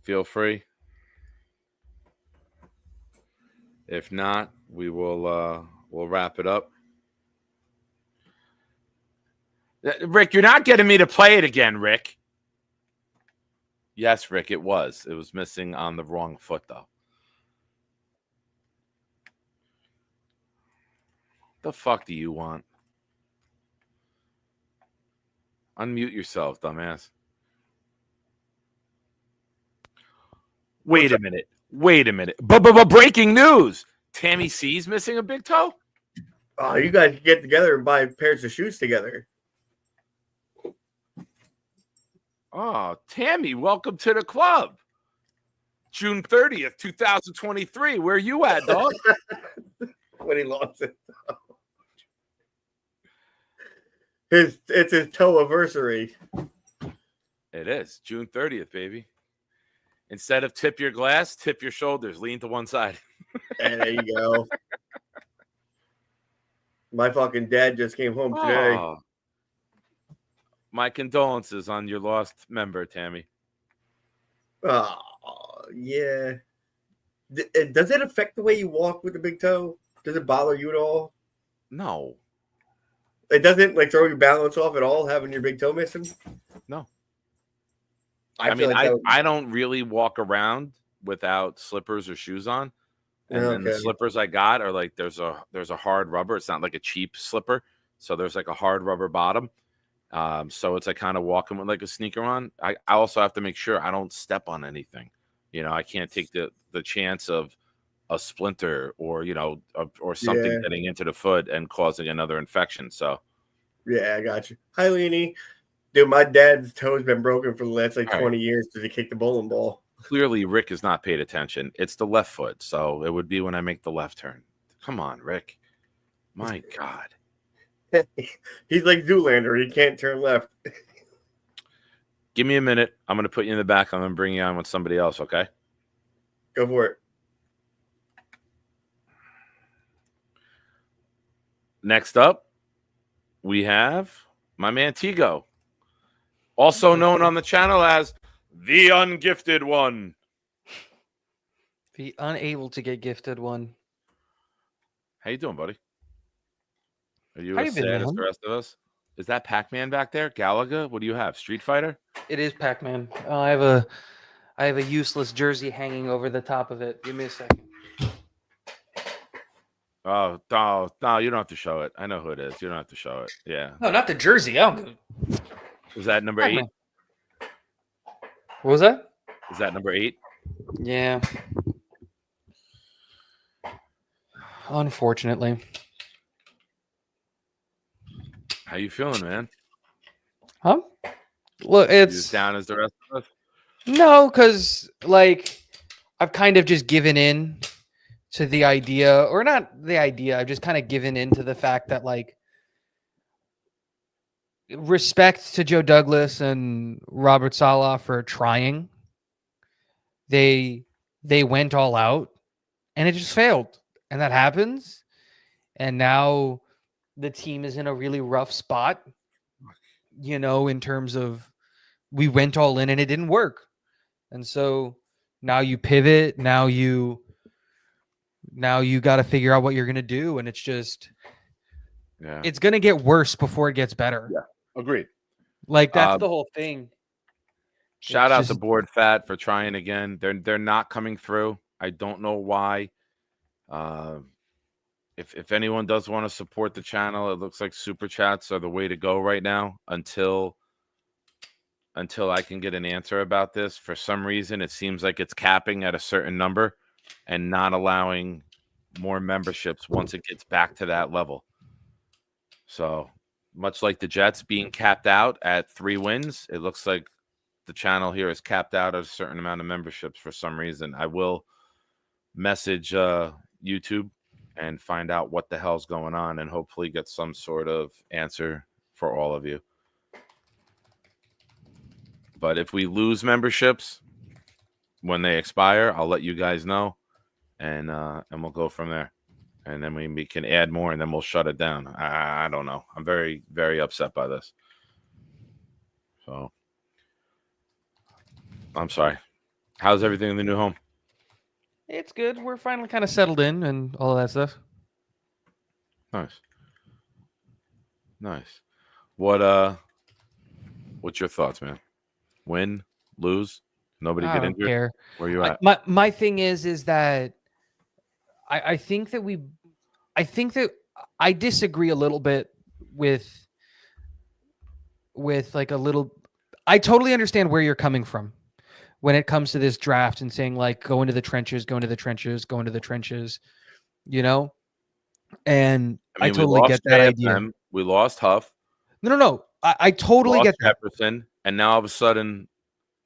Feel free. If not, we will we'll wrap it up. Rick, you're not getting me to play it again, Rick. Yes, Rick, it was. It was missing on the wrong foot, though. The fuck do you want? Unmute yourself, dumbass. Wait a minute. Breaking news. Tammy C's missing a big toe? Oh, you guys can get together and buy pairs of shoes together. Oh, Tammy, welcome to the club. June 30th, 2023. Where you at, dog? When he lost it. It's his toe anniversary. It is. June 30th, baby. Instead of tip your glass, tip your shoulders. Lean to one side. And there you go. My fucking dad just came home today. Oh. My condolences on your lost member, Tammy. Oh, yeah. Does it affect the way you walk with the big toe? Does it bother you at all? No. It doesn't like throw your balance off at all, having your big toe missing? No. I mean, like I don't really walk around without slippers or shoes on. And then the slippers I got are like there's a hard rubber. It's not like a cheap slipper. So there's like a hard rubber bottom. So it's like kind of walking with like a sneaker on. I also have to make sure I don't step on anything. You know, I can't take the chance of a splinter or, you know, or something getting into the foot and causing another infection. So, yeah, I got you. Hi, Leanie. Dude, my dad's toe's been broken for the last like All 20 years because he kicked the bowling ball. Clearly, Rick has not paid attention. It's the left foot, so it would be when I make the left turn. Come on, Rick. My God. He's like Zoolander. He can't turn left. Give me a minute. I'm going to put you in the back. I'm going to bring you on with somebody else, okay? Go for it. Next up, we have my man Tigo, also known on the channel as the Ungifted One. The unable to get gifted one. How you doing, buddy? Are you How as you been, sad as man? the rest of us? Is that Pac-Man back there? Galaga? What do you have? Street Fighter? It is Pac-Man. I have a useless jersey hanging over the top of it. Give me a second. Oh, no, you don't have to show it. I know who it is. You don't have to show it. Yeah. No, not the jersey. Is that number Pac-Man. 8? What was that? Is that number 8? Yeah. Unfortunately. How you feeling, man? Huh? Look, You as it's down as the rest of us? no, because like I've kind of just given in to the idea, or not the idea. I've just kind of given in to the fact that like respect to Joe Douglas and Robert Saleh for trying. They went all out, and it just failed, and that happens. And now the team is in a really rough spot, in terms of we went all in and it didn't work. And so now you pivot, now you got to figure out what you're going to do. And it's just, it's going to get worse before it gets better. Yeah. Agreed. Like that's the whole thing. Shout out to Board Fat for trying again. They're not coming through. I don't know why. If anyone does want to support the channel, it looks like super chats are the way to go right now until I can get an answer about this. For some reason, it seems like it's capping at a certain number and not allowing more memberships once it gets back to that level. So much like the Jets being capped out at 3 wins, it looks like the channel here is capped out at a certain amount of memberships for some reason. I will message YouTube and find out what the hell's going on and hopefully get some sort of answer for all of you. But if we lose memberships when they expire, I'll let you guys know, and we'll go from there. And then we can add more, and then we'll shut it down. I don't know. I'm very, very upset by this. So I'm sorry. How's everything in the new home? It's good. We're finally kind of settled in and all of that stuff. Nice. What's your thoughts, man? Win, lose, nobody I get don't injured? care. Where you at? My thing is that I think that I disagree a little bit with like a little. I totally understand where you're coming from when it comes to this draft and saying like go into the trenches, go into the trenches, go into the trenches, And I totally get that idea. We lost Huff. No. I totally get that. Jefferson, and now all of a sudden,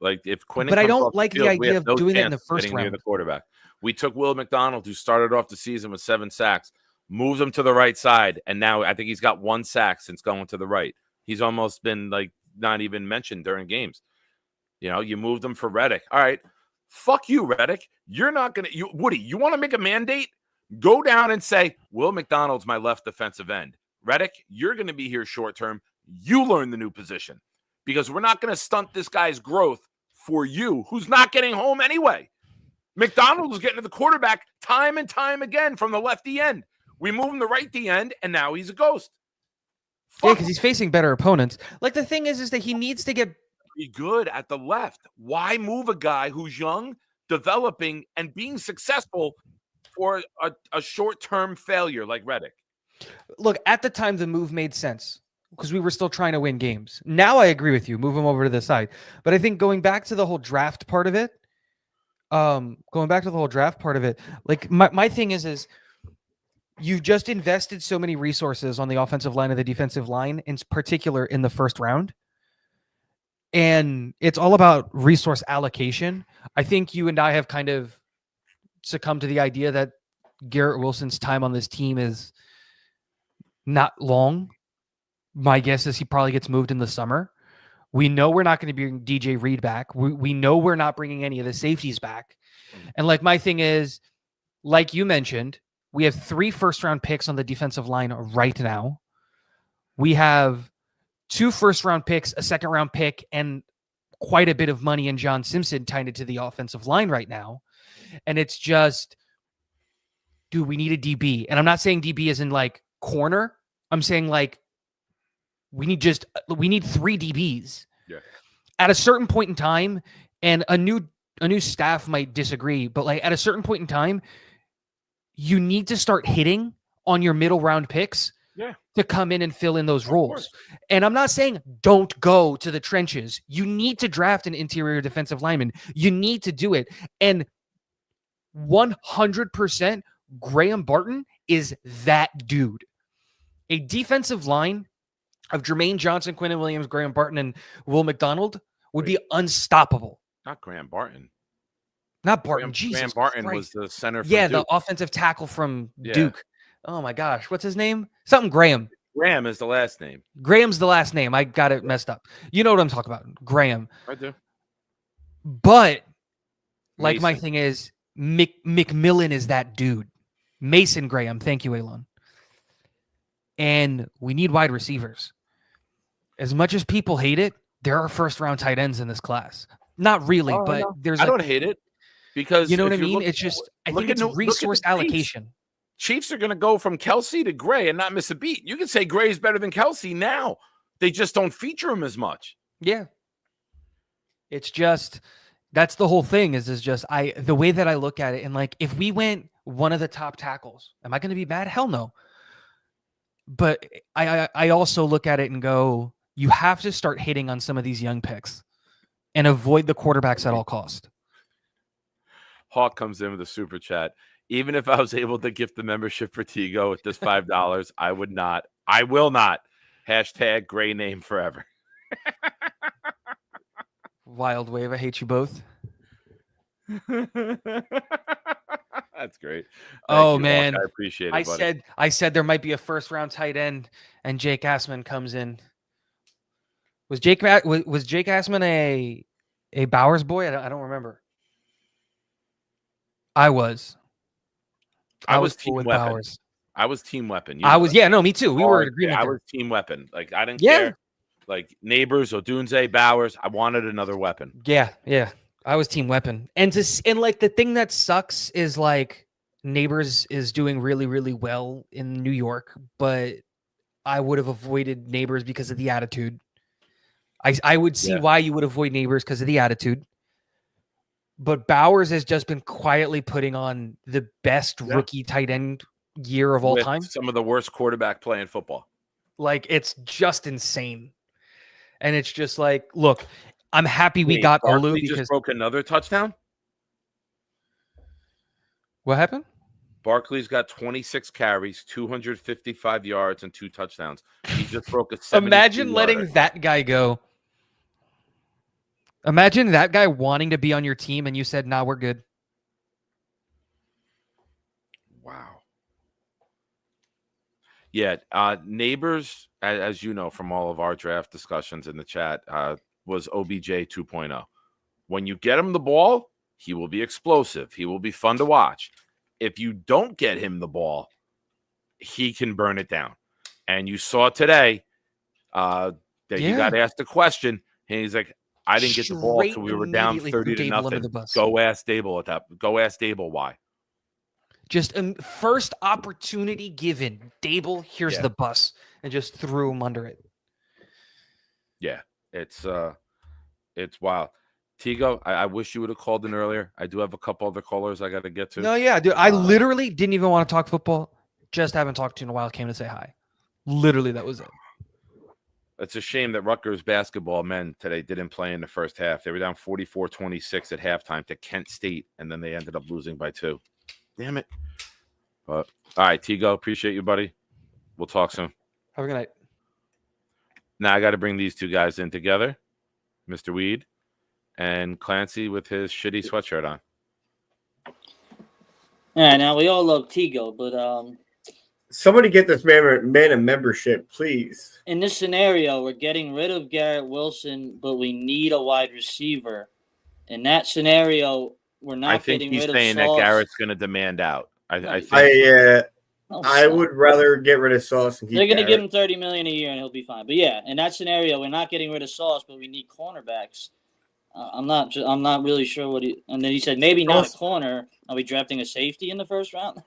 like if Quinn. But I don't like the idea of doing it in the first near round. the quarterback. We took Will McDonald, who started off the season with 7 sacks, moved him to the right side, and now I think he's got 1 sack since going to the right. He's almost been like not even mentioned during games. You moved him for Reddick. All right, fuck you, Reddick. You're not gonna. Woody, you want to make a mandate? Go down and say Will McDonald's my left defensive end. Reddick, you're going to be here short term. You learn the new position because we're not going to stunt this guy's growth for you, who's not getting home anyway. McDonald was getting to the quarterback time and time again from the left D end. We move him to right D end, and now he's a ghost. Yeah, because he's facing better opponents. Like the thing is that he needs to get be good at the left. Why move a guy who's young, developing, and being successful for a short-term failure like Reddick? Look, at the time, the move made sense because we were still trying to win games. Now I agree with you. Move him over to the side. But I think going back to the whole draft part of it, like my thing is you've just invested so many resources on the offensive line and the defensive line, in particular in the first round, And it's all about resource allocation. I think you and I have kind of succumbed to the idea that Garrett Wilson's time on this team is not long. My guess is he probably gets moved in the summer. We know we're not going to bring DJ Reed back. We know we're not bringing any of the safeties back. And like my thing is, like you mentioned, we have 3 first-round picks on the defensive line right now. We have 2 first-round picks, a second-round pick, and quite a bit of money in John Simpson tied into the offensive line right now. And it's just, dude, we need a DB. And I'm not saying DB is in like corner. I'm saying like we need 3 DBs. Yeah. At a certain point in time, and a new staff might disagree, but like at a certain point in time, you need to start hitting on your middle round picks to come in and fill in those roles. And I'm not saying don't go to the trenches. You need to draft an interior defensive lineman. You need to do it. And 100% Graham Barton is that dude. A defensive line of Jermaine Johnson, Quinton Williams, Graham Barton, and Will McDonald would be unstoppable. Not Graham Barton. Not Barton. Jesus Graham Barton Christ. was the center. From Yeah, Duke. the offensive tackle from Duke. Oh my gosh, what's his name? Something Graham. Graham is the last name. Graham's the last name. I got it messed up. You know what I'm talking about. Graham. I do. But like my Mason. thing is McMillan is that dude. Mason Graham. Thank you, Elon. And we need wide receivers. As much as people hate it, there are first-round tight ends in this class. Not really, but no. there's. I don't hate it because you know what I if you mean. look- It's just I look think at it's the- look at the resource Chiefs. allocation. Chiefs are going to go from Kelsey to Gray and not miss a beat. You can say Gray is better than Kelsey now. They just don't feature him as much. Yeah. It's just that's the whole thing is just the way that I look at it. And like if we went one of the top tackles, am I going to be mad? Hell no. But I also look at it and go, you have to start hitting on some of these young picks and avoid the quarterbacks at all cost. Hawk comes in with a super chat. Even if I was able to gift the membership for Tigo with this $5, I would not. I will not. Hashtag Gray name forever. Wild wave. I hate you both. That's great. Oh Thank you, man, Hawk. I appreciate it. Buddy. I said there might be a first round tight end, and Jake Assman comes in. Was Jake Assman a Bowers boy? I don't remember. I was team with weapon. Bowers. I was team weapon. You I know was that. no, me too. We were in agreement. I there. was team weapon. Like I didn't Yeah. care. Like Neighbors, Odunze, Bowers. I wanted another weapon. Yeah. I was team weapon. And like the thing that sucks is like Neighbors is doing really, really well in New York, but I would have avoided Neighbors because of the attitude. I would see why you would avoid Neighbors because of the attitude. But Bowers has just been quietly putting on the best rookie tight end year of all With time. some of the worst quarterback play in football. Like it's just insane. And it's just like, look, I'm happy we Wait, got Barkley Olu just because broke another touchdown. what happened? Barkley's got 26 carries, 255 yards, and 2 touchdowns. He just broke a 72 Imagine letting yarder. that guy go. Imagine that guy wanting to be on your team and you said, nah, we're good. Wow. Yeah, Neighbors, as you know from all of our draft discussions in the chat, was OBJ 2.0. When you get him the ball, he will be explosive. He will be fun to watch. If you don't get him the ball, he can burn it down. And you saw today that you got asked a question, and he's like, I didn't get the ball Straight until we were down immediately 30 threw to Dable under nothing. the bus. Go ask Dable at that. Go ask Dable why. Just first opportunity given. Dable, here's the bus. And just threw him under it. Yeah, it's wild. Tigo, I wish you would have called in earlier. I do have a couple other callers I got to get to. No, yeah, dude. I literally didn't even want to talk football. Just haven't talked to you in a while. Came to say hi. Literally, that was it. It's a shame that Rutgers basketball men today didn't play in the first half. They were down 44-26 at halftime to Kent State, and then they ended up losing by 2. Damn it. But all right, Tigo, appreciate you, buddy. We'll talk soon. Have a good night. Now I got to bring these two guys in together. Mr. Weed, and Clancy with his shitty sweatshirt on. All right, now we all love Tigo, but somebody get this man a membership, please. in this scenario, we're getting rid of Garrett Wilson, but we need a wide receiver. In that scenario, we're not I think getting he's rid saying of that Sauce. Garrett's going to demand out. I think I would rather get rid of Sauce and keep They're going to Garrett. give him $30 million a year, and he'll be fine. But yeah, in that scenario, we're not getting rid of Sauce, but we need cornerbacks. I'm not really sure what he. And then he said maybe not a corner. Are we drafting a safety in the first round?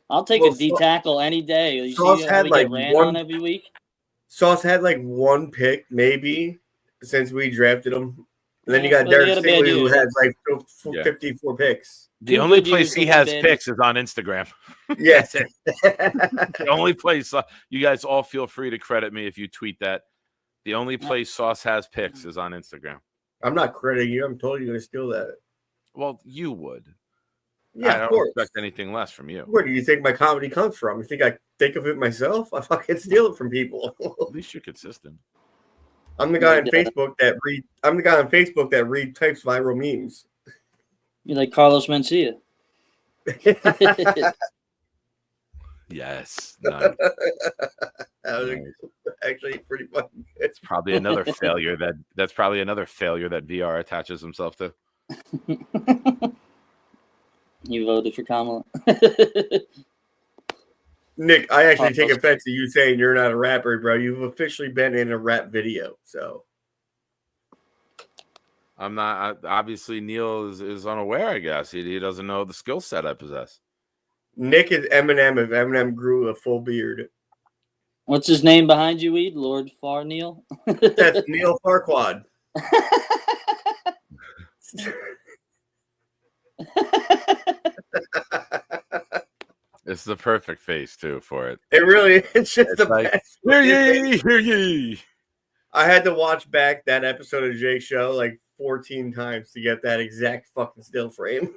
I'll take a D tackle any day. You Sauce see how had we like get ran one on every week. Sauce had like one pick maybe since we drafted him. And then you got Well, he Derek had a bad Stingley who year. has like Yeah. 54 picks. The only place he has picks is on Instagram. Yes. That's it. The only place you guys all feel free to credit me if you tweet that. The only place Sauce has picks is on Instagram. I'm not crediting you. I'm totally going to steal that. Well, you would. Yeah, I of don't course. expect anything less from you. Where do you think my comedy comes from? You think I think of it myself? I fucking steal it from people. At least you're consistent. I'm the guy on Facebook that retypes viral memes. You're like Carlos Mencia. Yes. Nice. That was actually pretty fucking good. It's probably another failure that's probably another failure that VR attaches himself to. You voted for Kamala. Nick, I actually take offense to you saying you're not a rapper, bro. You've officially been in a rap video, so I'm not. Obviously, Neil is unaware. I guess he doesn't know the skill set I possess. Nick is Eminem if Eminem grew a full beard. What's his name behind you, Weed? Lord Farneil? That's Neil Farquaad. It's the perfect face too for it. It really it's just It's the like, best. Hear ye, hear ye. I had to watch back that episode of Jay's show like 14 times to get that exact fucking still frame.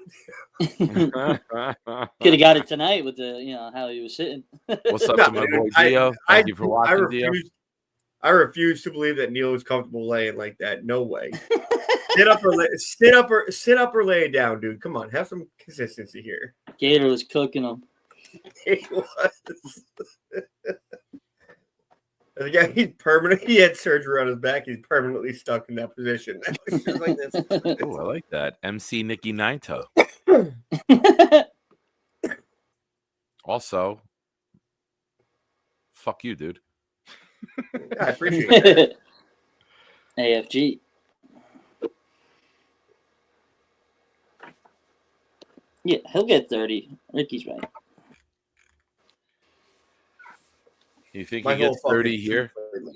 Could have got it tonight with the how he was sitting. What's up to my boy Dio? Thank you for watching, Dio. I refuse to believe that Neil was comfortable laying like that. No way. sit up or lay down, dude. Come on, have some consistency here. Gator was cooking him. He was. The guy, he had surgery on his back. He's permanently stuck in that position. It's just like this. Oh, I like that. MC Nikki Naito. Also, fuck you, dude. I appreciate that. AFG. Yeah, he'll get 30. Ricky's right. You think My he gets whole 30 fucking here?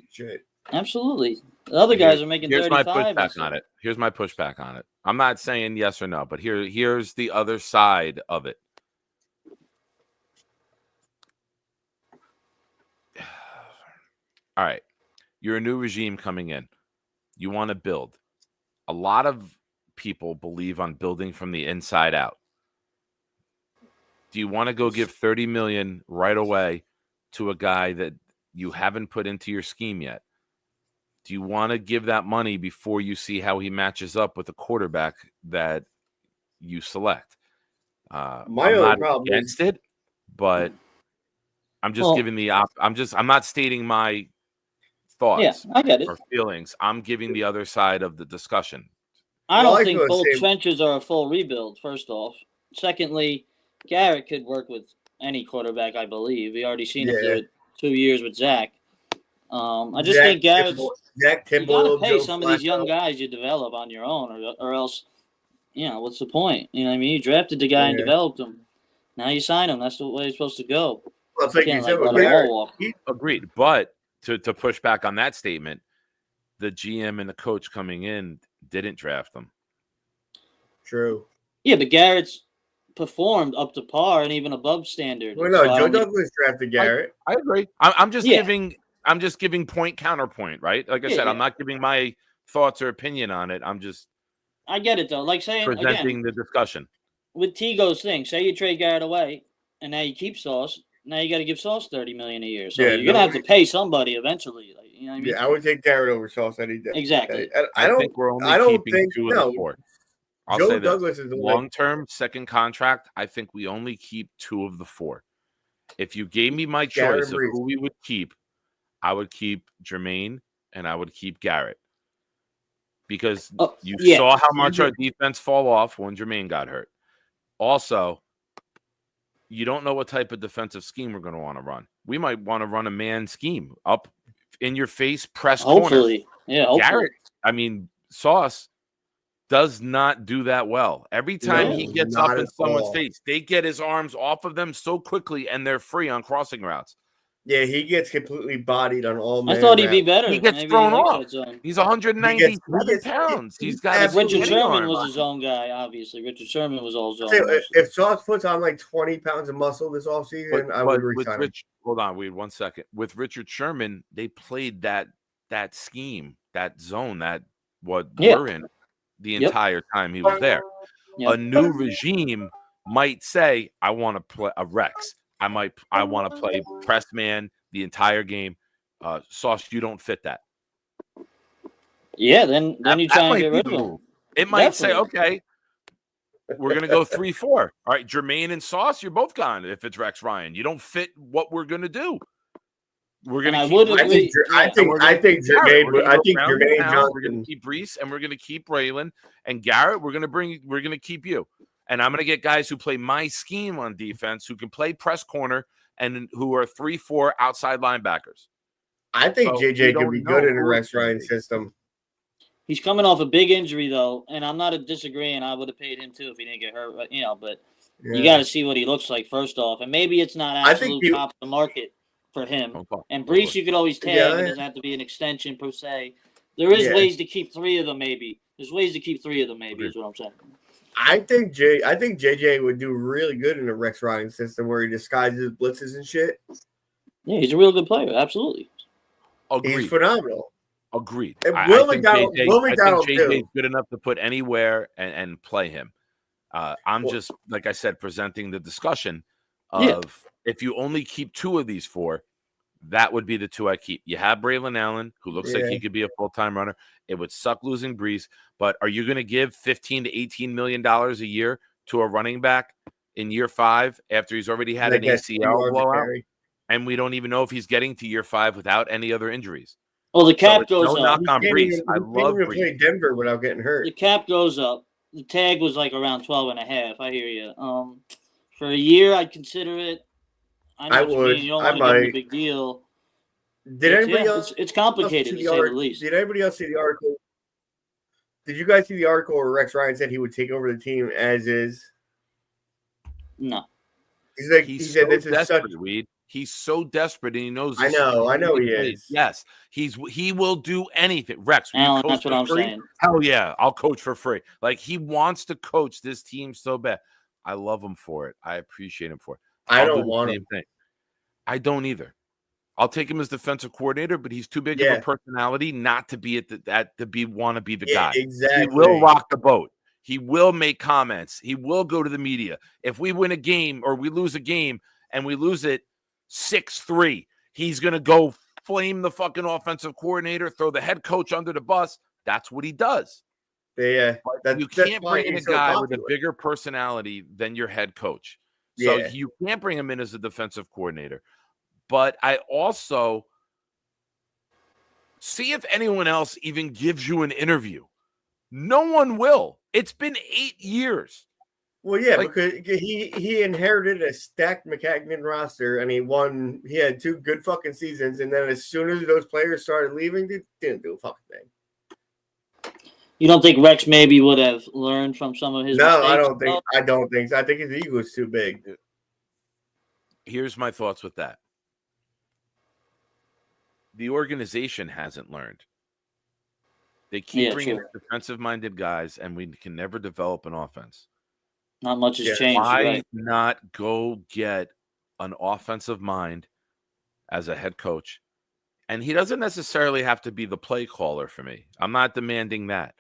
shit. Absolutely. The other guys are making Here's 35. my pushback on it. Here's my pushback on it. I'm not saying yes or no, but here's the other side of it. All right. You're a new regime coming in. You want to build. A lot of people believe on building from the inside out. Do you want to go give 30 million right away to a guy that you haven't put into your scheme yet? Do you want to give that money before you see how he matches up with the quarterback that you select? My I'm only not problem against it, but I'm just giving the I'm not stating my thoughts. Yeah, I get it. Or feelings. I'm giving the other side of the discussion. I don't think both trenches are a full rebuild, first off. Secondly, Garrett could work with any quarterback, I believe. We already seen him do it 2 years with Zach. I just think Garrett's you gotta pay some of these young guys you develop on your own, or else, what's the point? You know what I mean? You drafted the guy and developed him. Now you sign him. That's the way it's supposed to go. Well, it's like you said with let 'em all Garrett. walk. Agreed. But to push back on that statement, the GM and the coach coming in didn't draft them. True. Yeah, but Garrett's performed up to par and even above standard. Well, no, So I Joe don't think- Douglas drafted Garrett. I agree. I'm just Yeah. giving point counterpoint, right? Like I Yeah, said, I'm yeah. not giving my thoughts or opinion on it. I'm just I get it though. Like saying presenting again, the discussion. with Tigo's thing, say you trade Garrett away and now you keep Sauce. Now you got to give Sauce $30 million a year. So Yeah, you're gonna have to pay somebody eventually. Like, You know what I mean? Yeah, I would take Garrett over Sauce any day. Exactly. I think we're only keeping two of the four. I'll Joe say Douglas this. is the Long-term second contract. I think we only keep two of the four. If you gave me my Garrett choice of Reese. who we would keep, I would keep Jermaine and I would keep Garrett. Because you saw how much our defense fall off when Jermaine got hurt. Also, you don't know what type of defensive scheme we're going to want to run. We might want to run a man scheme up in your face, press Hopefully. corner. Yeah, hopefully. Garrett, I mean, Sauce does not do that well. Every time he gets up in someone's face, they get his arms off of them so quickly and they're free on crossing routes. Yeah, he gets completely bodied on all. I thought he'd be better. He gets thrown off. He's 197 pounds. He's got Richard Sherman was his own guy, obviously. Richard Sherman was all his own. If Sauce puts on like 20 pounds of muscle this offseason, I would resign him. Hold on, wait 1 second. With Richard Sherman, they played that scheme, that zone, we're in the entire time he was there. A new regime might say, I want to play a Rex. I want to play press man the entire game. Sauce, you don't fit that. Yeah, then you try and get rid of him. It might say, okay, we're going to go 3-4. All right, Jermaine and Sauce, you're both gone if it's Rex Ryan. You don't fit what we're going to do. We're going to keep Jermaine Johnson. We're going to keep Brees and we're going to keep Braylon and Garrett. We're going to keep you. And I'm going to get guys who play my scheme on defense, who can play press corner and who are 3-4 outside linebackers. I think JJ could be good in a Rex Ryan system. He's coming off a big injury, though, and I'm not disagreeing. I would have paid him, too, if he didn't get hurt. But you got to see what he looks like, first off. And maybe it's not absolute top of the market for him. And Brees, you could always tag. It doesn't have to be an extension, per se. There is ways to keep three of them, maybe. There's ways to keep three of them, maybe, is what I'm saying. I think JJ would do really good in a Rex Ryan system where he disguises blitzes and shit. Yeah, he's a real good player. Absolutely. Agreed. He's phenomenal. Agreed. I think JJ is good enough to put anywhere and play him. I'm just, like I said, presenting the discussion of if you only keep two of these four, that would be the two I keep. You have Braylon Allen, who looks like he could be a full-time runner. It would suck losing Brees, but are you going to give $15 to $18 million a year to a running back in year 5 after he's already had an ACL blowout? And we don't even know if he's getting to year 5 without any other injuries. Well, the cap goes up. Knock on Brees. I love Brees. Play Denver without getting hurt. The cap goes up. The tag was like around 12.5. I hear you. For a year, I'd consider it. I would. You don't want to give him a big deal. Did anybody else? It's complicated to say the least. Did anybody else see the article? Did you guys see the article where Rex Ryan said he would take over the team as is? No. He said this is such. He's so desperate, and he knows. I know he is. Yes, he will do anything. Rex, Alan, that's what I'm saying. Hell yeah, I'll coach for free. Like, he wants to coach this team so bad. I love him for it. I appreciate him for it. I don't want him. I don't either. I'll take him as defensive coordinator, but he's too big of a personality not to be want to be the guy. Exactly. He will rock the boat. He will make comments. He will go to the media. If we win a game or we lose a game and we lose it 6-3, he's going to go flame the fucking offensive coordinator, throw the head coach under the bus. That's what he does. Yeah. You can't bring in a guy with a bigger personality than your head coach. So you can't bring him in as a defensive coordinator. But I also see if anyone else even gives you an interview. No one will. It's been 8 years. Well, yeah, because he inherited a stacked McCagnon roster, and he had 2 good fucking seasons, and then as soon as those players started leaving, they didn't do a fucking thing. You don't think Rex maybe would have learned from some of his mistakes? I don't think so. I think his ego is too big. Here's my thoughts with that. The organization hasn't learned. They keep bringing defensive-minded guys, and we can never develop an offense. Not much has changed. Why not go get an offensive mind as a head coach? And he doesn't necessarily have to be the play caller for me. I'm not demanding that.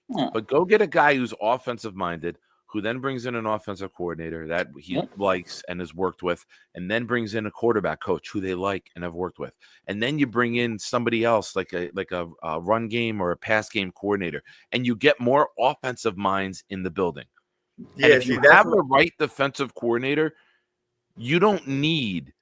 Yeah. But go get a guy who's offensive-minded, who then brings in an offensive coordinator that he likes and has worked with, and then brings in a quarterback coach who they like and have worked with. And then you bring in somebody else like a run game or a pass game coordinator, and you get more offensive minds in the building. Yeah, and if you have the right defensive coordinator, you don't need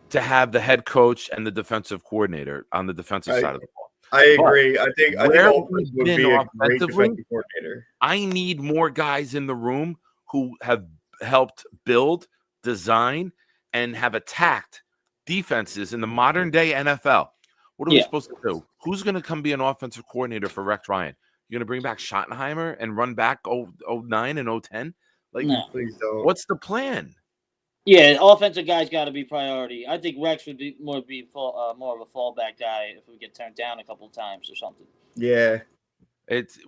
to have the head coach and the defensive coordinator on the defensive side of the ball. I agree. I think Alford would be a great defensive coordinator. I need more guys in the room who have helped build, design, and have attacked defenses in the modern day NFL. What are we supposed to do? Who's going to come be an offensive coordinator for Rex Ryan? You're going to bring back Schottenheimer and run back 09 and 010? Like, please don't. What's the plan? Yeah, offensive guys got to be priority. I think Rex would be more of a fallback guy if we get turned down a couple of times or something. Yeah.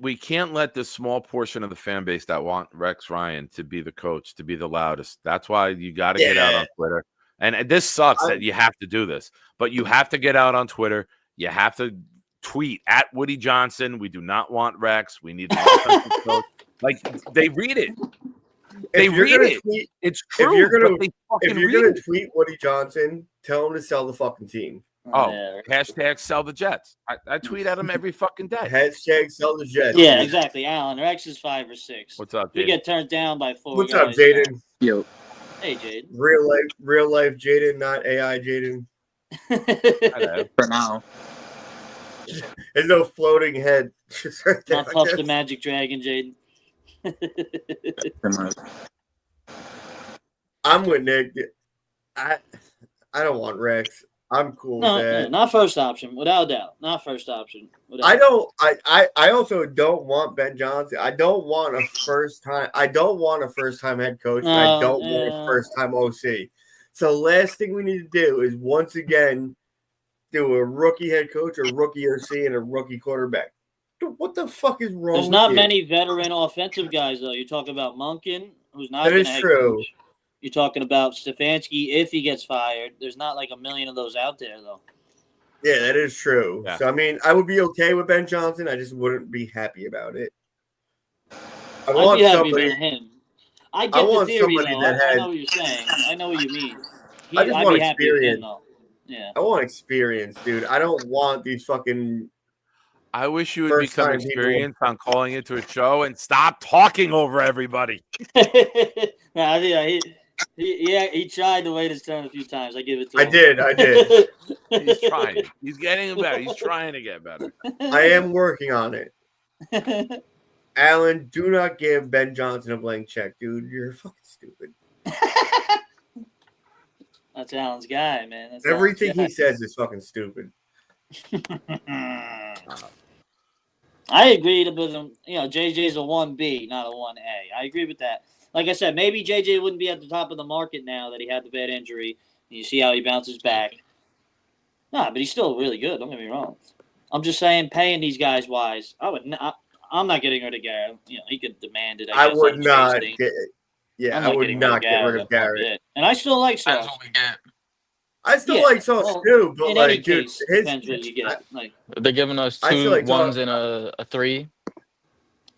We can't let this small portion of the fan base that want Rex Ryan to be the coach, to be the loudest. That's why you got to get out on Twitter. And this sucks that you have to do this, but you have to get out on Twitter. You have to tweet at Woody Johnson. We do not want Rex. We need an offensive coach. Like, they read it. They read it. It's true. If you're gonna tweet Woody Johnson, tell him to sell the fucking team. Hashtag sell the Jets. I tweet at him every fucking day. Hashtag sell the Jets. Yeah, exactly. Alan, Rex is 5 or 6. What's up, Jaden? We get turned down by 4 What's guys. up, Jaden? Yo. Hey, Jaden. Real life Jaden, not AI Jaden. For now. There's no floating head. Just right there, Not Puff the Magic Dragon, Jaden. I'm with Nick. I don't want Rex. I'm cool with that. No, not first option, without a doubt. Not first option. I don't. I also don't want Ben Johnson. I don't want a first time. I don't want a first time head coach. And I don't want a first time OC. So last thing we need to do is once again do a rookie head coach, a rookie OC, and a rookie quarterback. Dude, what the fuck is wrong? There's not many veteran offensive guys though. You're talking about Monken, who's not. That is true. Coach. You're talking about Stefanski if he gets fired. There's not like a million of those out there though. Yeah, that is true. Yeah. So I mean, I would be okay with Ben Johnson. I just wouldn't be happy about it. I'd be happy about him. I get the theory though. I know what you're saying. I know what you mean. I just want experience. Him, though. Yeah. I want experience, dude. I don't want these fucking. I wish you would become experienced on calling into a show and stop talking over everybody. He tried to wait his turn a few times. I give it to him. I did. He's trying. He's getting better. He's trying to get better. I am working on it. Alan, do not give Ben Johnson a blank check, dude. You're fucking stupid. That's Alan's guy, man. That's everything he says is fucking stupid. I agree with him. You know, JJ's a 1B, not a 1A. I agree with that. Like I said, maybe JJ wouldn't be at the top of the market now that he had the bad injury. You see how he bounces back. Nah, but he's still really good. Don't get me wrong. I'm just saying, paying these guys wise, I'm not getting rid of Garrett. You know, he could demand it. I would not. I would not get rid of Garrett. And I still like Sauce. That's what we get. I still like Sauce too, but like, dude, depends what you get. Like, they're giving us 2 1s and a 3.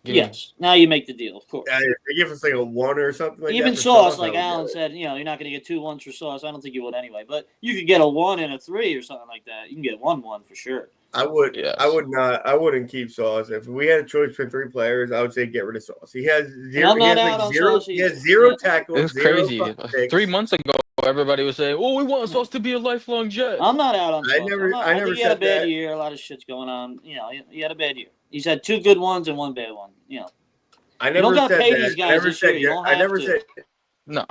Yes. Now you make the deal, of course. Yeah, they give us like a 1 or something like Even that. Sauce, like Alan said, you know, you're not going to get 2 1s for Sauce. I don't think you would anyway. But you could get a 1 and a 3 or something like that. You can get 1-1 for sure. I would. Yes. I would not. I wouldn't keep Sauce. If we had a choice between 3 players, I would say get rid of Sauce. He has zero. He has zero tackles. It's crazy. 3 months ago, everybody was saying, "Oh, we want Sauce to be a lifelong Jet." I'm not out on Sauce. I never he had a bad year. A lot of shit's going on. You know, he had a bad year. He's had 2 good ones and 1 bad one. You know. I never said that. These guys I never said. No.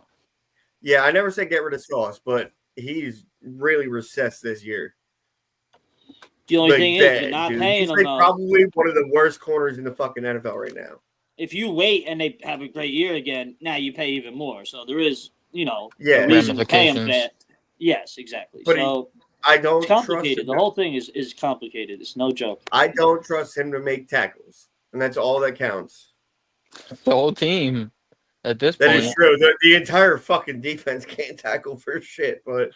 Yeah, I never said get rid of Sauce, but he's really recessed this year. The only thing is, you're not paying him. He's probably one of the worst corners in the fucking NFL right now. If you wait and they have a great year again, now you pay even more. So there is, you know, a reason to pay him for that. Yes, exactly. But so I don't it's complicated. trust him. The whole thing is complicated. It's no joke. I don't trust him to make tackles, and that's all that counts. The whole team at this point. That is true. The entire fucking defense can't tackle for shit, but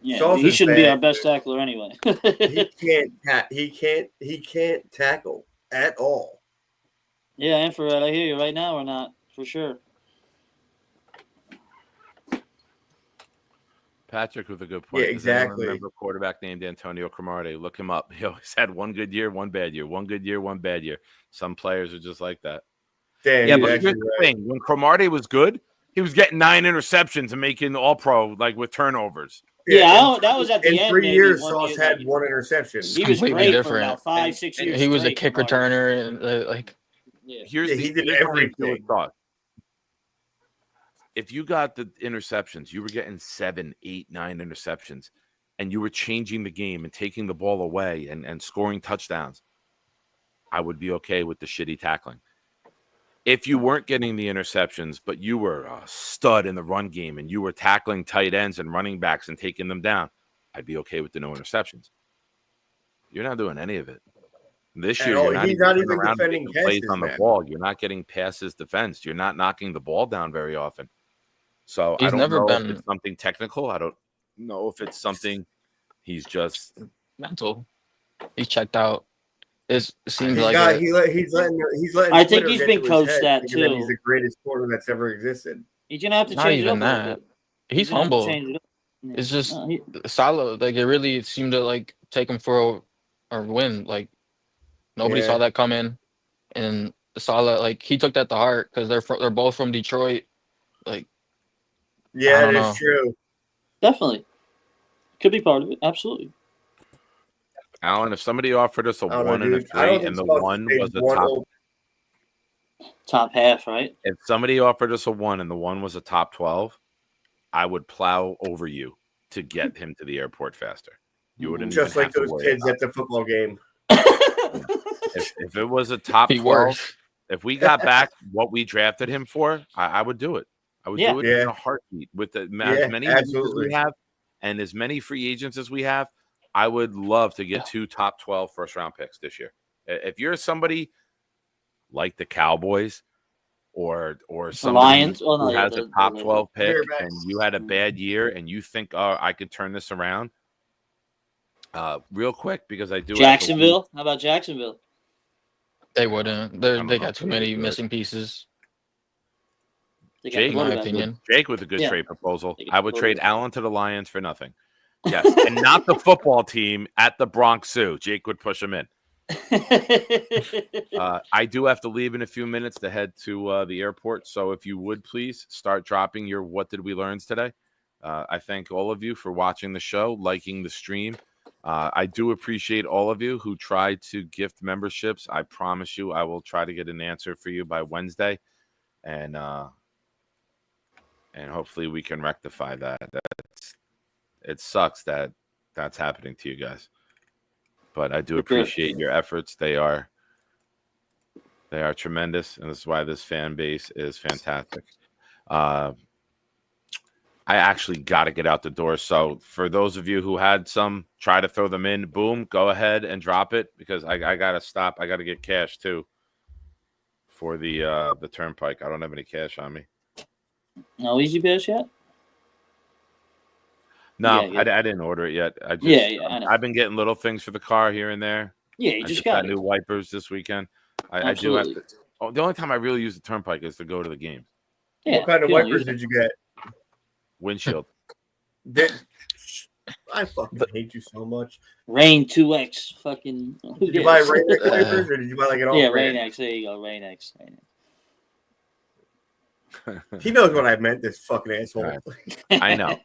yeah, he shouldn't be our best tackler anyway. He can't tackle at all. Yeah, infrared. I hear you right now or not? For sure. Patrick with a good point. Yeah, Does anyone exactly. remember a quarterback named Antonio Cromartie? Look him up. He always had one good year, one bad year, one good year, one bad year. Some players are just like that. Damn, Yeah, you're but here's actually the right. thing: when Cromartie was good, he was getting 9 interceptions and making All-Pro like with turnovers. Yeah, that was at the in end. 3 maybe, years, one Sauce year, had 1 interception. He was Completely great different. for about 5-6 years. He was a straight, kick Cromartie. returner and like. Yeah. Here's Yeah, the, he did here's my issue with everything. Sauce. If you got the interceptions, you were getting 7, 8, 9 interceptions, and you were changing the game and taking the ball away and scoring touchdowns, I would be okay with the shitty tackling. If you weren't getting the interceptions, but you were a stud in the run game and you were tackling tight ends and running backs and taking them down, I'd be okay with the no interceptions. You're not doing any of it. This year, you're not he's even not turning even around and defending making plays passes, on the man. ball. You're not getting passes defensed. You're not knocking the ball down very often. So I He's don't never know been- if it's something technical. I don't know if it's something he's just mental. He's checked out. It seems He's like got, a- he's letting. I think Twitter he's get been to his coached head that, thinking too. he's the greatest corner that's ever existed. He's gonna have to not change even it up a little that. bit. He's gonna have to humble. change it up. Yeah. It's just No, he- Salah. Like it really seemed to like take him for a win. Like nobody Yeah. saw that coming, and Salah like he took that to heart because they're both from Detroit. Like Yeah, don't that's know. true. Definitely. Could be part of it. Absolutely. Alan. If somebody offered us a I don't know, 1 and a dude. I don't 3, think and the Sauce 1 paid was a one top. old- Top half, right? If somebody offered us a 1 and the 1 was a top 12, I would plow over you to get him to the airport faster. You wouldn't Just even like have to those worry kids about at the football game. If it was a top Be 12, worse. if we got back what we drafted him for, I would do it. I would do it in Yeah. a heartbeat with as Yeah, many moves as absolutely. we have and as many free agents as we have. I would love to get 2 top 12 first round picks this year. If you're somebody like the Cowboys or somebody Lions? Oh, no, who yeah, has a the top 12 pick Bearbacks. and you had a bad year and you think, oh, I could turn this around, real quick, because I do have to leave. Jacksonville? How about Jacksonville? They wouldn't. don't They know got if too they many would. missing pieces. They got Jake, in my quarterback. opinion. Jake with a good Yeah. trade proposal. They get I would trade quarterback. Allen to the Lions for nothing. Yes, and not the football team at the Bronx Zoo. Jake would push him in. I do have to leave in a few minutes to head to the airport. So if you would please start dropping your "What did we learn today?" I thank all of you for watching the show, liking the stream. I do appreciate all of you who tried to gift memberships. I promise you, I will try to get an answer for you by Wednesday, and hopefully we can rectify that. It sucks that that's happening to you guys, but I do appreciate your efforts. They are tremendous, and this is why this fan base is fantastic. I actually got to get out the door. So for those of you who had some, try to throw them in. Boom, go ahead and drop it, because I got to stop. I got to get cash too for the turnpike. I don't have any cash on me. No Easy Pass yet? No, Yeah, I didn't order it yet. I just, I know. I've been getting little things for the car here and there. Yeah, you I just got got new it. wipers this weekend. I do have Absolutely. to. Oh, the only time I really use the turnpike is to go to the games. Yeah, What kind of you don't wipers use did you get? Windshield. I fucking hate you so much. Rain 2X. Fucking. Who Did you buy cares? Rain X wipers or did you buy like an all Yeah, brand? Rain X. There you go. Rain X. Rain X. He knows what I meant, this fucking asshole. All right. I know.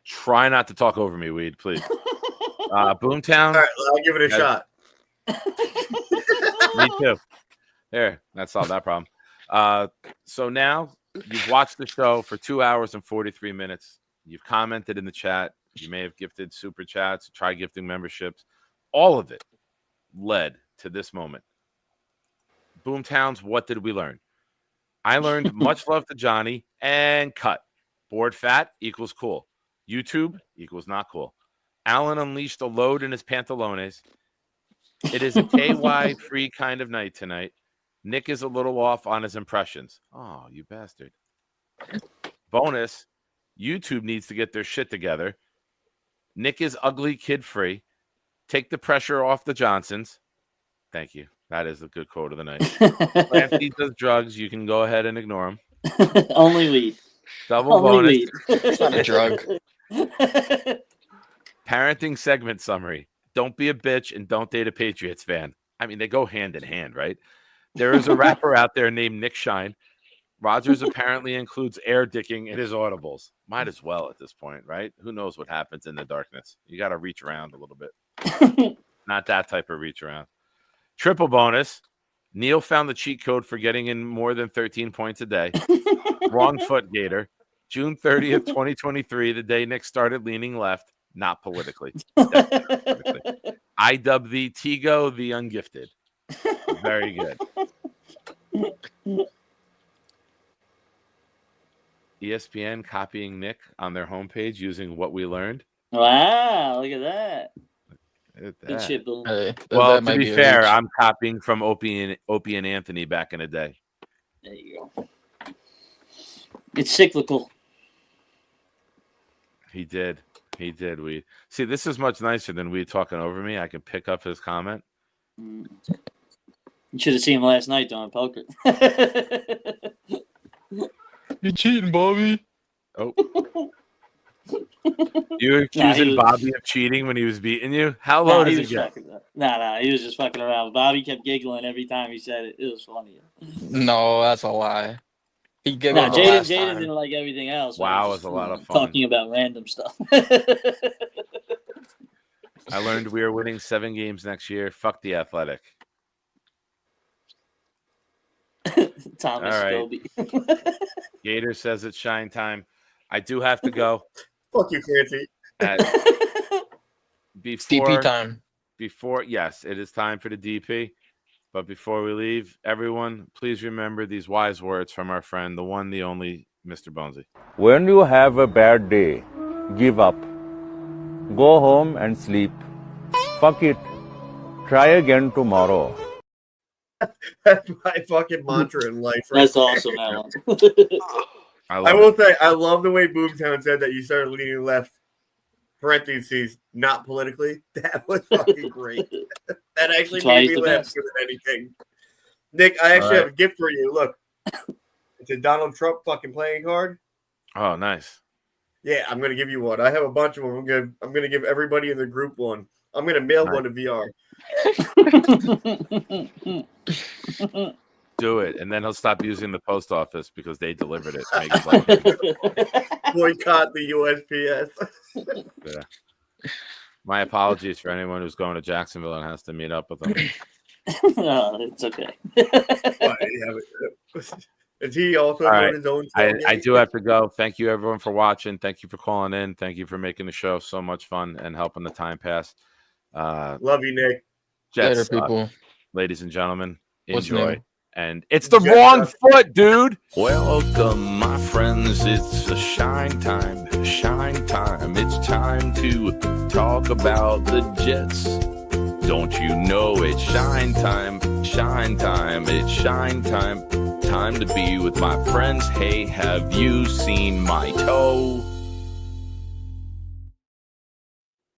Try not to talk over me, Weed, please. Boomtown. All right, I'll give it a shot. Me too. There, that solved that problem. So now you've watched the show for 2 hours and 43 minutes. You've commented in the chat. You may have gifted super chats, try gifting memberships. All of it led to this moment. Boomtown's What Did We Learn? I learned much love to Johnny and cut. Board fat equals cool. YouTube equals not cool. Alan unleashed a load in his pantalones. It is a KY free kind of night tonight. Nick is a little off on his impressions. Oh, you bastard. Bonus, YouTube needs to get their shit together. Nick is ugly kid free. Take the pressure off the Johnsons. Thank you. That is a good quote of the night. Clancy does drugs. You can go ahead and ignore him. Only weed. Double Only bonus. weed. It's not a drug. Parenting segment summary. Don't be a bitch and don't date a Patriots fan. I mean, they go hand in hand, right? There is a rapper out there named Nick Shine. Rodgers apparently includes air dicking in his audibles. Might as well at this point, right? Who knows what happens in the darkness? You got to reach around a little bit. Not that type of reach around. Triple bonus. Neil found the cheat code for getting in more than 13 points a day. Wrong foot gator. June 30th, 2023, the day Nick started leaning left. Not politically. I dub thee Tigo the Ungifted. Very good. ESPN copying Nick on their homepage using what we learned. Wow, look at that. Look at Good that. shit, Boom. Well, to be fair, I'm copying from Opie and Anthony back in the day. There you go. It's cyclical. He did. He did. We see this is much nicer than we talking over me. I can pick up his comment. You should have seen him last night doing poker. You're cheating, Bobby. Oh. You were accusing Bobby of cheating when he was beating you? How low does it get? Nah, he was just fucking around. Bobby kept giggling every time he said it. It was funny. No, that's a lie. He giggled. Nah, Jaden didn't like everything else. Wow, it was a lot of fun. Talking about random stuff. I learned we are winning 7 games next year. Fuck the Athletic. Thomas All right. Scobie. Gator says it's shine time. I do have to go. Fuck you, Clancy. DP time. Yes, it is time for the DP. But before we leave, everyone, please remember these wise words from our friend, the one, the only, Mr. Bonesy. When you have a bad day, give up. Go home and sleep. Fuck it. Try again tomorrow. That's my fucking mantra in life. Right That's there. awesome, that one. I will say, I love the way Boomtown said that you started leaning left. Parentheses, not politically. That was fucking great. That actually made me laugh more than anything. Nick, I actually have a gift for you. Look, it's a Donald Trump fucking playing card. Oh, nice. Yeah, I'm gonna give you one. I have a bunch of them. I'm gonna give everybody in the group one. I'm gonna mail one to VR. Do it, and then he'll stop using the post office because they delivered it. Make his life Boycott the USPS. Yeah. My apologies for anyone who's going to Jacksonville and has to meet up with them. No, it's okay. Is he also All doing right. his own? I do have to go. Thank you, everyone, for watching. Thank you for calling in. Thank you for making the show so much fun and helping the time pass. Love you, Nick. Jets, Later, people. Ladies and gentlemen, What's enjoy. new? And it's the wrong foot, dude. Welcome, my friends. It's a shine time. Shine time. It's time to talk about the Jets. Don't you know it's shine time? Shine time. It's shine time. Time to be with my friends. Hey, have you seen my toe?